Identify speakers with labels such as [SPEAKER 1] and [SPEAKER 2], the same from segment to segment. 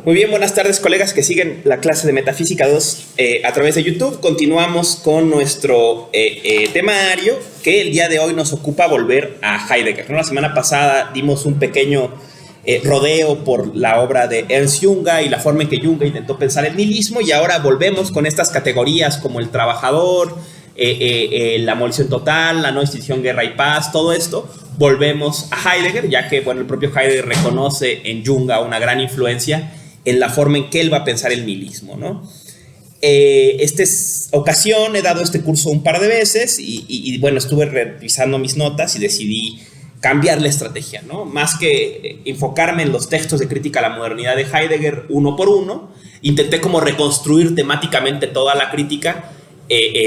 [SPEAKER 1] Muy bien, buenas tardes, colegas que siguen la clase de Metafísica 2 a través de YouTube. Continuamos con nuestro temario, que el día de hoy nos ocupa volver a Heidegger, ¿no? La semana pasada dimos un pequeño rodeo por la obra de Ernst Junger y la forma en que Junger intentó pensar el nihilismo, y ahora volvemos con estas categorías como el trabajador, la abolición total, la no distinción, guerra y paz, todo esto. Volvemos a Heidegger, ya que bueno, el propio Heidegger reconoce en Junger una gran influencia en la forma en que él va a pensar el nihilismo, ¿no? Esta ocasión he dado este curso un par de veces y bueno, estuve revisando mis notas y decidí cambiar la estrategia, ¿no? Más que enfocarme en los textos de crítica a la modernidad de Heidegger uno por uno, intenté como reconstruir temáticamente toda la crítica,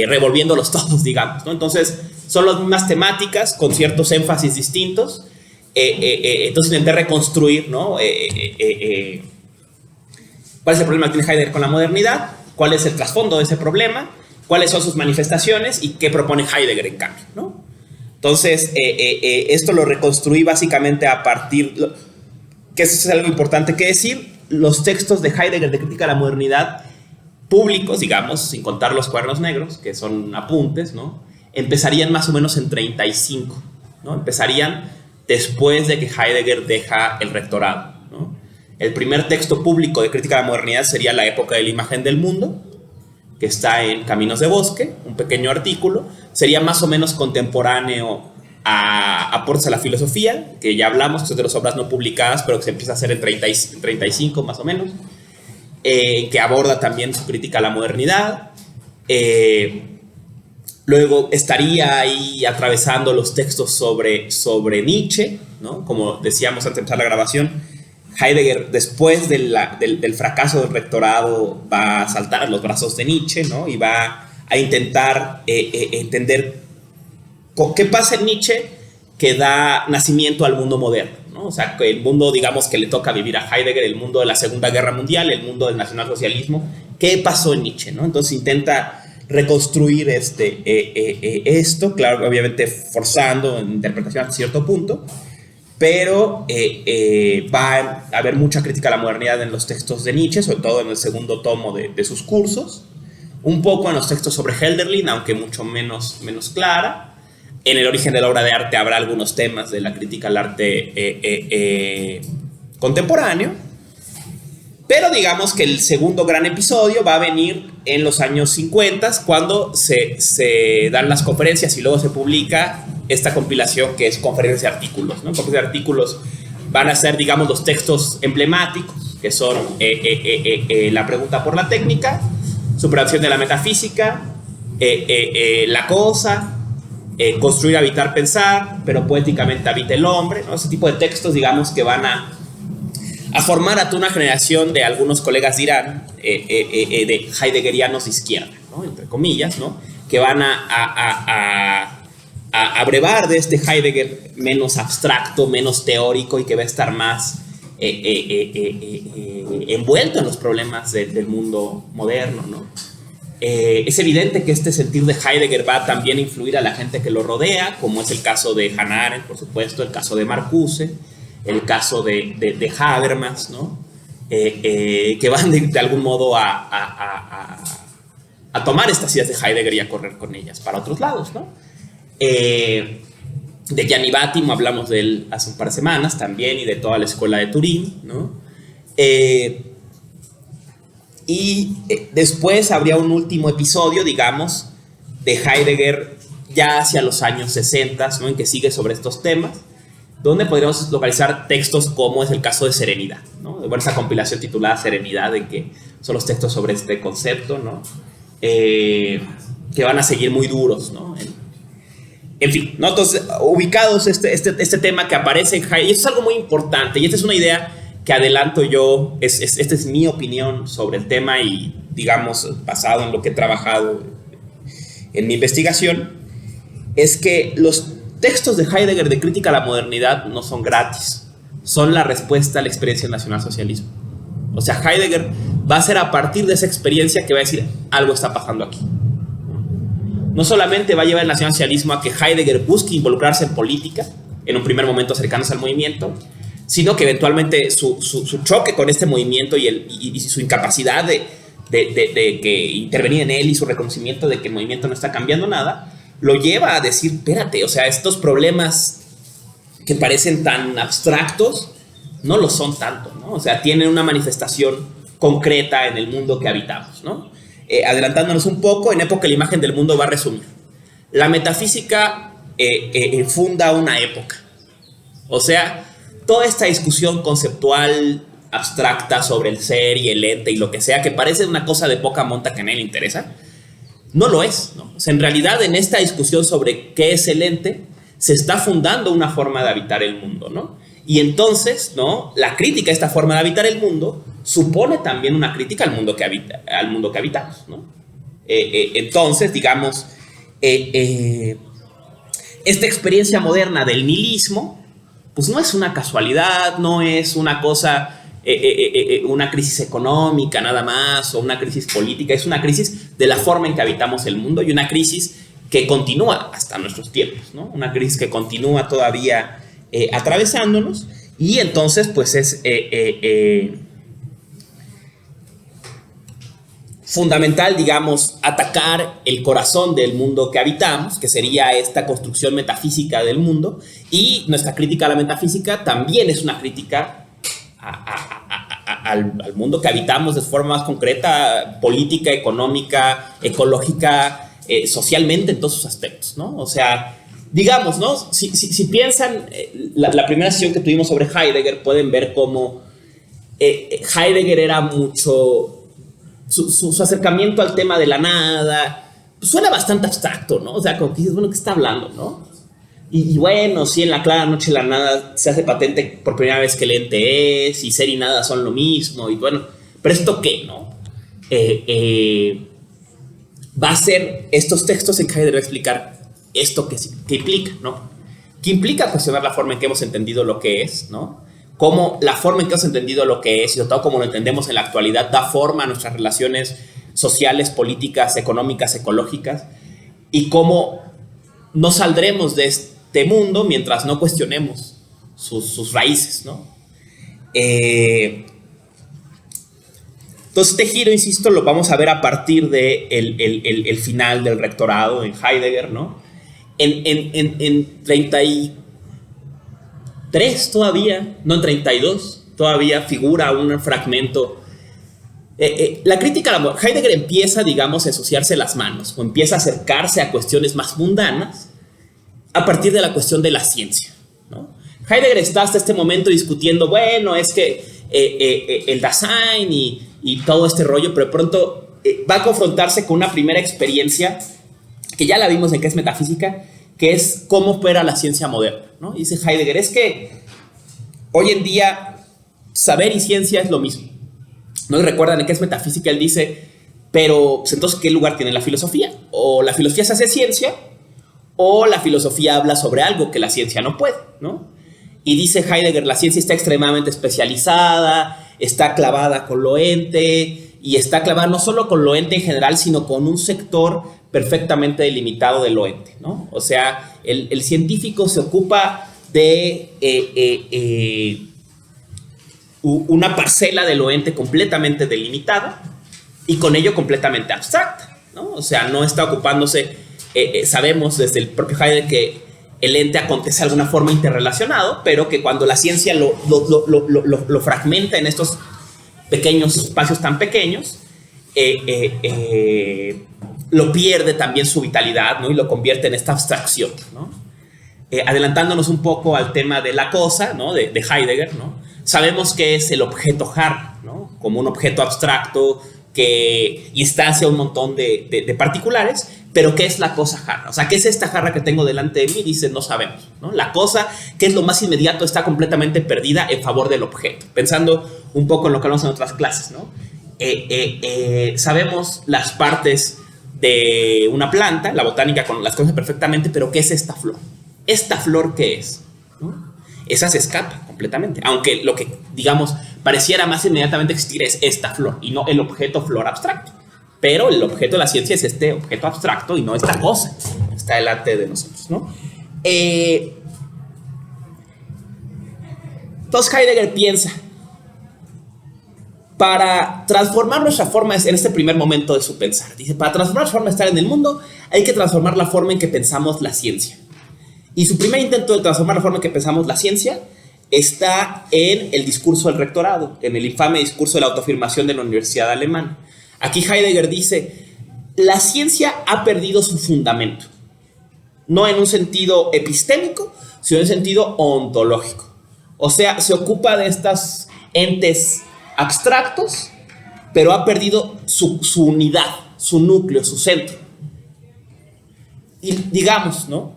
[SPEAKER 1] revolviéndolos todos, digamos, ¿no? Entonces, son las mismas temáticas con ciertos énfasis distintos. Entonces intenté reconstruir, ¿no? ¿Cuál es el problema que tiene Heidegger con la modernidad? ¿Cuál es el trasfondo de ese problema? ¿Cuáles son sus manifestaciones? ¿Y qué propone Heidegger en cambio, ¿no? Entonces, esto lo reconstruí básicamente a partir, que eso es algo importante que decir, los textos de Heidegger de crítica a la modernidad públicos, digamos, sin contar los cuadernos negros, que son apuntes, ¿no? Empezarían más o menos en 35, ¿no? Empezarían después de que Heidegger deja el rectorado, ¿no? El primer texto público de crítica a la modernidad sería La época de la imagen del mundo, que está en Caminos de Bosque, un pequeño artículo. Sería más o menos contemporáneo a Aportes a la filosofía, que ya hablamos, que es de las obras no publicadas, pero que se empieza a hacer en 35 más o menos, que aborda también su crítica a la modernidad. Luego estaría ahí atravesando los textos sobre Nietzsche, ¿no? Como decíamos antes de empezar la grabación, Heidegger, después del fracaso del rectorado, va a saltar a los brazos de Nietzsche, ¿no? Y va a intentar entender qué pasa en Nietzsche que da nacimiento al mundo moderno, ¿no? O sea, el mundo, digamos, que le toca vivir a Heidegger, el mundo de la Segunda Guerra Mundial, el mundo del nacionalsocialismo. ¿Qué pasó en Nietzsche, no? Entonces intenta reconstruir esto, claro, obviamente forzando en interpretación hasta cierto punto, pero va a haber mucha crítica a la modernidad en los textos de Nietzsche, sobre todo en el segundo tomo de sus cursos, un poco en los textos sobre Hölderlin, aunque mucho menos clara. En El origen de la obra de arte habrá algunos temas de la crítica al arte contemporáneo, pero digamos que el segundo gran episodio va a venir en los años 50, cuando se dan las conferencias y luego se publica esta compilación que es Conferencias de Artículos, ¿no? Conferencias de Artículos van a ser, digamos, los textos emblemáticos, que son La pregunta por la técnica, Superación de la metafísica, La cosa, Construir, habitar, pensar, pero poéticamente habita el hombre, ¿no? Ese tipo de textos, digamos, que van a formar a toda una generación de, algunos colegas dirán, de heideggerianos de izquierda, ¿no? Entre comillas, ¿no? Que van a brevar de este Heidegger menos abstracto, menos teórico, y que va a estar más envuelto en los problemas del mundo moderno, ¿no? Es evidente que este sentir de Heidegger va también a influir a la gente que lo rodea, como es el caso de Hannah Arendt, por supuesto, el caso de Marcuse, el caso de Habermas, ¿no? Que van de algún modo a tomar estas ideas de Heidegger y a correr con ellas para otros lados, ¿no? De Gianni Vattimo hablamos de él hace un par de semanas también, y de toda la escuela de Turín, ¿no? Después habría un último episodio, digamos, de Heidegger ya hacia los años 60, ¿no? En que sigue sobre estos temas, donde podríamos localizar textos como es el caso de Serenidad, ¿no? Bueno, esa compilación titulada Serenidad, en que son los textos sobre este concepto, ¿no? Que van a seguir muy duros, ¿no? En fin, ¿no? Entonces, ubicados este tema que aparece en Heidegger, y esto es algo muy importante, y esta es una idea que adelanto yo, esta es mi opinión sobre el tema, y digamos, basado en lo que he trabajado en mi investigación, es que los textos de Heidegger de crítica a la modernidad no son gratis, son la respuesta a la experiencia del nacionalsocialismo. O sea, Heidegger va a ser a partir de esa experiencia que va a decir, algo está pasando aquí. No solamente va a llevar el nacionalsocialismo a que Heidegger busque involucrarse en política, en un primer momento cercanos al movimiento, sino que eventualmente su choque con este movimiento y su incapacidad de que intervenir en él y su reconocimiento de que el movimiento no está cambiando nada, lo lleva a decir, espérate, o sea, estos problemas que parecen tan abstractos no lo son tanto, ¿no? O sea, tienen una manifestación concreta en el mundo que habitamos, ¿no? Adelantándonos un poco, en época la imagen del mundo va a resumir. La metafísica funda una época. O sea, toda esta discusión conceptual abstracta sobre el ser y el ente y lo que sea, que parece una cosa de poca monta que a nadie le interesa, no lo es, ¿no? O sea, en realidad, en esta discusión sobre qué es el ente, se está fundando una forma de habitar el mundo, ¿no? Y entonces, ¿no?, la crítica a esta forma de habitar el mundo supone también una crítica al mundo que habitamos, ¿no? Entonces, digamos, esta experiencia moderna del nihilismo, pues no es una casualidad, no es una cosa, una crisis económica nada más, o una crisis política, es una crisis de la forma en que habitamos el mundo y una crisis que continúa hasta nuestros tiempos, ¿no? Una crisis que continúa todavía atravesándonos, y entonces pues es fundamental, digamos, atacar el corazón del mundo que habitamos, que sería esta construcción metafísica del mundo, y nuestra crítica a la metafísica también es una crítica al mundo que habitamos de forma más concreta, política, económica, ecológica, socialmente, en todos sus aspectos, ¿no? O sea, digamos, ¿no? Si piensan, la primera sesión que tuvimos sobre Heidegger, pueden ver cómo Heidegger era mucho... Su acercamiento al tema de la nada, pues suena bastante abstracto, ¿no? O sea, como que dices, bueno, ¿qué está hablando, no? Y bueno, sí, en la clara noche la nada se hace patente por primera vez que el ente es, y ser y nada son lo mismo, y bueno, ¿pero esto qué, no? Va a ser estos textos en que Heidegger va a explicar esto que implica, ¿no? ¿Qué implica cuestionar la forma en que hemos entendido lo que es, ¿no? Cómo la forma en que hemos entendido lo que es, y sobre todo como lo entendemos en la actualidad, da forma a nuestras relaciones sociales, políticas, económicas, ecológicas, y cómo no saldremos de este mundo mientras no cuestionemos sus raíces, ¿no? Entonces este giro, insisto, lo vamos a ver a partir de el final del rectorado en Heidegger, ¿no? En 33 todavía, no, en 32 todavía figura un fragmento. La crítica a Heidegger empieza, digamos, a ensuciarse las manos, o empieza a acercarse a cuestiones más mundanas a partir de la cuestión de la ciencia, ¿no? Heidegger está hasta este momento discutiendo, bueno, es que el Dasein y todo este rollo, pero de pronto va a confrontarse con una primera experiencia que ya la vimos en que es metafísica, que es cómo opera la ciencia moderna, ¿no? Y dice Heidegger, es que hoy en día saber y ciencia es lo mismo, ¿no? Y recuerdan en que es metafísica, él dice, pero pues, entonces, ¿qué lugar tiene la filosofía? O la filosofía se hace ciencia, o la filosofía habla sobre algo que la ciencia no puede, ¿no? Y dice Heidegger, la ciencia está extremadamente especializada, está clavada con lo ente, y está clavada no solo con lo ente en general, sino con un sector perfectamente delimitado del lo ente, ¿no? O sea, el científico se ocupa de una parcela del lo ente completamente delimitada y con ello completamente abstracta, ¿no? O sea, no está ocupándose, sabemos desde el propio Heidegger que el ente acontece de alguna forma interrelacionado, pero que cuando la ciencia lo fragmenta en estos pequeños espacios tan pequeños, lo pierde también su vitalidad, ¿no? Y lo convierte en esta abstracción, ¿no? Adelantándonos un poco al tema de la cosa, ¿no? de Heidegger, ¿no? Sabemos que es el objeto jarra, ¿no? Como un objeto abstracto que instancia un montón de particulares, pero ¿qué es la cosa jarra? O sea, ¿qué es esta jarra que tengo delante de mí? Dice, no sabemos, ¿no? La cosa, que es lo más inmediato, está completamente perdida en favor del objeto. Pensando un poco en lo que hablamos en otras clases, ¿no? Sabemos las partes de una planta, la botánica las conoce perfectamente, pero ¿qué es esta flor? ¿Esta flor qué es? ¿No? Esa se escapa completamente, aunque lo que, digamos, pareciera más inmediatamente existir es esta flor y no el objeto flor abstracto. Pero el objeto de la ciencia es este objeto abstracto y no esta cosa que está delante de nosotros, ¿no? Entonces Heidegger piensa, para transformar nuestra forma, en este primer momento de su pensar, dice, para transformar nuestra forma de estar en el mundo, hay que transformar la forma en que pensamos la ciencia. Y su primer intento de transformar la forma en que pensamos la ciencia está en el discurso del rectorado, en el infame discurso de la autoafirmación de la Universidad Alemana. Aquí Heidegger dice, la ciencia ha perdido su fundamento, no en un sentido epistémico, sino en un sentido ontológico. O sea, se ocupa de estos entes abstractos, pero ha perdido su unidad, su núcleo, su centro. Y digamos, ¿no?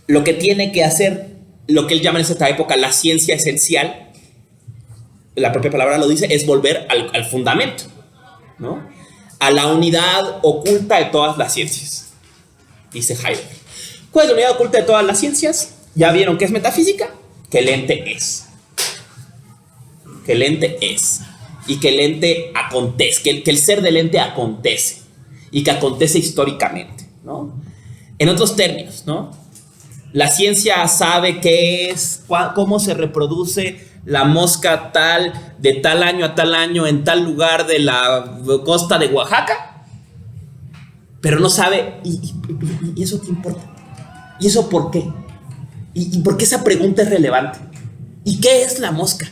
[SPEAKER 1] Lo que tiene que hacer, lo que él llama en esta época la ciencia esencial, la propia palabra lo dice, es volver al fundamento, ¿no? A la unidad oculta de todas las ciencias, dice Heidegger. ¿Cuál es la unidad oculta de todas las ciencias? Ya vieron que es metafísica, que el ente es. Que el ente es. Y que el ente acontece, que el ser del ente acontece. Y que acontece históricamente, ¿no? En otros términos, ¿no? La ciencia sabe qué es, cómo se reproduce la mosca tal, de tal año a tal año, en tal lugar de la costa de Oaxaca, pero no sabe, ¿y eso qué importa? ¿Y eso por qué? ¿Y por qué esa pregunta es relevante? ¿Y qué es la mosca?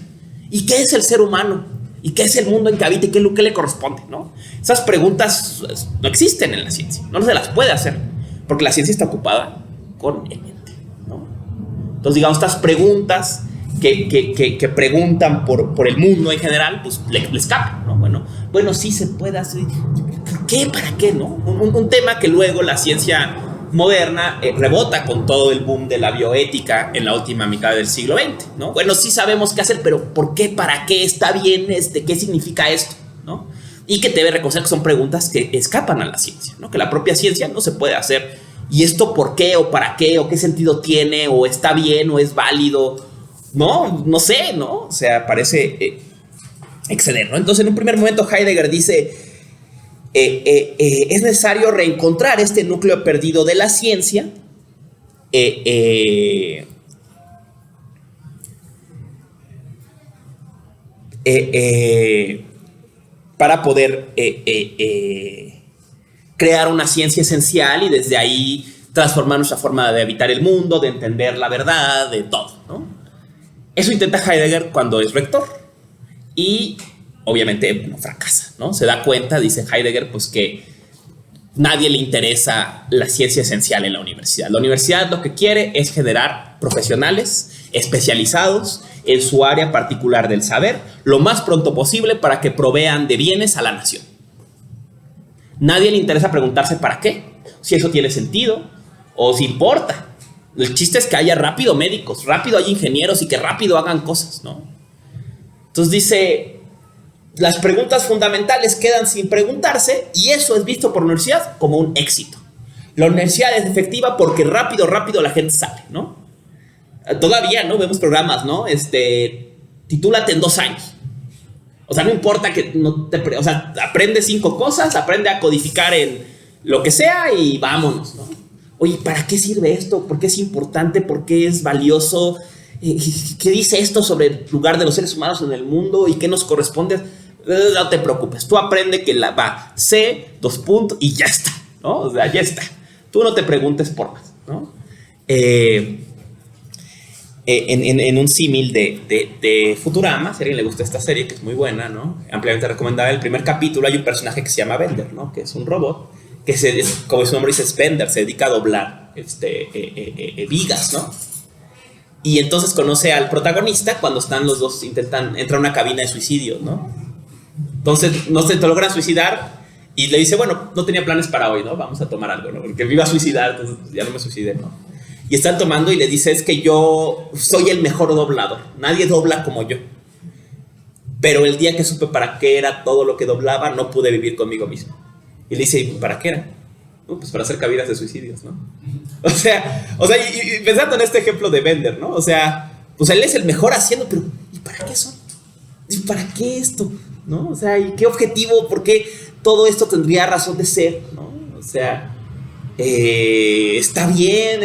[SPEAKER 1] ¿Y qué es el ser humano? ¿Y qué es el mundo en que habita? ¿Y qué le corresponde? ¿No? Esas preguntas no existen en la ciencia, no se las puede hacer, porque la ciencia está ocupada con el ente, ¿no? Entonces, digamos, estas preguntas que preguntan por el mundo en general, pues le escapan, ¿no? Bueno, sí se puede hacer. ¿Por qué? ¿Para qué? ¿No? Un tema que luego la ciencia moderna rebota con todo el boom de la bioética en la última mitad del siglo XX, ¿no? Bueno, sí sabemos qué hacer, pero ¿por qué? ¿Para qué? ¿Está bien? ¿Qué significa esto? ¿No? Y que debe reconocer que son preguntas que escapan a la ciencia, ¿no? Que la propia ciencia no se puede hacer. ¿Y esto por qué? ¿O para qué? ¿O qué sentido tiene? ¿O está bien? ¿O es válido? No sé, ¿no? O sea, parece exceder, ¿no? Entonces, en un primer momento, Heidegger dice, es necesario reencontrar este núcleo perdido de la ciencia, para poder crear una ciencia esencial y desde ahí transformar nuestra forma de habitar el mundo, de entender la verdad, de todo, ¿no? Eso intenta Heidegger cuando es rector y obviamente, bueno, fracasa, ¿no? Se da cuenta, dice Heidegger, pues que nadie le interesa la ciencia esencial en la universidad. La universidad lo que quiere es generar profesionales especializados en su área particular del saber lo más pronto posible para que provean de bienes a la nación. Nadie le interesa preguntarse para qué, si eso tiene sentido o si importa. El chiste es que haya rápido médicos, rápido haya ingenieros y que rápido hagan cosas, ¿no? Entonces dice, las preguntas fundamentales quedan sin preguntarse y eso es visto por la universidad como un éxito. La universidad es efectiva porque rápido la gente sale, ¿no? Todavía, ¿no? Vemos programas, ¿no? Titúlate en 2 años. O sea, no importa que no te... O sea, aprende 5 cosas, aprende a codificar en lo que sea y vámonos, ¿no? Oye, ¿para qué sirve esto? ¿Por qué es importante? ¿Por qué es valioso? ¿Qué dice esto sobre el lugar de los seres humanos en el mundo? ¿Y qué nos corresponde? No te preocupes, tú aprende que va C, 2 puntos y ya está, ¿no? O sea, ya está. Tú no te preguntes por más, ¿no? En un símil de Futurama, si a alguien le gusta esta serie, que es muy buena, ¿no? Ampliamente recomendada, en el primer capítulo hay un personaje que se llama Bender, ¿no? Que es un robot que como su nombre dice, es Bender, se dedica a doblar vigas, ¿no? Y entonces conoce al protagonista cuando están los dos, entran a una cabina de suicidio, ¿no? Entonces no se logran suicidar y le dice, bueno, no tenía planes para hoy, ¿no? Vamos a tomar algo, ¿no? Porque me iba a suicidar, entonces ya no me suicidé, ¿no? Y están tomando y le dice, es que yo soy el mejor doblador, nadie dobla como yo. Pero el día que supe para qué era todo lo que doblaba, no pude vivir conmigo mismo. Y le dice, ¿para qué era? No, pues para hacer cabinas de suicidios, ¿no? O sea y pensando en este ejemplo de Bender, ¿no? O sea, pues él es el mejor haciendo, pero ¿y para qué son? ¿Y para qué esto? ¿No? O sea, ¿y qué objetivo? ¿Por qué todo esto tendría razón de ser? ¿No? O sea, está bien,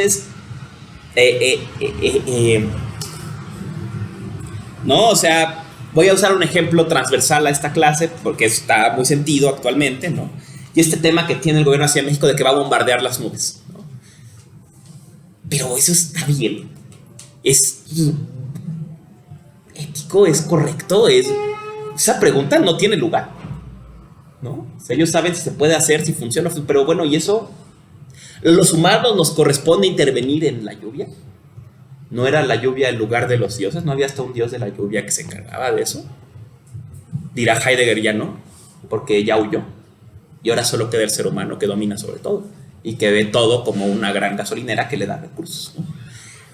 [SPEAKER 1] ¿no? O sea, voy a usar un ejemplo transversal a esta clase porque está muy sentido actualmente, ¿no? Y este tema que tiene el gobierno hacia México de que va a bombardear las nubes, ¿no? Pero eso está bien. Es ético, es correcto, esa pregunta no tiene lugar, ¿no? O sea, ellos saben si se puede hacer, si funciona, pero bueno, ¿y eso? ¿Los humanos nos corresponde intervenir en la lluvia? ¿No era la lluvia el lugar de los dioses? ¿No había hasta un dios de la lluvia que se encargaba de eso? Dirá Heidegger, ya no, porque ya huyó. Y ahora solo queda el ser humano que domina sobre todo y que ve todo como una gran gasolinera que le da recursos, ¿no?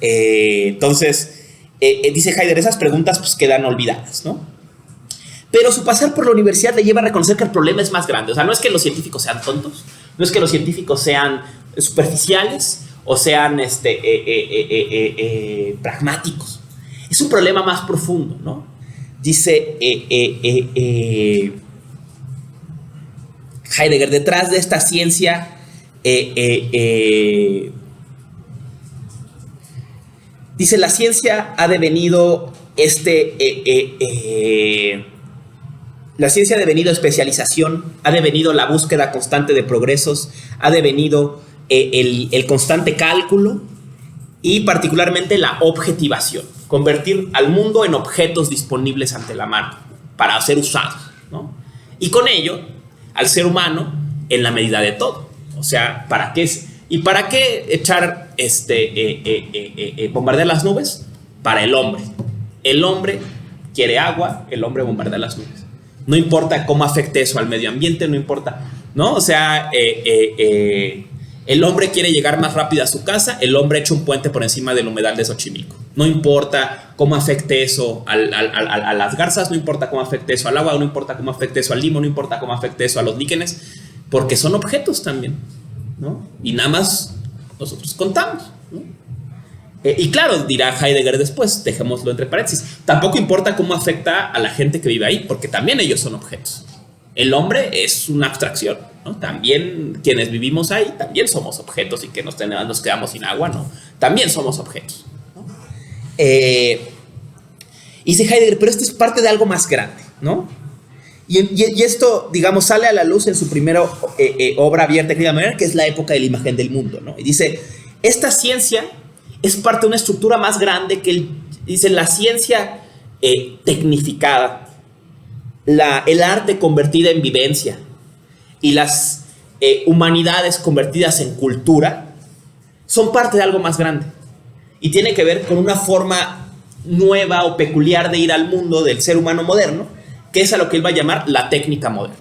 [SPEAKER 1] Entonces, dice Heidegger, esas preguntas pues quedan olvidadas, ¿no? Pero su pasar por la universidad le lleva a reconocer que el problema es más grande. O sea, no es que los científicos sean tontos, no es que los científicos sean superficiales o sean pragmáticos. Es un problema más profundo, ¿no? Dice Heidegger, detrás de esta ciencia dice, la ciencia ha devenido la ciencia ha devenido especialización, ha devenido la búsqueda constante de progresos, ha devenido el constante cálculo y particularmente la objetivación, convertir al mundo en objetos disponibles ante la mano para ser usados, ¿no? Y con ello, al ser humano en la medida de todo. O sea, ¿para qué echar bombardear las nubes? Para el hombre. El hombre quiere agua, el hombre bombardea las nubes. No importa cómo afecte eso al medio ambiente, no importa, ¿no? O sea, el hombre quiere llegar más rápido a su casa, el hombre echa un puente por encima del humedal de Xochimilco. No importa cómo afecte eso a las garzas, no importa cómo afecte eso al agua, no importa cómo afecte eso al limo, no importa cómo afecte eso a los líquenes, porque son objetos también, ¿no? Y nada más nosotros contamos, ¿no? Y claro, dirá Heidegger después, dejémoslo entre paréntesis, tampoco importa cómo afecta a la gente que vive ahí, porque también ellos son objetos. El hombre es una abstracción, ¿no? También quienes vivimos ahí, también somos objetos y que nos quedamos sin agua, ¿no? También somos objetos, ¿no? Y dice Heidegger, pero esto es parte de algo más grande, ¿no? Y esto, digamos, sale a la luz en su primera obra abierta, querida manera, que es La época de la imagen del mundo, ¿no? Y dice, esta ciencia es parte de una estructura más grande que dice la ciencia tecnificada, el arte convertida en vivencia y las humanidades convertidas en cultura son parte de algo más grande y tiene que ver con una forma nueva o peculiar de ir al mundo del ser humano moderno, que es a lo que él va a llamar la técnica moderna,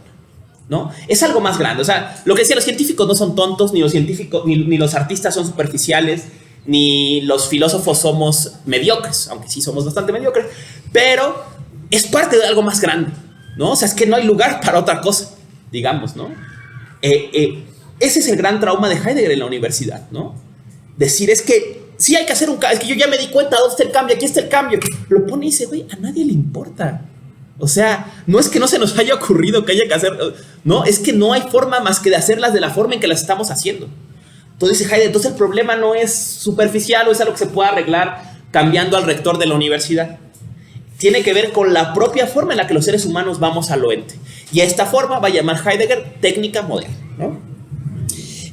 [SPEAKER 1] ¿no? Es algo más grande. O sea, lo que decía, los científicos no son tontos, ni los científicos ni los artistas son superficiales, ni los filósofos somos mediocres, aunque sí somos bastante mediocres, pero es parte de algo más grande, ¿no? O sea, es que no hay lugar para otra cosa, digamos, ¿no? Ese es el gran trauma de Heidegger en la universidad, ¿no? Decir, es que sí hay que hacer un cambio, es que yo ya me di cuenta, ¿dónde está el cambio? Aquí está el cambio. Lo pone y dice, güey, a nadie le importa. O sea, no es que no se nos haya ocurrido que haya que hacer, no, es que no hay forma más que de hacerlas de la forma en que las estamos haciendo. Entonces dice Heidegger, entonces el problema no es superficial o es algo que se puede arreglar cambiando al rector de la universidad. Tiene que ver con la propia forma en la que los seres humanos vamos a lo ente. Y a esta forma va a llamar Heidegger técnica moderna, ¿no?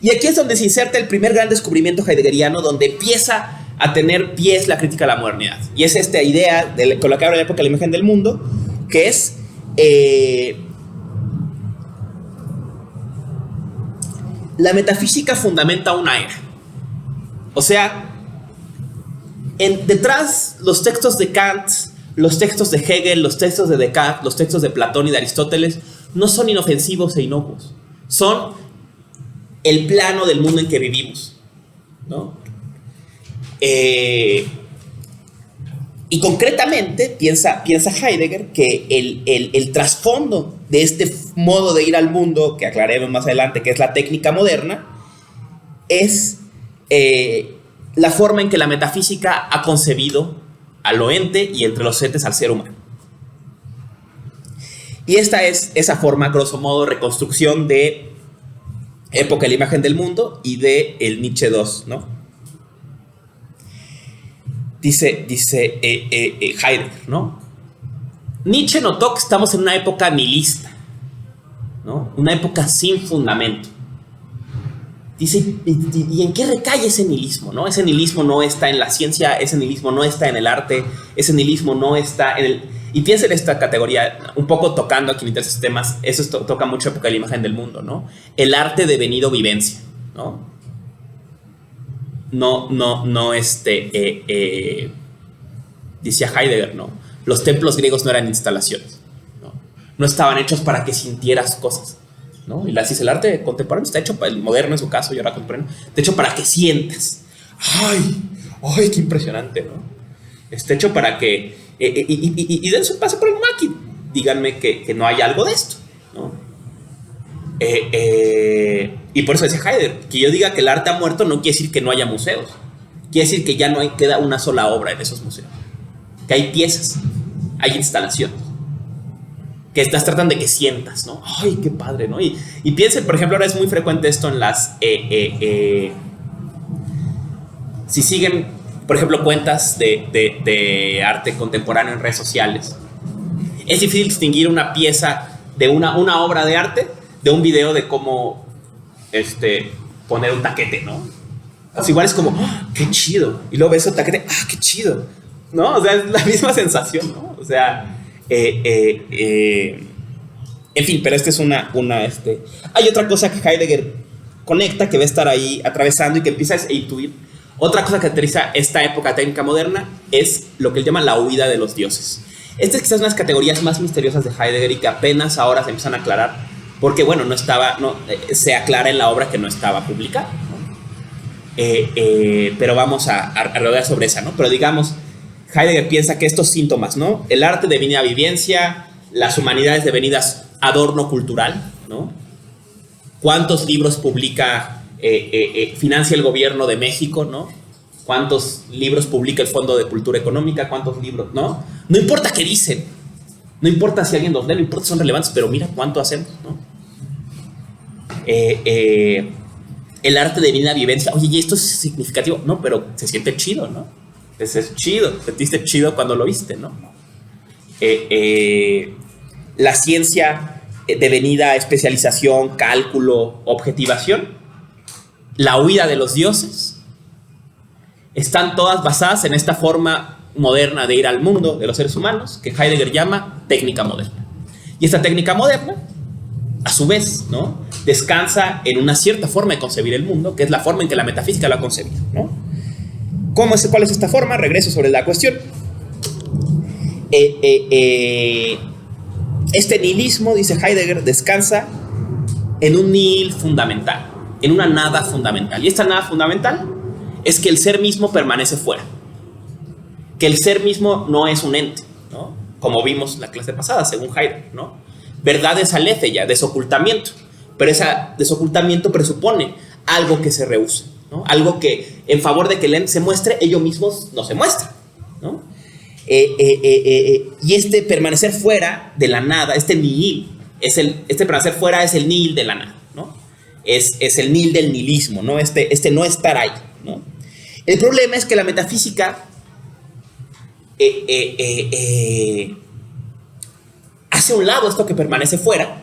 [SPEAKER 1] Y aquí es donde se inserta el primer gran descubrimiento heideggeriano, donde empieza a tener pies la crítica a la modernidad. Y es esta idea con la que habla la época de la imagen del mundo, que es la metafísica fundamenta una era. O sea, detrás los textos de Kant, los textos de Hegel, los textos de Descartes, los textos de Platón y de Aristóteles no son inofensivos e inocuos. Son el plano del mundo en que vivimos, ¿no? Y concretamente piensa Heidegger que el trasfondo de este modo de ir al mundo, que aclaremos más adelante, que es la técnica moderna, es la forma en que la metafísica ha concebido al ente y entre los entes al ser humano. Y esta es esa forma, grosso modo, reconstrucción de época de la imagen del mundo y de el Nietzsche 2, ¿no? Dice Heidegger, ¿no? Nietzsche notó que estamos en una época nihilista, ¿no? Una época sin fundamento. Dice, ¿y en qué recae ese nihilismo, no? Ese nihilismo no está en la ciencia, ese nihilismo no está en el arte, ese nihilismo no está en el... Y piensa en esta categoría, un poco tocando aquí en intereses temas, eso toca mucho época de la imagen del mundo, ¿no? El arte devenido vivencia, ¿no? Decía Heidegger, ¿no? Los templos griegos no eran instalaciones, ¿no? No estaban hechos para que sintieras cosas, ¿no? Y así es el arte contemporáneo, está hecho para el moderno en su caso, y ahora contemporáneo, está hecho para que sientas. ¡Ay, qué impresionante!, ¿no? Está hecho para que... y dense un paso por el maqui. Díganme que no hay algo de esto, ¿no? Y por eso decía Heidegger, que yo diga que el arte ha muerto no quiere decir que no haya museos. Quiere decir que ya no queda una sola obra en esos museos. Que hay piezas, hay instalaciones. Que tratan de que sientas, ¿no? ¡Ay, qué padre!, ¿no? Y piensen, por ejemplo, ahora es muy frecuente esto en las... si siguen, por ejemplo, cuentas de arte contemporáneo en redes sociales, es difícil distinguir una pieza de una obra de arte de un video de cómo poner un taquete, ¿no? O sea, igual es como, ¡oh, qué chido! Y luego ves el taquete, ¡ah, qué chido! ¿No? O sea, es la misma sensación, ¿no? O sea, en fin, pero esta es Hay otra cosa que Heidegger conecta, que va a estar ahí atravesando y que empieza a intuir. Otra cosa que caracteriza esta época técnica moderna es lo que él llama la huida de los dioses. Estas quizás son las categorías más misteriosas de Heidegger y que apenas ahora se empiezan a aclarar, porque, bueno, se aclara en la obra que no estaba publicada, ¿no? Pero vamos a rodear sobre esa, ¿no? Pero digamos, Heidegger piensa que estos síntomas, ¿no? El arte devenida vivencia, las humanidades devenidas adorno cultural, ¿no? ¿Cuántos libros publica, financia el gobierno de México, ¿no? ¿Cuántos libros publica el Fondo de Cultura Económica? ¿Cuántos libros, no? No importa qué dicen, no importa si alguien los lee, no importa si son relevantes, pero mira cuánto hacemos, ¿no? El arte devenida vivencia. Oye, ¿y esto es significativo? No, pero se siente chido, ¿no? Es chido, sentiste chido cuando lo viste, ¿no? La ciencia devenida especialización, cálculo, objetivación, la huida de los dioses, están todas basadas en esta forma moderna de ir al mundo de los seres humanos, que Heidegger llama técnica moderna. Y esta técnica moderna, a su vez, ¿no?, descansa en una cierta forma de concebir el mundo, que es la forma en que la metafísica lo ha concebido, ¿no? ¿Cuál es esta forma? Regreso sobre la cuestión. Este nihilismo, dice Heidegger, descansa en un nihil fundamental, en una nada fundamental. Y esta nada fundamental es que el ser mismo permanece fuera, que el ser mismo no es un ente, ¿no? Como vimos en la clase pasada, según Heidegger, ¿no? Verdad es aletheia, desocultamiento, pero ese desocultamiento presupone algo que se rehúsa, ¿no? Algo que, en favor de que el ente se muestre, ellos mismos no se muestran, ¿no? Y permanecer fuera de la nada, nihil, permanecer fuera es el nihil de la nada, ¿no? Es el nihil del nihilismo, ¿no? No estar ahí, ¿no? El problema es que la metafísica hace a un lado esto que permanece fuera,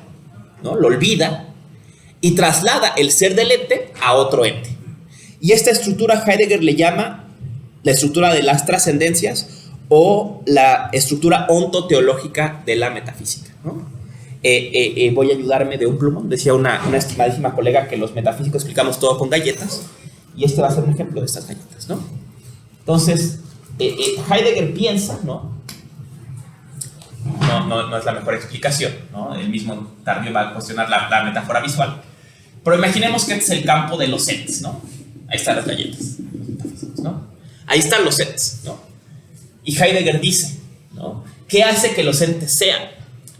[SPEAKER 1] ¿no? Lo olvida y traslada el ser del ente a otro ente. Y esta estructura Heidegger le llama la estructura de las trascendencias o la estructura ontoteológica de la metafísica, ¿no? Voy a ayudarme de un plumón. Decía una estimadísima colega que los metafísicos explicamos todo con galletas, y este va a ser un ejemplo de estas galletas, ¿no? Entonces, Heidegger piensa, ¿no? No es la mejor explicación, ¿no? El mismo Tardío va a cuestionar la metáfora visual. Pero imaginemos que este es el campo de los entes, ¿no? Ahí están las galletas, ¿no? Ahí están los entes, ¿no? Y Heidegger dice, ¿no?, ¿qué hace que los entes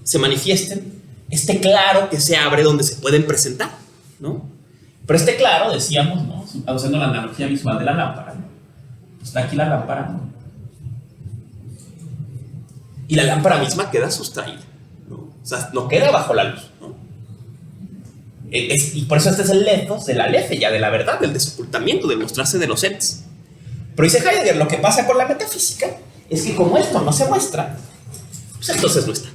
[SPEAKER 1] se manifiesten? Este claro que se abre donde se pueden presentar, ¿no? Pero este claro, decíamos, ¿no?, usando la analogía visual de la lámpara, ¿no? Está aquí la lámpara, ¿no? Y la lámpara misma queda sustraída, ¿no? O sea, no queda bajo la luz, ¿no? Y por eso este es el lethos de la aletheia, de la verdad, del desocultamiento, del mostrarse de los entes. Pero dice Heidegger, lo que pasa con la metafísica es que como esto no se muestra, Pues entonces no está.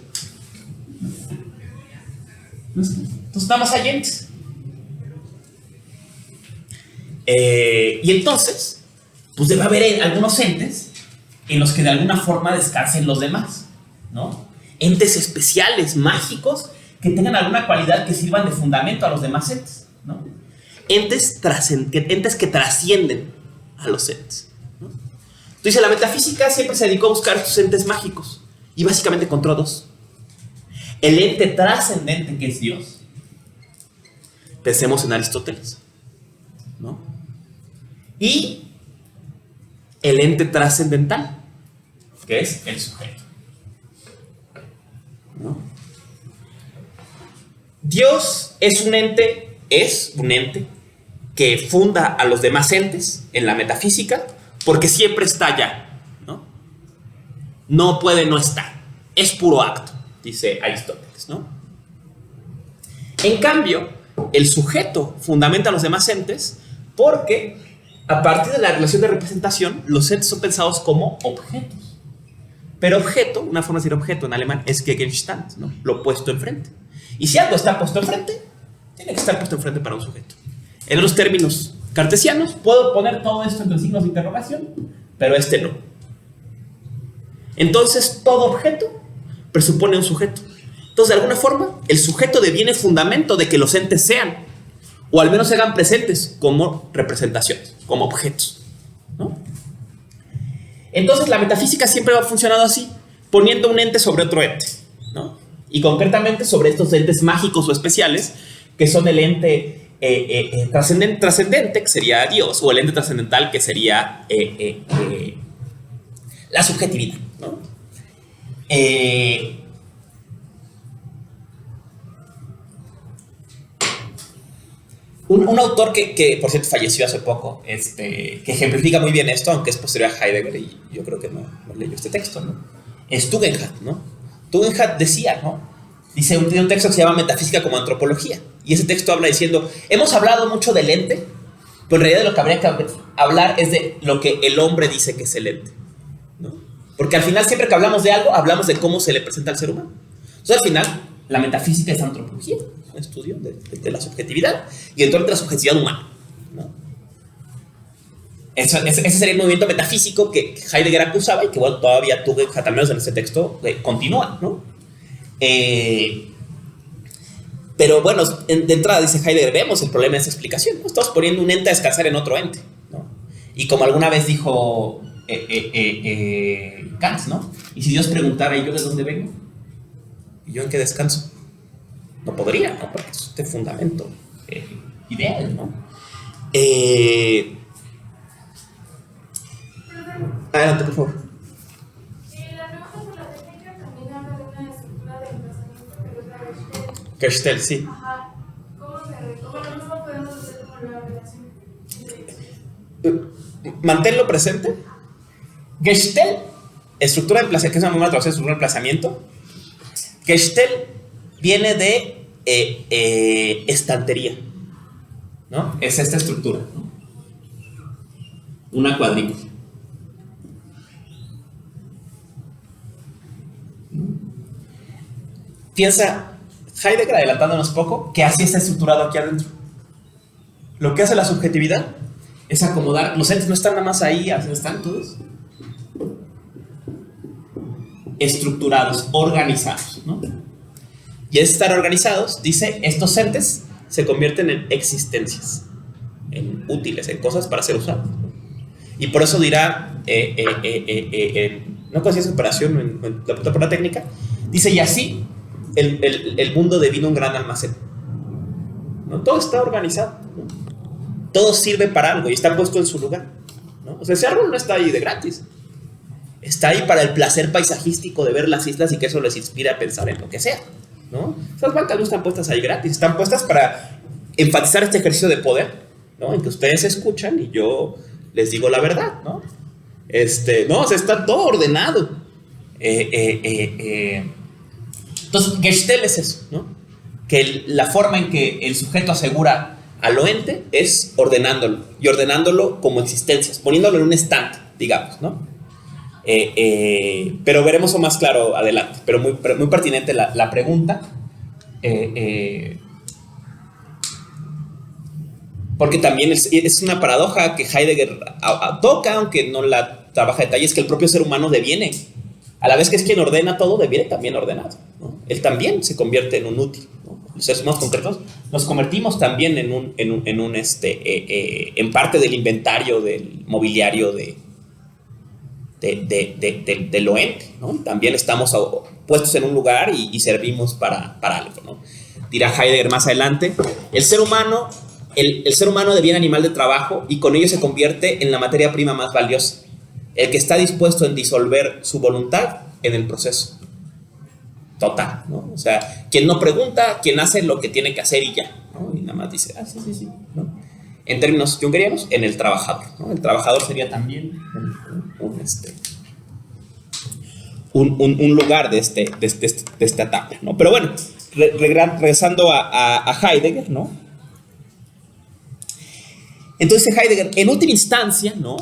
[SPEAKER 1] Entonces nada más hay entes. Y entonces, pues debe haber algunos entes en los que de alguna forma descansen los demás, ¿no? Entes especiales, mágicos, que tengan alguna cualidad que sirvan de fundamento a los demás entes, ¿no? Entes que trascienden a los entes, ¿no? Entonces la metafísica siempre se dedicó a buscar estos entes mágicos y básicamente encontró dos. El ente trascendente, que es Dios. Pensemos en Aristóteles, ¿no? Y el ente trascendental, que es el sujeto, ¿no? Dios es un ente que funda a los demás entes en la metafísica porque siempre está allá, ¿no? No puede no estar, es puro acto, dice Aristóteles, ¿no? En cambio, el sujeto fundamenta a los demás entes porque a partir de la relación de representación, los entes son pensados como objetos. Pero objeto, una forma de decir objeto en alemán es Gegenstand, ¿no? Lo puesto enfrente. Y si algo está puesto enfrente, tiene que estar puesto enfrente para un sujeto. En los términos cartesianos, puedo poner todo esto entre signos de interrogación, pero este no. Entonces, todo objeto presupone un sujeto. Entonces, de alguna forma, el sujeto deviene fundamento de que los entes sean, o al menos se hagan presentes como representaciones, como objetos, ¿no? Entonces, la metafísica siempre ha funcionado así, poniendo un ente sobre otro ente, ¿no? Y concretamente sobre estos entes mágicos o especiales, que son el ente trascendente, que sería Dios, o el ente trascendental, que sería la subjetividad, ¿no? Un autor que, por cierto, falleció hace poco, que ejemplifica muy bien esto, aunque es posterior a Heidegger, y yo creo que no leyó este texto, ¿no? Es Tugendhat, ¿no? Tugendhat decía, ¿no? Dice un texto que se llama Metafísica como Antropología, y ese texto habla diciendo, hemos hablado mucho del ente, pero en realidad de lo que habría que hablar es de lo que el hombre dice que es el ente, ¿no? Porque al final, siempre que hablamos de algo, hablamos de cómo se le presenta al ser humano. Entonces, al final, la metafísica es antropología, un estudio de la subjetividad y entonces de la subjetividad humana, ¿no? Ese sería el movimiento metafísico que Heidegger acusaba y que, bueno, todavía Tugendhat, al menos en ese texto, continúa, ¿no? Pero bueno, de entrada dice Heidegger, vemos el problema de esa explicación, ¿no? Estamos poniendo un ente a descansar en otro ente, ¿no? Y como alguna vez dijo Kant, ¿no? Y si Dios preguntara, ¿y yo de dónde vengo? ¿Y yo en qué descanso? No podría, ¿no? Porque es este fundamento ideal, ¿no? Adelante, por favor.
[SPEAKER 2] La pregunta por la técnica también habla de una estructura de emplazamiento que es la
[SPEAKER 1] Gestell, sí.
[SPEAKER 2] Ajá. ¿Cómo podemos hacer como la relación?
[SPEAKER 1] Manténlo presente. Gestell, estructura de emplazamiento, que es una muy mala traducción, estructura de emplazamiento. Gestell viene de estantería, ¿no? Es esta estructura, ¿no? Una cuadrícula. Piensa, Heidegger, adelantándonos poco, que así está estructurado aquí adentro. Lo que hace la subjetividad es acomodar, los entes no están nada más ahí, están todos estructurados, organizados, ¿no? Y es estar organizados, dice, estos entes se convierten en existencias, en útiles, en cosas para ser usadas, ¿no? Y por eso dirá, no conocía esa operación en la por la técnica, dice, y así el mundo devino un gran almacén, ¿no? Todo está organizado, ¿no? Todo sirve para algo y está puesto en su lugar, ¿no? O sea, ese árbol no está ahí de gratis. Está ahí para el placer paisajístico de ver las islas y que eso les inspire a pensar en lo que sea, ¿no? Esas bancas no están puestas ahí gratis, están puestas para enfatizar este ejercicio de poder, ¿no? En que ustedes escuchan y yo les digo la verdad, ¿no? No, o sea, está todo ordenado. Entonces, Gestell es eso, ¿no? Que la forma en que el sujeto asegura al ente es ordenándolo, y ordenándolo como existencias, poniéndolo en un estante, digamos, ¿no? Pero veremos eso más claro adelante. Pero muy pertinente la pregunta. Porque también es una paradoja que Heidegger toca, aunque no la trabaja a detalle, es que el propio ser humano deviene, a la vez que es quien ordena todo, deviene también ordenado, ¿no? Él también se convierte en un útil, ¿no? Los seres humanos concretos nos convertimos también en parte del inventario, del mobiliario de lo ente, ¿no? También estamos puestos en un lugar y servimos para algo, ¿no? Dirá Heidegger más adelante, el ser humano deviene animal de trabajo y con ello se convierte en la materia prima más valiosa, el que está dispuesto en disolver su voluntad en el proceso. Total, ¿no? O sea, quien no pregunta, quien hace lo que tiene que hacer y ya, ¿no? Y nada más dice, sí, ¿no? En términos junguerianos, en el trabajador, ¿no? El trabajador sería también un lugar de esta etapa, ¿no? Pero bueno, regresando a Heidegger, ¿no? Entonces Heidegger, en última instancia, ¿no?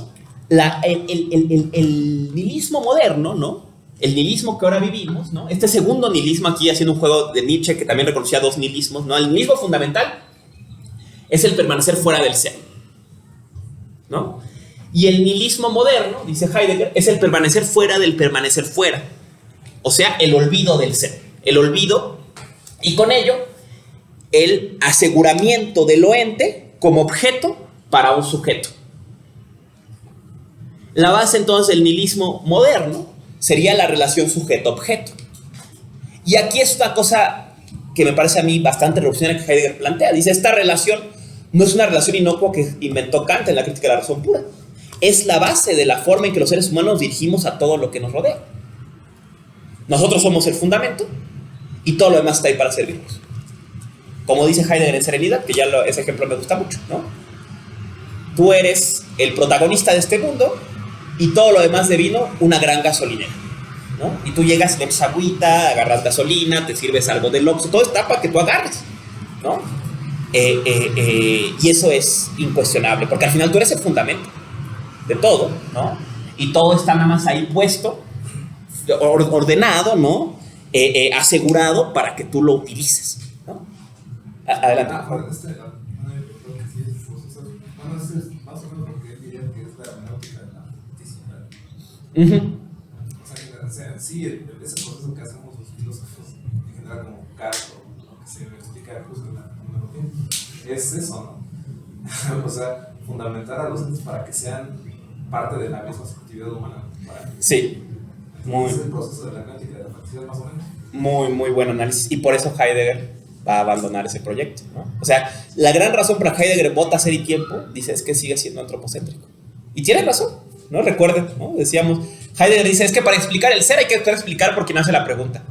[SPEAKER 1] El nihilismo moderno, ¿no? El nihilismo que ahora vivimos, ¿no? Este segundo nihilismo aquí, haciendo un juego de Nietzsche que también reconocía dos nihilismos, ¿no? El nihilismo fundamental es el permanecer fuera del ser, ¿no? Y el nihilismo moderno, dice Heidegger, es el permanecer fuera del permanecer fuera. O sea, el olvido del ser. El olvido, y con ello, el aseguramiento de lo ente como objeto para un sujeto. La base entonces del nihilismo moderno sería la relación sujeto-objeto. Y aquí es una cosa que me parece a mí bastante revolucionaria que Heidegger plantea. Dice, esta relación no es una relación inocua que inventó Kant en la crítica de la razón pura. Es la base de la forma en que los seres humanos nos dirigimos a todo lo que nos rodea. Nosotros somos el fundamento y todo lo demás está ahí para servirnos. Como dice Heidegger en Serenidad, que ya ese ejemplo me gusta mucho, ¿no? Tú eres el protagonista de este mundo y todo lo demás devino una gran gasolinera, ¿no? Y tú llegas, le echas agüita, agarras gasolina, te sirves algo del Oxxo, todo está para que tú agarres, ¿no? Y eso es incuestionable, porque al final tú eres el fundamento de todo, ¿no? Y todo está nada más ahí puesto, ordenado, ¿no? Asegurado para que tú lo utilices, ¿no? Adelante.
[SPEAKER 3] Más o menos porque él diría que es la náutica de la justicia. O sea, sí, ese proceso que hacemos los filósofos, en general como Kant, o que se explica justo en la fenomenología, es eso, ¿no? O sea, fundamentar a los entes para que sean parte de la misma subjetividad humana.
[SPEAKER 1] Sí.
[SPEAKER 3] Es el proceso de la náutica de la felicidad, más o menos.
[SPEAKER 1] Muy buen análisis. Y por eso Heidegger va a abandonar ese proyecto, ¿no? O sea, la gran razón para que Heidegger vota Ser y Tiempo, dice, es que sigue siendo antropocéntrico. Y tiene razón, ¿no? Recuerden, ¿no? Decíamos, Heidegger dice, es que para explicar el ser hay que explicar por quién hace la pregunta.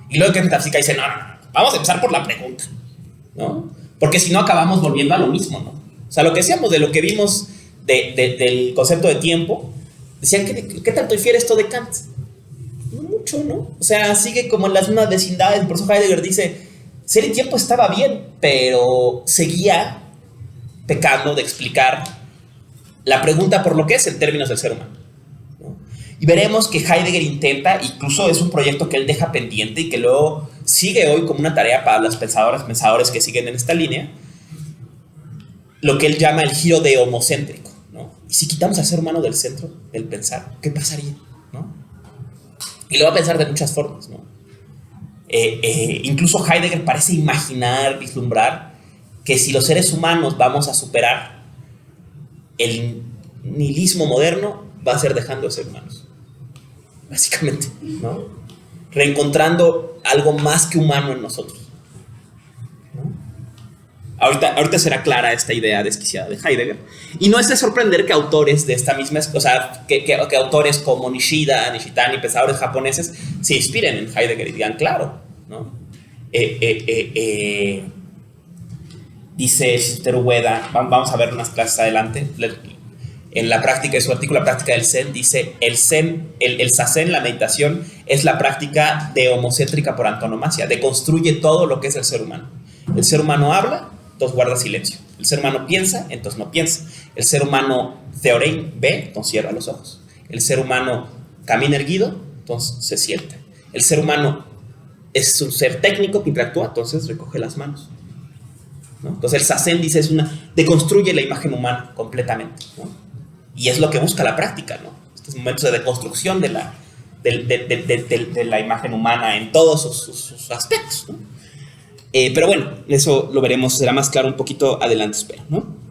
[SPEAKER 1] Y luego que Metafísica dice, no, vamos a empezar por la pregunta, ¿no? Porque si no acabamos volviendo a lo mismo, ¿no? O sea, lo que decíamos de lo que vimos del concepto de tiempo, decían, ¿qué tanto difiere esto de Kant? No mucho, ¿no? O sea, sigue como en las mismas vecindades. Por eso Heidegger dice, Ser y Tiempo estaba bien, pero seguía pecando de explicar la pregunta por lo que es en términos del ser humano, ¿no? Y veremos que Heidegger intenta, incluso es un proyecto que él deja pendiente y que luego sigue hoy como una tarea para los pensadores que siguen en esta línea, lo que él llama el giro de homocéntrico, ¿no? Y si quitamos al ser humano del centro del pensar, ¿qué pasaría, ¿no? Y lo va a pensar de muchas formas, ¿no? Incluso Heidegger parece imaginar, vislumbrar que si los seres humanos vamos a superar el nihilismo moderno, va a ser dejando de ser humanos, básicamente, ¿no? Reencontrando algo más que humano en nosotros, ¿no? Ahorita será clara esta idea desquiciada de Heidegger. Y no es de sorprender que autores de esta misma, o sea, que autores como Nishitani, pensadores japoneses, se inspiren en Heidegger y digan, claro, ¿no? Dice Shigeru Ueda, vamos a ver unas clases adelante, en la práctica de su artículo, la práctica del Zen, dice, el Zazen, la meditación, es la práctica de homocéntrica por antonomasia, deconstruye todo lo que es el ser humano. El ser humano habla, entonces guarda silencio. El ser humano piensa, entonces no piensa. El ser humano theorein ve, entonces cierra los ojos. El ser humano camina erguido, entonces se sienta. El ser humano es un ser técnico que interactúa, entonces recoge las manos, ¿no? Entonces el Zazen dice, deconstruye la imagen humana completamente, ¿no? Y es lo que busca la práctica, ¿no? Estos momentos de deconstrucción de la imagen humana en todos sus aspectos, ¿no? Pero bueno, eso lo veremos, será más claro un poquito adelante, espero, ¿no?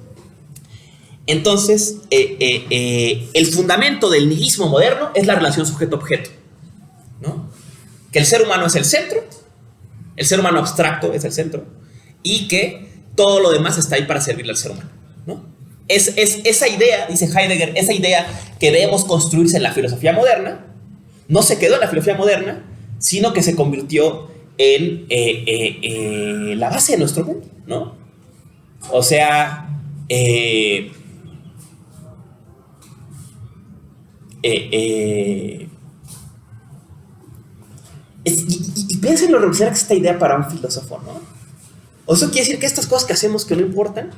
[SPEAKER 1] Entonces, el fundamento del nihilismo moderno es la relación sujeto-objeto, ¿no? Que el ser humano es el centro, el ser humano abstracto es el centro, y que todo lo demás está ahí para servirle al ser humano, ¿no? Es esa idea, dice Heidegger, esa idea que debemos construirse en la filosofía moderna, no se quedó en la filosofía moderna, sino que se convirtió en la base de nuestro mundo, ¿no? O sea, y piensen lo revolucionaria que es esta idea para un filósofo, ¿no? O eso quiere decir que estas cosas que hacemos que no importan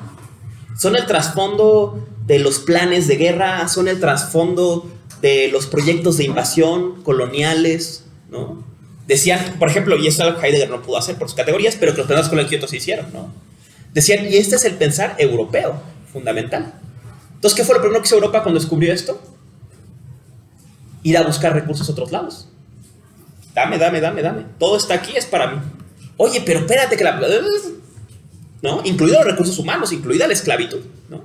[SPEAKER 1] son el trasfondo de los planes de guerra, son el trasfondo de los proyectos de invasión coloniales, ¿no? Decían, por ejemplo, y esto es algo que Heidegger no pudo hacer por sus categorías, pero que los pensadores con el Kioto se hicieron, ¿no? Decían, y este es el pensar europeo, fundamental. Entonces, ¿qué fue lo primero que hizo Europa cuando descubrió esto? Ir a buscar recursos a otros lados. Dame. Todo está aquí, es para mí. Oye, pero espérate que ¿no? Incluido los recursos humanos, incluida la esclavitud, ¿no?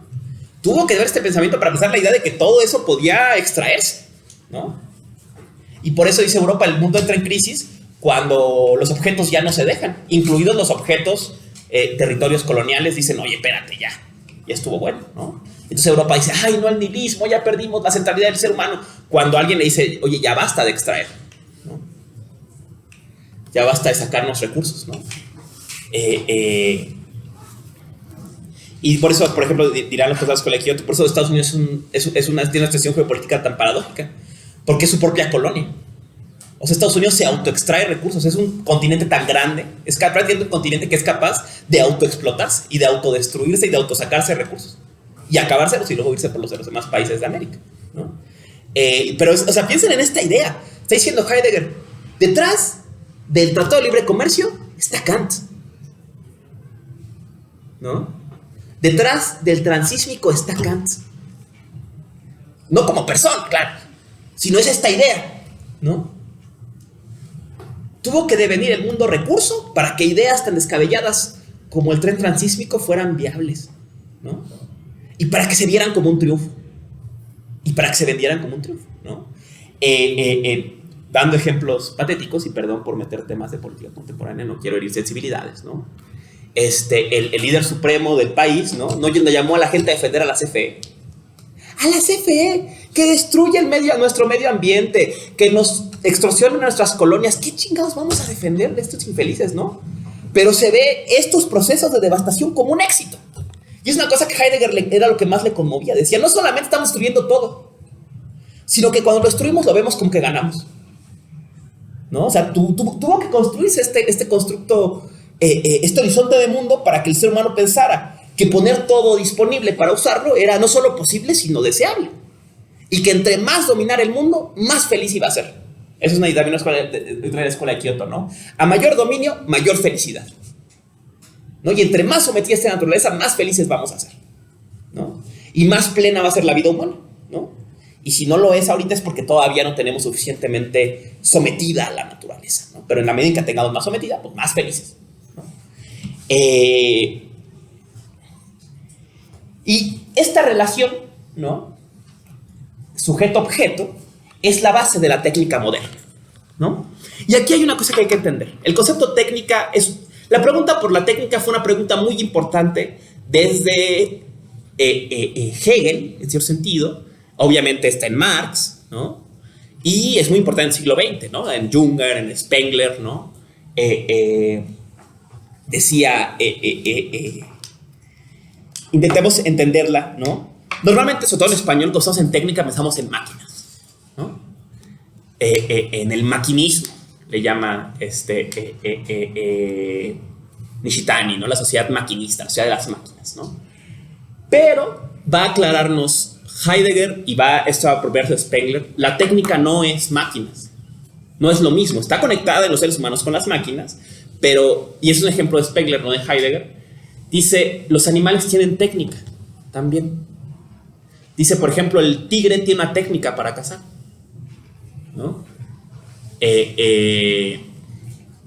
[SPEAKER 1] Tuvo que ver este pensamiento para pensar la idea de que todo eso podía extraerse, ¿no? Y por eso dice Europa, el mundo entra en crisis cuando los objetos ya no se dejan, incluidos los objetos, territorios coloniales, dicen, oye, espérate, ya estuvo bueno, ¿no? Entonces Europa dice, ay, no al nihilismo, ya perdimos la centralidad del ser humano. Cuando alguien le dice, oye, ya basta de extraer, ¿no? Ya basta de sacarnos recursos, ¿no? Y por eso, por ejemplo, dirán los pensadores con la Kioto, por eso Estados Unidos tiene una situación geopolítica tan paradójica, porque es su propia colonia. O sea, Estados Unidos se autoextrae recursos, es un continente tan grande, es prácticamente un continente que es capaz de autoexplotarse y de autodestruirse y de autosacarse recursos y acabárselos y luego irse por los demás países de América, ¿no? Pero, o sea, piensen en esta idea. Está diciendo Heidegger, detrás del Tratado de Libre Comercio está Kant, ¿no? Detrás del transísmico está Kant. No como persona, claro, sino es esta idea, ¿no? Tuvo que devenir el mundo recurso para que ideas tan descabelladas como el tren transísmico fueran viables, ¿no? Y para que se vieran como un triunfo. Y para que se vendieran como un triunfo, ¿no? Dando ejemplos patéticos, y perdón por meter temas de política contemporánea, no quiero herir sensibilidades, ¿no? El líder supremo del país, ¿no? No llamó a la gente a defender a la CFE. A la CFE, que destruye nuestro medio ambiente, que nos extorsiona nuestras colonias. ¿Qué chingados vamos a defender de estos infelices, no? Pero se ve estos procesos de devastación como un éxito. Y es una cosa que Heidegger era lo que más le conmovía. Decía, no solamente estamos destruyendo todo, sino que cuando lo destruimos lo vemos como que ganamos, ¿no? O sea, tuvo que construirse este constructo, este horizonte de mundo para que el ser humano pensara que poner todo disponible para usarlo era no solo posible, sino deseable. Y que entre más dominar el mundo, más feliz iba a ser. Eso es una idea de la escuela de Kioto, ¿no? A mayor dominio, mayor felicidad, ¿no? Y entre más sometida esté la naturaleza, más felices vamos a ser, ¿no? Y más plena va a ser la vida humana, ¿no? Y si no lo es ahorita es porque todavía no tenemos suficientemente sometida a la naturaleza, ¿no? Pero en la medida en que tengamos más sometida, pues más felices, ¿no? Y esta relación, ¿no? Sujeto-objeto es la base de la técnica moderna, ¿no? Y aquí hay una cosa que hay que entender. El concepto técnica es... La pregunta por la técnica fue una pregunta muy importante desde Hegel, en cierto sentido. Obviamente está en Marx, ¿no? Y es muy importante en el siglo XX, ¿no? En Junger, en Spengler, ¿no? Decía... intentemos entenderla, ¿no? Normalmente, sobre todo en español, cuando estamos en técnica pensamos en máquinas, ¿no? En el maquinismo, le llama Nishitani, ¿no? La sociedad maquinista, la sociedad de las máquinas, ¿no? Pero va a aclararnos Heidegger, y esto va a apropiarse de Spengler, la técnica no es máquinas, no es lo mismo, está conectada en los seres humanos con las máquinas, pero, y es un ejemplo de Spengler, no de Heidegger, dice, los animales tienen técnica también. Dice, por ejemplo, el tigre tiene una técnica para cazar, ¿no?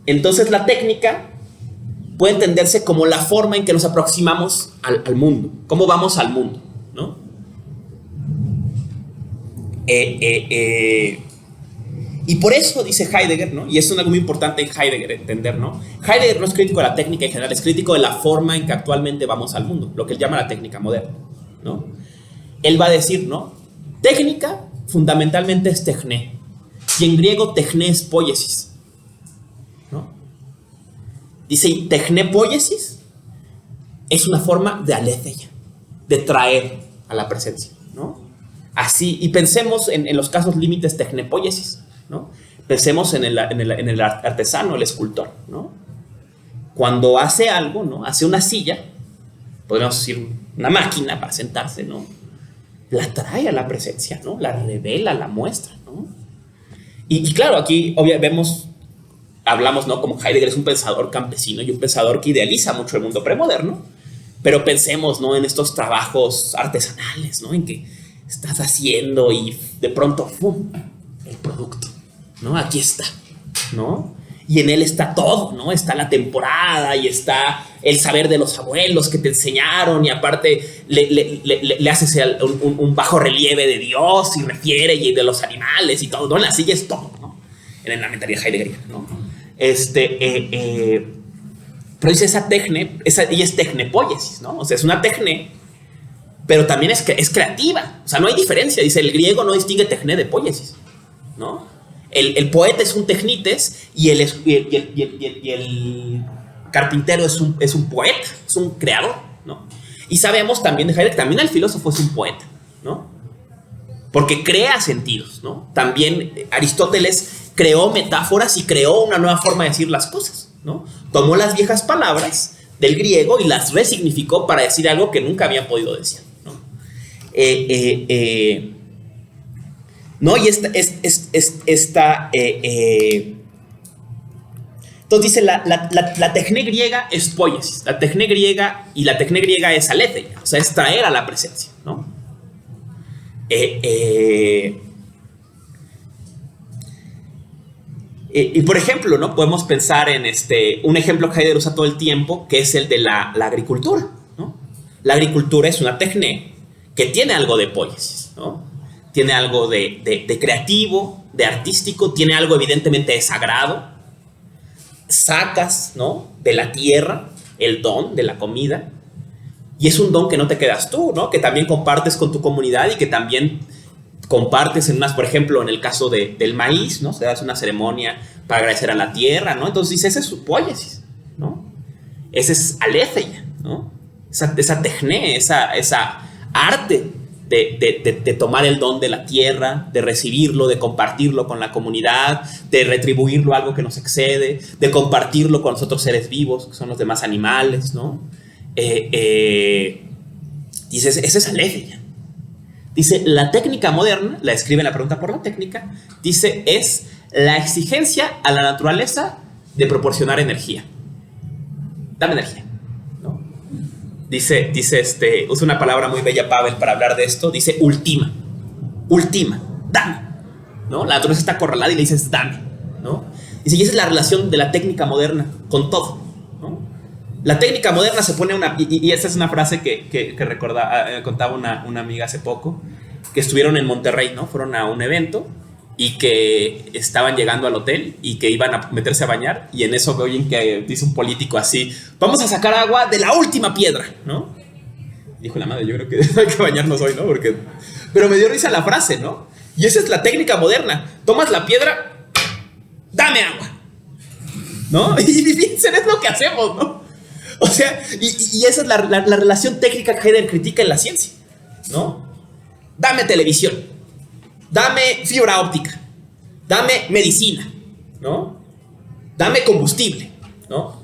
[SPEAKER 1] Entonces la técnica puede entenderse como la forma en que nos aproximamos al mundo, cómo vamos al mundo, ¿no? Y por eso dice Heidegger, ¿no? Y es algo muy importante en Heidegger entender, ¿no? Heidegger no es crítico de la técnica en general, es crítico de la forma en que actualmente vamos al mundo, lo que él llama la técnica moderna, ¿no? Él va a decir, ¿no? Técnica fundamentalmente es techné, y en griego techné es poiesis, ¿no? Dice, techné poiesis es una forma de aletheia, de traer a la presencia, ¿no? Así, y pensemos en los casos límites techné poiesis, ¿no? Pensemos en el artesano, el escultor, ¿no? Cuando hace algo, ¿no? Hace una silla, podríamos decir una máquina para sentarse, ¿no? La trae a la presencia, ¿no? La revela, la muestra, ¿no? Y claro, aquí hablamos, ¿no? Como Heidegger es un pensador campesino y un pensador que idealiza mucho el mundo premoderno, pero pensemos, ¿no? En estos trabajos artesanales, ¿no? En que estás haciendo y de pronto, ¡pum!, el producto, ¿no? Aquí está, ¿no? Y en él está todo, ¿no? Está la temporada y está el saber de los abuelos que te enseñaron, y aparte le haces un bajo relieve de Dios y refiere y de los animales y todo, ¿no? En la silla es todo, ¿no? En la mentalidad heideggeriana, ¿no? Pero dice esa techné, y es techné poiesis, ¿no? O sea, es una techné, pero también es creativa, o sea, no hay diferencia. Dice, el griego no distingue techné de poiesis, ¿no? El poeta es un technites y el carpintero es un poeta, es un creador, ¿no? Y sabemos también de Heidegger, también el filósofo es un poeta, ¿no? Porque crea sentidos, ¿no? También Aristóteles creó metáforas y creó una nueva forma de decir las cosas, ¿no? Tomó las viejas palabras del griego y las resignificó para decir algo que nunca había podido decir, ¿no? ¿No? Y entonces dice, la techné griega es poiesis, la techné griega, y la techné griega es aletheia, o sea, es traer a la presencia, ¿no? Y por ejemplo, ¿no? Podemos pensar en un ejemplo que Heidegger usa todo el tiempo, que es el de la agricultura, ¿no? La agricultura es una techné que tiene algo de poiesis, ¿no? Tiene algo de creativo, de artístico, tiene algo evidentemente de sagrado. Sacas, ¿no?, de la tierra el don de la comida, y es un don que no te quedas tú, ¿no?, que también compartes con tu comunidad y que también compartes por ejemplo, en el caso del maíz, ¿no? Se hace una ceremonia para agradecer a la tierra, ¿no? Entonces dice, ese es su poiesis, ¿no? Ese es aletheia, ¿no? Esa techné, esa arte de tomar el don de la tierra, de recibirlo, de compartirlo con la comunidad, de retribuirlo a algo que nos excede, de compartirlo con los otros seres vivos, que son los demás animales, ¿no? Dice, esa es aletheia. Dice, la técnica moderna, la escribe en la pregunta por la técnica, dice, es la exigencia a la naturaleza de proporcionar energía. Dame energía, ¿no? Dice, usa una palabra muy bella Pavel para hablar de esto, dice ultima, dame, ¿no? La naturaleza está acorralada y le dices dame, ¿no? Dice, y esa es la relación de la técnica moderna con todo, ¿no? La técnica moderna se pone y esa es una frase que contaba una amiga hace poco, que estuvieron en Monterrey, ¿no? Fueron a un evento y que estaban llegando al hotel y que iban a meterse a bañar, y en eso oyen que dice un político así, vamos a sacar agua de la última piedra, ¿no? Dijo la madre, yo creo que hay que bañarnos hoy, ¿no? Pero me dio risa la frase, ¿no? Y esa es la técnica moderna. Tomas la piedra, dame agua, ¿no? Y piensen, es lo que hacemos, ¿no? O sea, y esa es la relación técnica que Heidegger critica en la ciencia, ¿no? Dame televisión, dame fibra óptica, dame medicina, ¿no? Dame combustible, ¿no?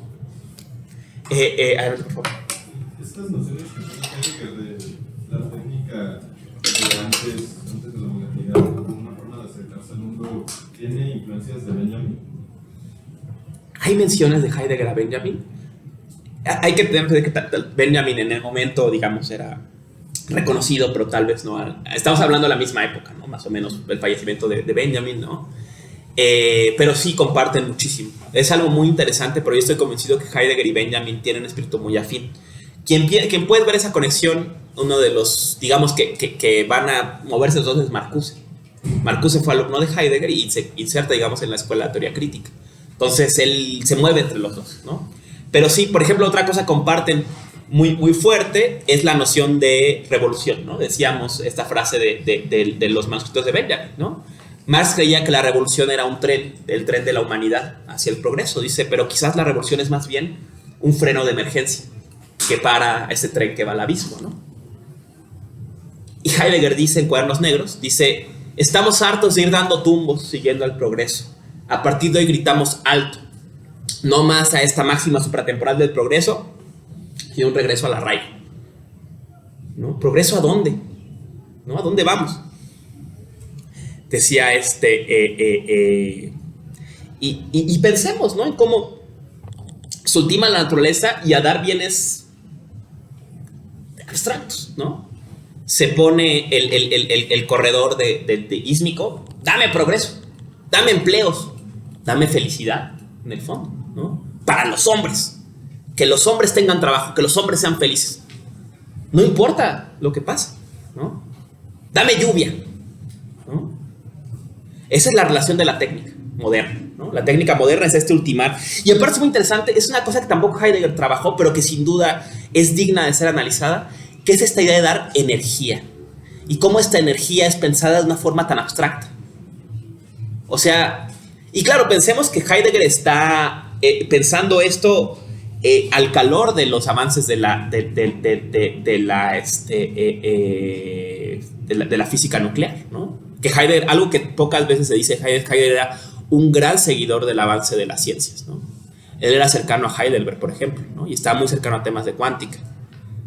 [SPEAKER 1] A ver, por favor.
[SPEAKER 4] Estas nociones que tiene Heidegger de la técnica de la antes de la modernidad, una forma de acercarse al mundo, ¿tiene influencias de Benjamin?
[SPEAKER 1] ¿Hay menciones de Heidegger a Benjamin? Hay que tener que Benjamin en el momento, digamos, era reconocido, pero tal vez no. Estamos hablando de la misma época, ¿no? Más o menos el fallecimiento de Benjamin, ¿no? Pero sí comparten muchísimo. Es algo muy interesante, pero yo estoy convencido que Heidegger y Benjamin tienen un espíritu muy afín. Quien puede ver esa conexión, uno de los, digamos, que van a moverse los dos es Marcuse. Marcuse fue alumno de Heidegger y se inserta, digamos, en la escuela de teoría crítica. Entonces él se mueve entre los dos, ¿no? Pero sí, por ejemplo, otra cosa comparten muy, muy fuerte es la noción de revolución, ¿no? Decíamos esta frase de los manuscritos de Benjamin, ¿no? Marx creía que la revolución era un tren, el tren de la humanidad hacia el progreso, dice, pero quizás la revolución es más bien un freno de emergencia que para ese tren que va al abismo, ¿no? Y Heidegger dice en Cuadernos Negros, dice, estamos hartos de ir dando tumbos siguiendo el progreso. A partir de hoy gritamos alto, no más a esta máxima supratemporal del progreso, sino un regreso a la raíz, ¿no? ¿Progreso a dónde? ¿No? ¿A dónde vamos? Decía y pensemos, ¿no? En cómo se ultima la naturaleza y a dar bienes abstractos, ¿no? Se pone el corredor de ísmico, dame progreso, dame empleos, dame felicidad, en el fondo, ¿no? Para los hombres, que los hombres tengan trabajo, que los hombres sean felices, no importa lo que pase, ¿no? Dame lluvia, ¿no? Esa es la relación de la técnica moderna, ¿no? La técnica moderna es este ultimar. Y me parece muy interesante, es una cosa que tampoco Heidegger trabajó, pero que sin duda es digna de ser analizada, que es esta idea de dar energía. Y cómo esta energía es pensada de una forma tan abstracta. O sea, y claro, pensemos que Heidegger está pensando esto al calor de los avances de la física nuclear, ¿no? Que Heidegger, algo que pocas veces se dice, Heidegger era un gran seguidor del avance de las ciencias, ¿no? Él era cercano a Heidelberg, por ejemplo, ¿no? Y estaba muy cercano a temas de cuántica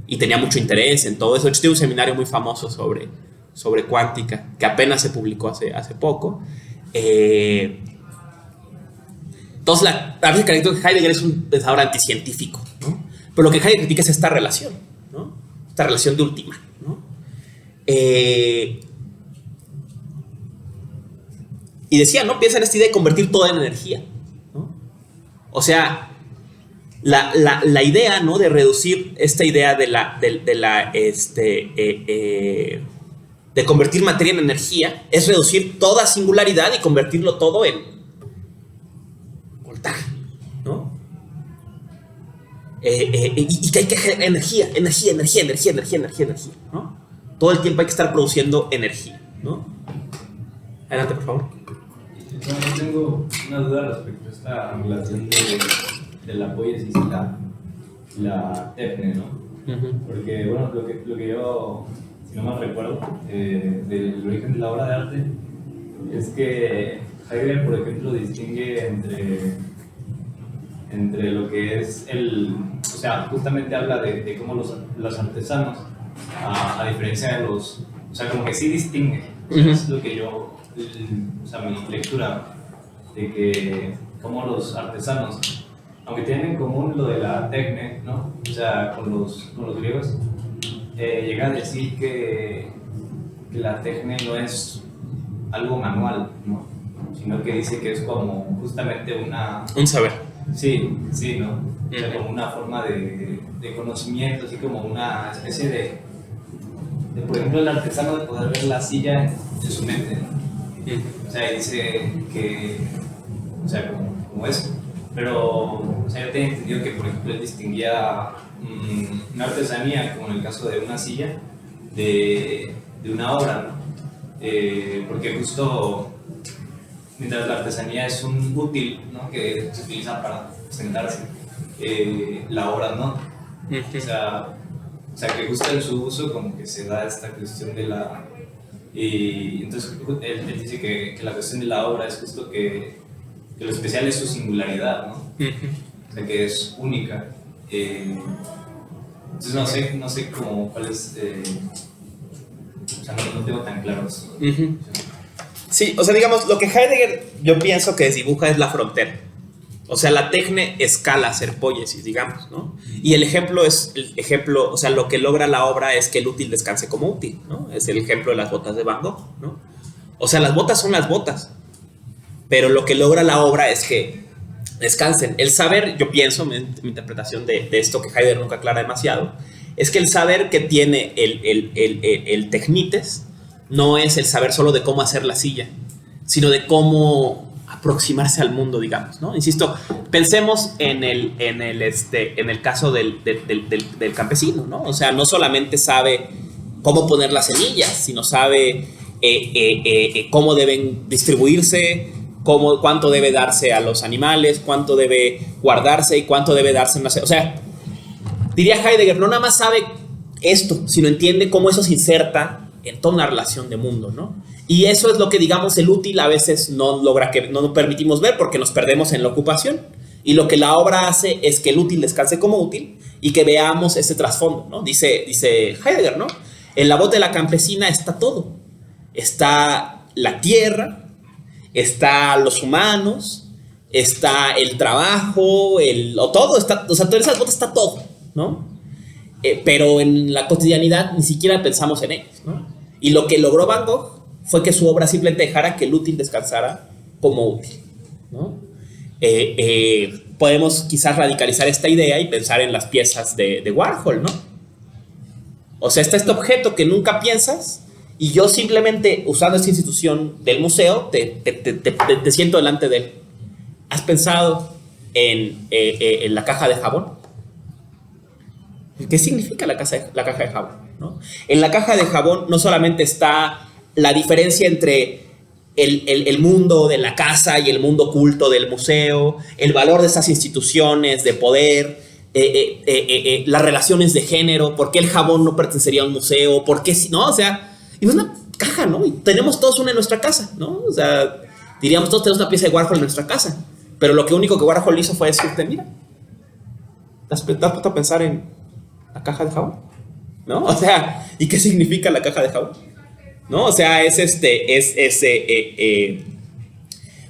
[SPEAKER 1] y tenía mucho interés en todo eso. De hecho, tiene un seminario muy famoso sobre cuántica que apenas se publicó hace poco. Entonces, a veces creo que Heidegger es un pensador anticientífico, ¿no? Pero lo que Heidegger critica es esta relación, ¿no? Esta relación de ultima, ¿no? Y decía, ¿no? Piensa en esta idea de convertir todo en energía, ¿no? O sea, la idea, ¿no? De reducir esta idea de convertir materia en energía es reducir toda singularidad y convertirlo todo en voltaje, ¿no? Y que hay que generar energía, ¿no? Todo el tiempo hay que estar produciendo energía, ¿no? Adelante, por favor.
[SPEAKER 5] Yo tengo una duda respecto a esta relación de la poiesis y la tefne, ¿no? Porque, bueno, lo que yo, si no mal recuerdo, del origen de la obra de arte, es que Heidegger, por ejemplo, distingue entre lo que es o sea, justamente habla de cómo los artesanos, a diferencia de o sea, como que sí distingue, es lo que yo, o sea, mi lectura, de que como los artesanos, aunque tienen en común lo de la tecne, ¿no? O sea, con los griegos, llega a decir que la tecne no es algo manual, ¿no? Sino que dice que es como justamente
[SPEAKER 1] un saber.
[SPEAKER 5] Sí, ¿no? O sea, como una forma de conocimiento, así como una especie de, por ejemplo, el artesano de poder ver la silla en su mente, ¿no? O sea, dice que, o sea, como eso. Pero, o sea, yo tenía entendido que, por ejemplo, él distinguía una artesanía, como en el caso de una silla, de una obra, ¿no? Porque justo, mientras la artesanía es un útil, ¿no? Que se utiliza para sentarse, la obra no. O sea, que justo en su uso como que se da esta cuestión de la... Y entonces él dice que la cuestión de la obra es justo que lo especial es su singularidad, ¿no? O sea, que es única. Entonces no sé cómo, cuál es O sea, no tengo tan claros.
[SPEAKER 1] Uh-huh. Sí, o sea, digamos, lo que Heidegger yo pienso que desdibuja es la frontera. O sea, la tecne escala a ser poiesis, digamos, ¿no? Y el ejemplo, o sea, lo que logra la obra es que el útil descanse como útil, ¿no? Es el ejemplo de las botas de Van Gogh, ¿no? O sea, las botas son las botas, pero lo que logra la obra es que descansen. El saber, yo pienso, mi interpretación de esto que Heidegger nunca aclara demasiado, es que el saber que tiene el Technites no es el saber solo de cómo hacer la silla, sino de cómo aproximarse al mundo, digamos, ¿no? Insisto, pensemos en el caso del campesino, ¿no? O sea, no solamente sabe cómo poner las semillas, sino sabe cómo deben distribuirse, cuánto debe darse a los animales, cuánto debe guardarse y cuánto debe darse en la... O sea, diría Heidegger, no nada más sabe esto, sino entiende cómo eso se inserta en toda una relación de mundo, ¿no? Y eso es lo que, digamos, el útil a veces no nos permitimos ver porque nos perdemos en la ocupación. Y lo que la obra hace es que el útil descanse como útil y que veamos ese trasfondo, ¿no? Dice Heidegger, ¿no? En la bota de la campesina está todo. Está la tierra, está los humanos, está el trabajo, todo está, o sea, en esas botas está todo, ¿no? Pero en la cotidianidad ni siquiera pensamos en ellos, ¿no? Y lo que logró Van Gogh fue que su obra simplemente dejara que el útil descansara como útil, ¿no? Podemos quizás radicalizar esta idea y pensar en las piezas de Warhol, ¿no? O sea, está este objeto que nunca piensas y yo simplemente, usando esta institución del museo, te siento delante de él. ¿Has pensado en la caja de jabón? ¿Qué significa la caja de jabón, ¿no? En la caja de jabón no solamente está la diferencia entre el mundo de la casa y el mundo oculto del museo, el valor de esas instituciones de poder, las relaciones de género, por qué el jabón no pertenecería a un museo, por qué, ¿no? O sea, y es una caja, ¿no? Y tenemos todos una en nuestra casa, ¿no? O sea, diríamos todos tenemos una pieza de Warhol en nuestra casa, pero lo único que Warhol hizo fue decirte, mira, ¿te has puesto a pensar en la caja de jabón? ¿No? O sea, ¿y qué significa la caja de jabón? ¿No? O sea, es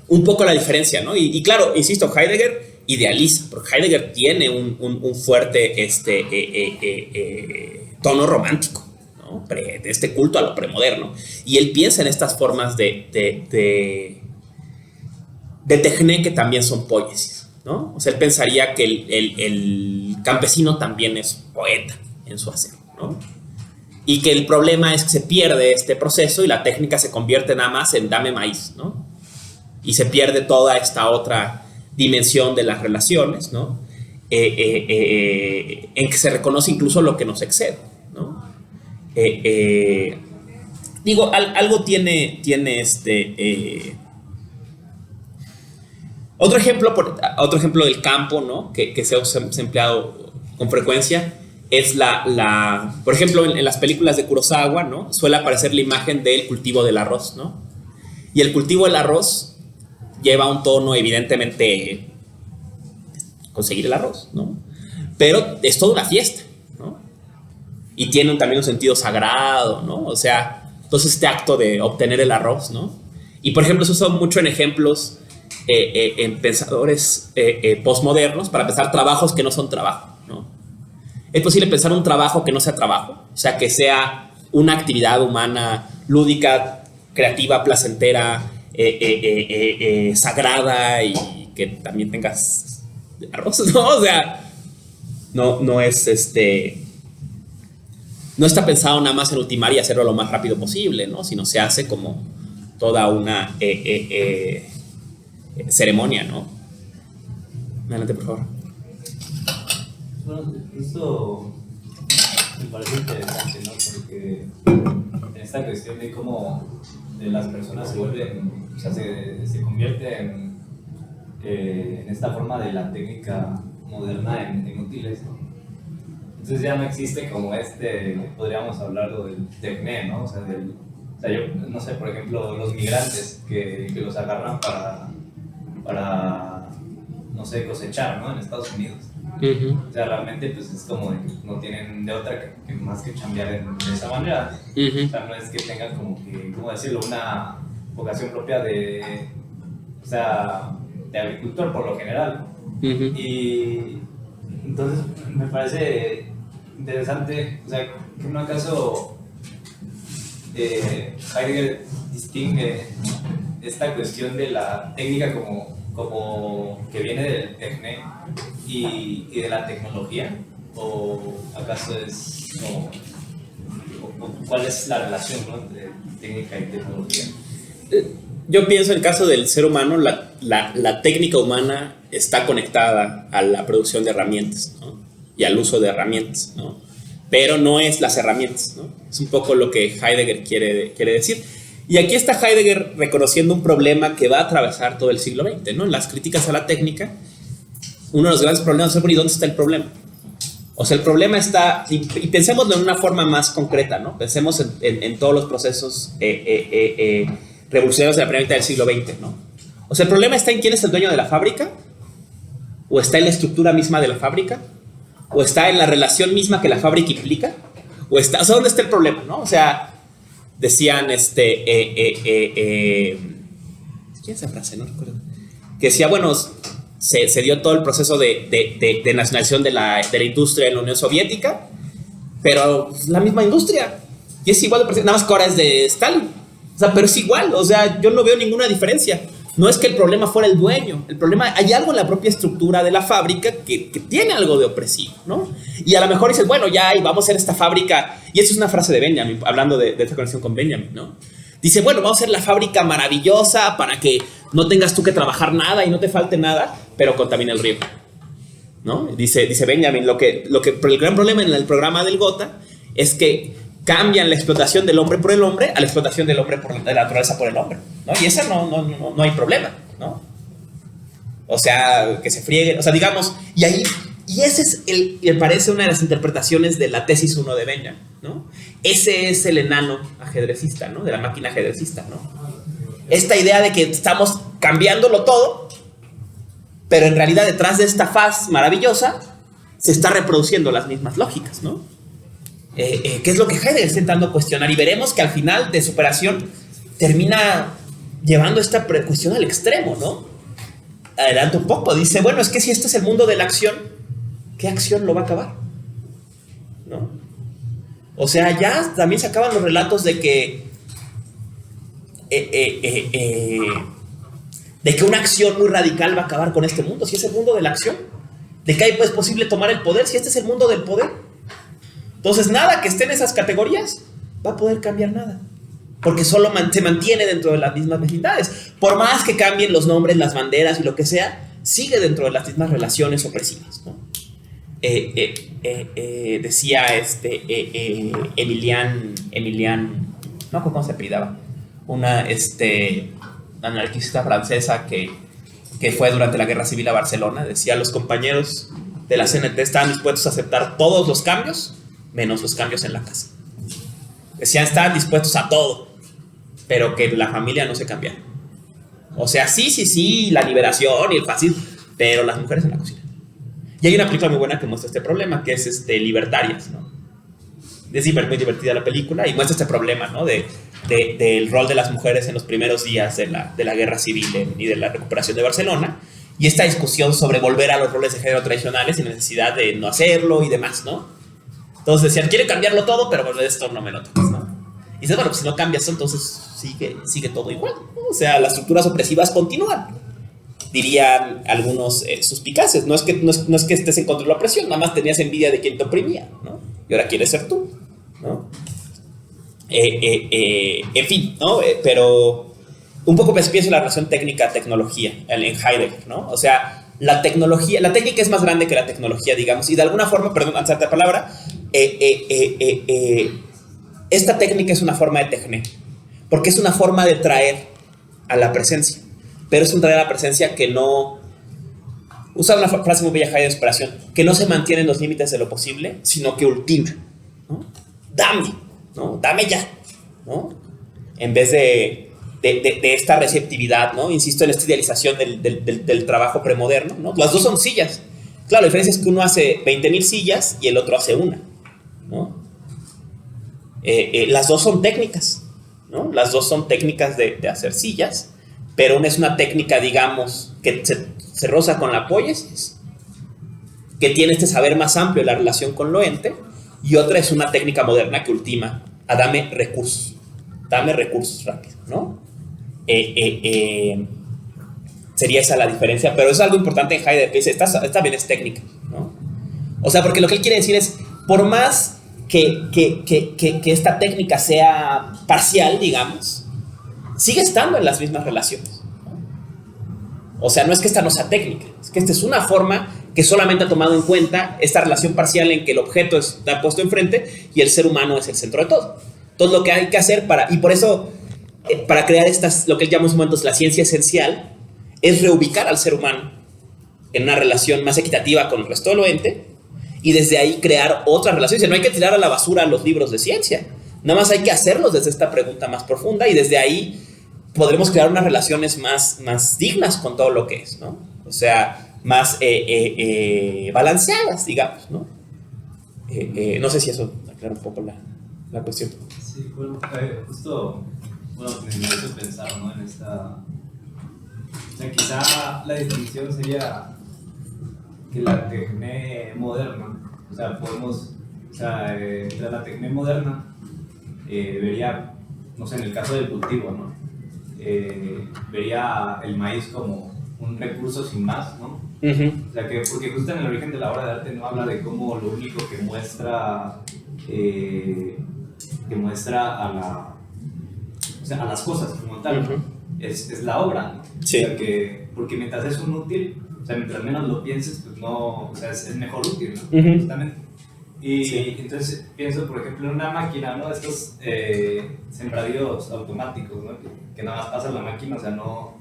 [SPEAKER 1] un poco la diferencia, ¿no? Y claro, insisto, Heidegger idealiza, porque Heidegger tiene un fuerte tono romántico, ¿no? De este culto a lo premoderno. Y él piensa en estas formas de tecné que también son poiesis, ¿no? O sea, él pensaría que el campesino también es poeta en su hacer, ¿no? Y que el problema es que se pierde este proceso y la técnica se convierte nada más en dame maíz, ¿no? Y se pierde toda esta otra dimensión de las relaciones, ¿no? En que se reconoce incluso lo que nos excede, ¿no? Digo, algo tiene otro ejemplo del campo, ¿no? que se ha empleado con frecuencia es por ejemplo, en las películas de Kurosawa, ¿no? Suele aparecer la imagen del cultivo del arroz, ¿no? Y el cultivo del arroz lleva un tono, evidentemente, conseguir el arroz, ¿no? Pero es toda una fiesta, ¿no? Y tiene también un sentido sagrado, ¿no? O sea, entonces este acto de obtener el arroz, ¿no? Y, por ejemplo, se usa mucho en ejemplos en pensadores postmodernos para pensar trabajos que no son trabajo, ¿no? Es posible pensar un trabajo que no sea trabajo, o sea, que sea una actividad humana lúdica, creativa, placentera, sagrada y que también tengas arroz, ¿no? O sea, no está pensado nada más en ultimar y hacerlo lo más rápido posible, ¿no? Sino se hace como toda una ceremonia, ¿no? Adelante, por favor.
[SPEAKER 5] Bueno, esto me parece interesante, ¿no? Porque en esta cuestión de cómo las personas se vuelven, o sea, se convierten en esta forma de la técnica moderna en útiles, ¿no? Entonces ya no existe como podríamos hablarlo del tecné, ¿no? O sea, yo no sé, por ejemplo, los migrantes que los agarran para no no sé, cosechar, ¿no? En Estados Unidos. O sea, realmente pues es como de que no tienen de otra que más que chambear de esa manera. O sea, no es que tengan como que, ¿cómo decirlo? Una vocación propia de, o sea, de agricultor por lo general. Y entonces me parece interesante, o sea, que en un caso Heidegger distingue esta cuestión de la técnica como que viene del tecné y de la tecnología, o acaso es como, ¿cuál es la relación, ¿no?, entre técnica y tecnología?
[SPEAKER 1] Yo pienso en el caso del ser humano, la técnica humana está conectada a la producción de herramientas, ¿no? Y al uso de herramientas, ¿no? Pero no es las herramientas, ¿no? Es un poco lo que Heidegger quiere decir. Y aquí está Heidegger reconociendo un problema que va a atravesar todo el siglo XX, ¿no? En las críticas a la técnica, uno de los grandes problemas es, ¿y dónde está el problema? O sea, el problema está, y pensémoslo en una forma más concreta, ¿no? Pensemos en todos los procesos revolucionarios de la primera mitad del siglo XX, ¿no? O sea, el problema está en quién es el dueño de la fábrica, o está en la estructura misma de la fábrica, o está en la relación misma que la fábrica implica, o sea, ¿dónde está el problema, no? O sea, decían, ¿quién es esa frase? No recuerdo. Que decía, bueno, se dio todo el proceso de nacionalización de la industria en la Unión Soviética, pero la misma industria, y es igual, nada más que ahora es de Stalin. O sea, pero es igual, o sea, yo no veo ninguna diferencia. No es que el problema fuera el dueño, el problema, hay algo en la propia estructura de la fábrica que tiene algo de opresivo, ¿no? Y a lo mejor dices, bueno, ya, y vamos a hacer esta fábrica, y eso es una frase de Benjamin, hablando de esta conexión con Benjamin, ¿no? Dice, bueno, vamos a hacer la fábrica maravillosa para que no tengas tú que trabajar nada y no te falte nada, pero contamina el río, ¿no? Dice Benjamin, pero el gran problema en el programa del Gotha es que cambian la explotación del hombre por el hombre a la explotación del hombre de la naturaleza por el hombre, ¿no? Y esa no hay problema, ¿no? O sea, que se frieguen, o sea, digamos, y ese es me parece una de las interpretaciones de la tesis 1 de Benjamin, ¿no? Ese es el enano ajedrecista, ¿no? De la máquina ajedrecista, ¿no? Esta idea de que estamos cambiándolo todo, pero en realidad detrás de esta faz maravillosa se está reproduciendo las mismas lógicas, ¿no? ¿Qué es lo que Heidegger está intentando cuestionar? Y veremos que al final de su operación termina llevando esta cuestión al extremo, ¿no? Adelanta un poco, dice, bueno, es que si este es el mundo de la acción, ¿qué acción lo va a acabar? ¿No? O sea, ya también se acaban los relatos de que una acción muy radical va a acabar con este mundo, si es el mundo de la acción, de que es posible tomar el poder, si este es el mundo del poder. Entonces, nada que esté en esas categorías va a poder cambiar nada, porque solo se mantiene dentro de las mismas vecindades. Por más que cambien los nombres, las banderas y lo que sea, sigue dentro de las mismas relaciones opresivas, ¿no? Decía Emilian, no, ¿cómo se apellidaba? Una anarquista francesa que fue durante la Guerra Civil a Barcelona. Decía, los compañeros de la CNT estaban dispuestos a aceptar todos los cambios, menos los cambios en la casa. Decían, estaban dispuestos a todo, pero que la familia no se cambiara. O sea, sí, la liberación y el fascismo, pero las mujeres en la cocina. Y hay una película muy buena que muestra este problema, que es Libertarias, ¿no? Es muy divertida la película y muestra este problema, ¿no? Del rol de las mujeres en los primeros días de la guerra civil y de la recuperación de Barcelona, y esta discusión sobre volver a los roles de género tradicionales y necesidad de no hacerlo y demás, ¿no? Entonces decían, quieren cambiarlo todo, pero bueno, esto no me lo toques, ¿no? Y dices, bueno, pues si no cambias eso, entonces sigue todo igual, ¿no? O sea, las estructuras opresivas continúan, dirían algunos suspicaces. No es que estés en contra de la opresión, nada más tenías envidia de quien te oprimía, ¿no? Y ahora quieres ser tú, ¿no? En fin, ¿no? Pero un poco pienso en la relación técnica-tecnología en Heidegger, ¿no? O sea, la técnica es más grande que la tecnología, digamos, y de alguna forma, perdón, antes de la palabra, esta técnica es una forma de tecné, porque es una forma de traer a la presencia, pero es un traer a la presencia que no, usa una frase muy bella Heidegger de superación, que no se mantiene en los límites de lo posible, sino que ultima, ¿no? Dame, ¿no? Dame ya, ¿no? En vez de de esta receptividad, ¿no? Insisto en esta idealización del trabajo premoderno, ¿no? Las dos son sillas. Claro, la diferencia es que uno hace 20,000 sillas y el otro hace una, ¿no? Las dos son técnicas, ¿no? Las dos son técnicas de hacer sillas, pero una es una técnica, digamos, que se roza con la poiesis, que tiene este saber más amplio de la relación con lo ente, y otra es una técnica moderna que ultima a dame recursos rápido, ¿no? Sería esa la diferencia, pero es algo importante en Heidegger, que dice, esta también es técnica, ¿no? O sea, porque lo que él quiere decir es, por más que esta técnica sea parcial, digamos, sigue estando en las mismas relaciones, ¿no? O sea, no es que esta no sea técnica, es que esta es una forma que solamente ha tomado en cuenta esta relación parcial en que el objeto está puesto enfrente y el ser humano es el centro de todo. Entonces, lo que hay que hacer y por eso, para crear lo que él llama en momentos la ciencia esencial, es reubicar al ser humano en una relación más equitativa con el resto de lo ente y desde ahí crear otras relaciones. No hay que tirar a la basura los libros de ciencia, nada más hay que hacerlos desde esta pregunta más profunda y desde ahí podremos crear unas relaciones más dignas con todo lo que es, ¿no? O sea, más balanceadas, digamos, ¿no? No sé si eso aclara un poco la cuestión.
[SPEAKER 5] Sí, bueno, justo, bueno, me hizo pensar, ¿no? En esta... O sea, quizá la distinción sería que la tecné moderna, o sea, entre la tecné moderna vería, no sé, en el caso del cultivo, ¿no? Vería el maíz como un recurso sin más, ¿no? O sea, porque justo en el origen de la obra de arte no habla de cómo lo único que muestra a las cosas como tal, ¿no? Es la obra, ¿no?
[SPEAKER 1] Sí.
[SPEAKER 5] O sea, porque mientras es un útil, o sea, mientras menos lo pienses, pues no, o sea, es mejor útil, ¿no? Justamente. Y sí. Entonces pienso, por ejemplo, en una máquina, ¿no? Estos sembradíos automáticos, ¿no? Que nada más pasa la máquina, o sea, no, o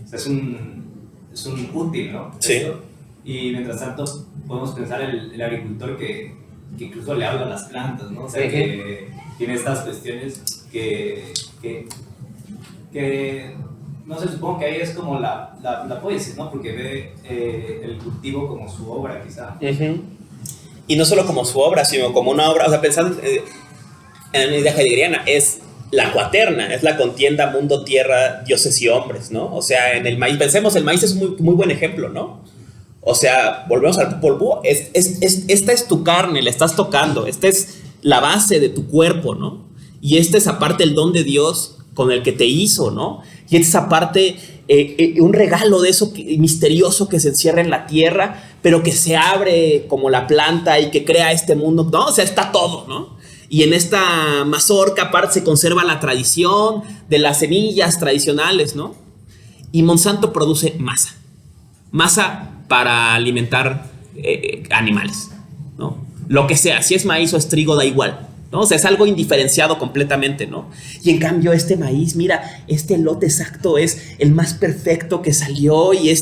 [SPEAKER 5] sea, es un útil, ¿no?
[SPEAKER 1] Sí.
[SPEAKER 5] Esto. Y mientras tanto podemos pensar el agricultor que incluso le habla a las plantas, ¿no? O sea, que tiene estas cuestiones que no sé, supongo que ahí es como la poesía, ¿no? Porque ve el cultivo como su obra, quizá.
[SPEAKER 1] Y no solo como su obra, sino como una obra, o sea, pensando en la idea heideggeriana, es la cuaterna, es la contienda mundo, tierra, dioses y hombres, ¿no? O sea, en el maíz, pensemos, el maíz es un muy buen ejemplo, ¿no? O sea, volvemos al polvo, esta es tu carne, la estás tocando, esta es la base de tu cuerpo, ¿no? Y esta es aparte el don de Dios con el que te hizo, ¿no? Y esta es aparte un regalo de eso misterioso que se encierra en la tierra, pero que se abre como la planta y que crea este mundo, ¿no? O sea, está todo, ¿no? Y en esta mazorca aparte se conserva la tradición de las semillas tradicionales, ¿no? Y Monsanto produce masa para alimentar animales, ¿no? Lo que sea, si es maíz o es trigo, da igual, ¿no? O sea, es algo indiferenciado completamente, ¿no? Y en cambio este maíz, mira, este lote exacto es el más perfecto que salió y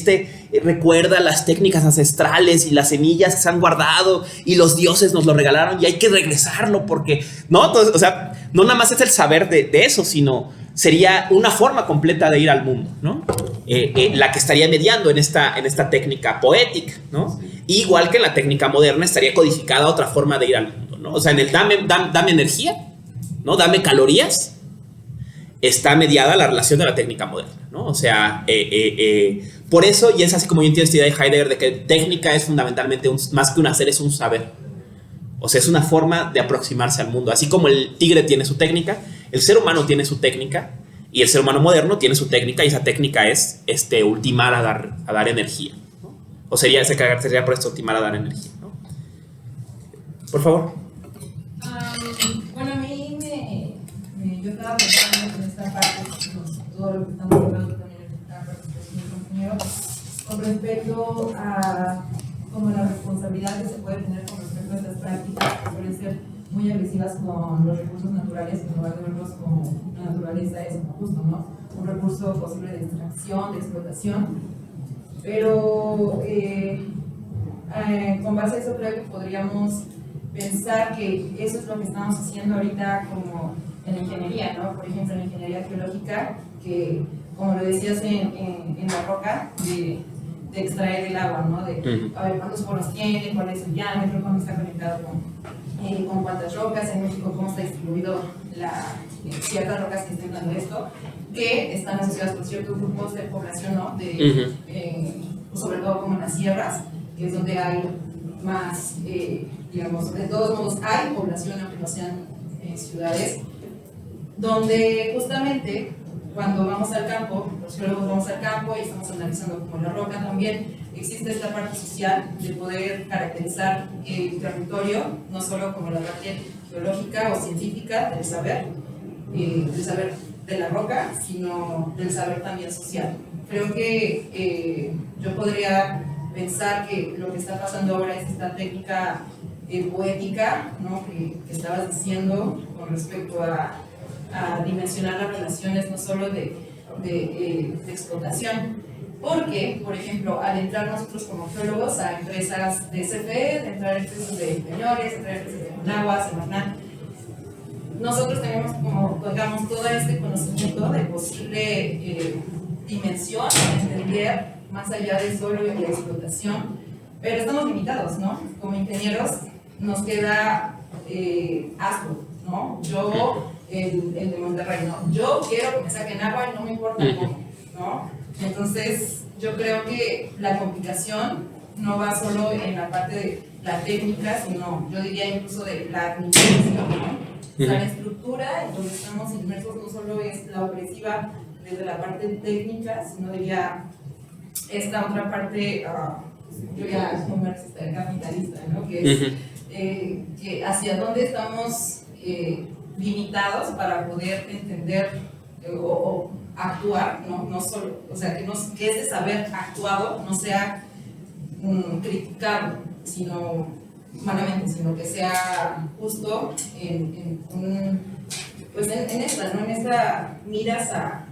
[SPEAKER 1] recuerda las técnicas ancestrales y las semillas que se han guardado y los dioses nos lo regalaron y hay que regresarlo porque, ¿no? Entonces, o sea, no nada más es el saber de eso, sino sería una forma completa de ir al mundo, ¿no? La que estaría mediando en esta técnica poética, ¿no? Igual que en la técnica moderna estaría codificada otra forma de ir al mundo, ¿no? O sea, en el dame energía, ¿no? Dame calorías, está mediada la relación de la técnica moderna, ¿no? O sea, por eso, y es así como yo entiendo esta idea de Heidegger, de que técnica es fundamentalmente, más que un hacer, es un saber. O sea, es una forma de aproximarse al mundo. Así como el tigre tiene su técnica, el ser humano tiene su técnica, y el ser humano moderno tiene su técnica, y esa técnica es ultimar a dar energía, ¿no? O sería por esto, ultimar a dar energía, ¿no? Por favor.
[SPEAKER 6] Bueno, a mí yo estaba pensando en esta parte, todo lo que estamos hablando también en esta parte de mi compañero, con respecto a como la responsabilidad que se puede tener con respecto a estas prácticas que suelen ser muy agresivas con los recursos naturales, en lugar de verlos como la naturaleza es justo, ¿no? Un recurso posible de extracción, de explotación. Pero con base a eso creo que podríamos pensar que eso es lo que estamos haciendo ahorita como en la ingeniería, ¿no? Por ejemplo, en la ingeniería geológica, que como lo decías en la roca, de extraer el agua, ¿no? De a ver cuántos poros tiene, cuál es el diámetro, cómo está conectado con cuántas rocas, en México cómo está distribuido ciertas rocas que están dando esto, que están asociadas con ciertos grupos de población, ¿no? Sobre todo como en las sierras, que es donde hay más, digamos, de todos modos hay población, aunque no sean ciudades, donde justamente cuando vamos al campo, los geólogos vamos al campo y estamos analizando como la roca también, existe esta parte social de poder caracterizar el territorio, no solo como la parte geológica o científica del saber de la roca, sino del saber también social. Creo que yo podría pensar que lo que está pasando ahora es esta técnica poética, ¿no? que estabas diciendo con respecto a dimensionar las relaciones no solo de explotación, porque, por ejemplo, al entrar nosotros como geólogos a empresas de CFE, de entrar a empresas de Peñoles, entrar a empresas de Conagua, Semarnat, nosotros tenemos como, digamos, todo este conocimiento de posible dimensión, entender más allá de solo la explotación, pero estamos limitados, ¿no? Como ingenieros nos queda asco, ¿no? Yo, el de Monterrey, ¿no? Yo quiero que me saquen agua y no me importa cómo, ¿no? Entonces, yo creo que la complicación no va solo en la parte de la técnica, sino yo diría incluso de la administración, ¿no? O sea, la estructura en donde estamos inmersos no solo es la opresiva desde la parte técnica, sino diría esta otra parte, yo ya soy marxista capitalista, ¿no? Que es que hacia dónde estamos limitados para poder entender o actuar, no solo, o sea, que ese saber actuado no sea criticado, sino humanamente, sino que sea justo en esta, ¿no? En esta miras a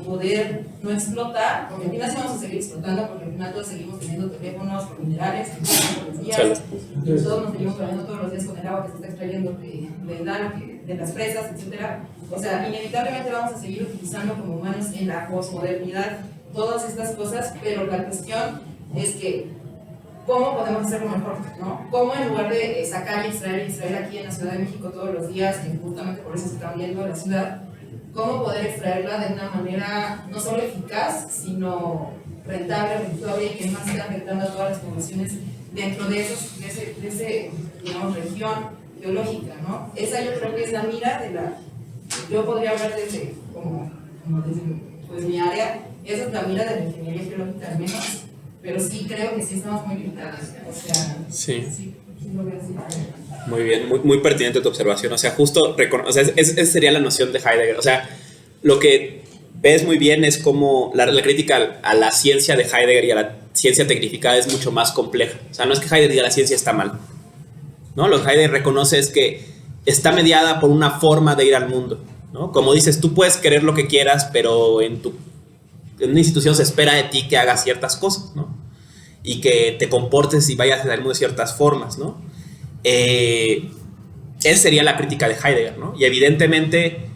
[SPEAKER 6] poder no explotar, porque al final sí vamos a seguir explotando, porque al final todos seguimos teniendo teléfonos por minerales, todos los días, y todos nos seguimos bañando todos los días con el agua que se está extrayendo de las presas, etc. O sea, inevitablemente vamos a seguir utilizando como humanos en la posmodernidad todas estas cosas, pero la cuestión es que ¿cómo podemos hacerlo mejor? ¿No? ¿Cómo en lugar de sacar y extraer aquí en la Ciudad de México todos los días, que justamente por eso se está viendo la ciudad, cómo poder extraerla de una manera no solo eficaz, sino rentable, redituable y que más esté afectando a todas las poblaciones dentro de ese digamos, región geológica, ¿no? Esa yo creo que es la mira de la... Yo podría hablar desde, como desde pues, mi área, esa es la mira de la ingeniería geológica al menos, pero sí creo que sí estamos muy limitados, o sea, sí lo voy a decir.
[SPEAKER 1] Muy bien, muy pertinente tu observación, o sea, justo, o sea, esa sería la noción de Heidegger, o sea, lo que ves muy bien es como la crítica a la ciencia de Heidegger y a la ciencia tecnificada es mucho más compleja, o sea, no es que Heidegger diga la ciencia está mal, ¿no? Lo que Heidegger reconoce es que está mediada por una forma de ir al mundo, ¿no? Como dices, tú puedes querer lo que quieras, pero en una institución se espera de ti que hagas ciertas cosas, ¿no? Y que te comportes y vayas al mundo de ciertas formas, ¿no? Esa sería la crítica de Heidegger, ¿no? Y evidentemente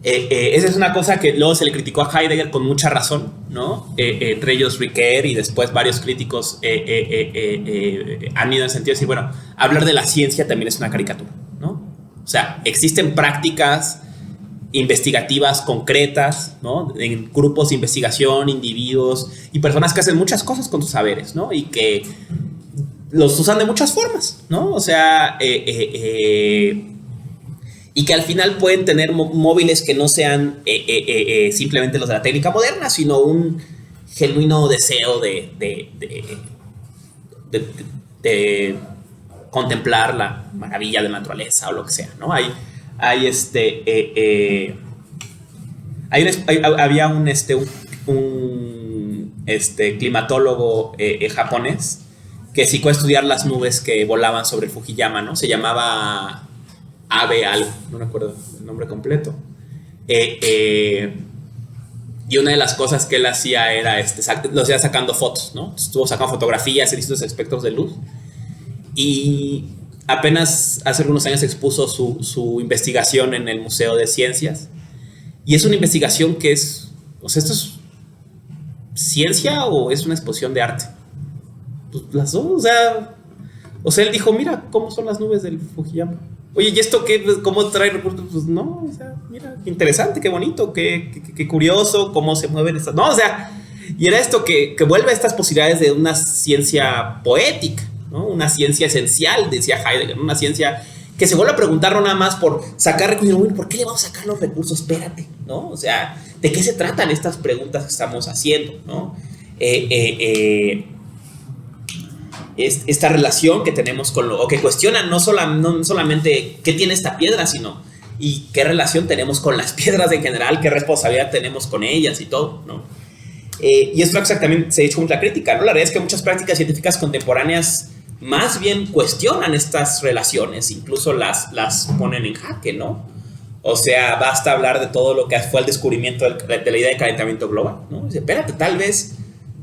[SPEAKER 1] esa es una cosa que luego se le criticó a Heidegger con mucha razón, ¿no? Entre ellos Ricoeur y después varios críticos han ido en el sentido de decir, bueno, hablar de la ciencia también es una caricatura, ¿no? O sea, existen prácticas investigativas concretas, ¿no? En grupos de investigación, individuos y personas que hacen muchas cosas con sus saberes, ¿no? Y que los usan de muchas formas, ¿no? O sea, y que al final pueden tener móviles que no sean simplemente los de la técnica moderna, sino un genuino deseo de contemplar la maravilla de la naturaleza o lo que sea, ¿no? Había un climatólogo japonés que sí fue a estudiar las nubes que volaban sobre el Fujiyama, ¿no? Se llamaba Abe algo, no recuerdo el nombre completo. Y una de las cosas que él hacía era, lo hacía sacando fotos, ¿no? Estuvo sacando fotografías y distintos espectros de luz. Y apenas hace algunos años expuso su investigación en el Museo de Ciencias Y es una investigación que es, o sea, ¿esto es ciencia o es una exposición de arte? Pues las dos, o sea, él dijo, mira cómo son las nubes del Fujiyama. Oye, ¿y esto qué? ¿Cómo trae recursos? Pues no, o sea, mira, qué interesante, qué bonito, qué curioso, cómo se mueven estas... No, o sea, y era esto que vuelve a estas posibilidades de una ciencia poética, ¿no? Una ciencia esencial, decía Heidegger, una ciencia que se vuelve a preguntar no nada más por sacar recursos, bueno, ¿por qué le vamos a sacar los recursos? Espérate, ¿no? O sea, ¿de qué se tratan estas preguntas que estamos haciendo, ¿no? Esta relación que tenemos con o que cuestionan no solamente qué tiene esta piedra, sino y qué relación tenemos con las piedras en general, qué responsabilidad tenemos con ellas y todo, ¿no? Y esto exactamente se ha hecho mucha crítica, ¿no? La realidad es que muchas prácticas científicas contemporáneas más bien cuestionan estas relaciones, incluso las ponen en jaque, ¿no? O sea, basta hablar de todo lo que fue el descubrimiento de la idea de calentamiento global, ¿no? Dice, espérate, tal vez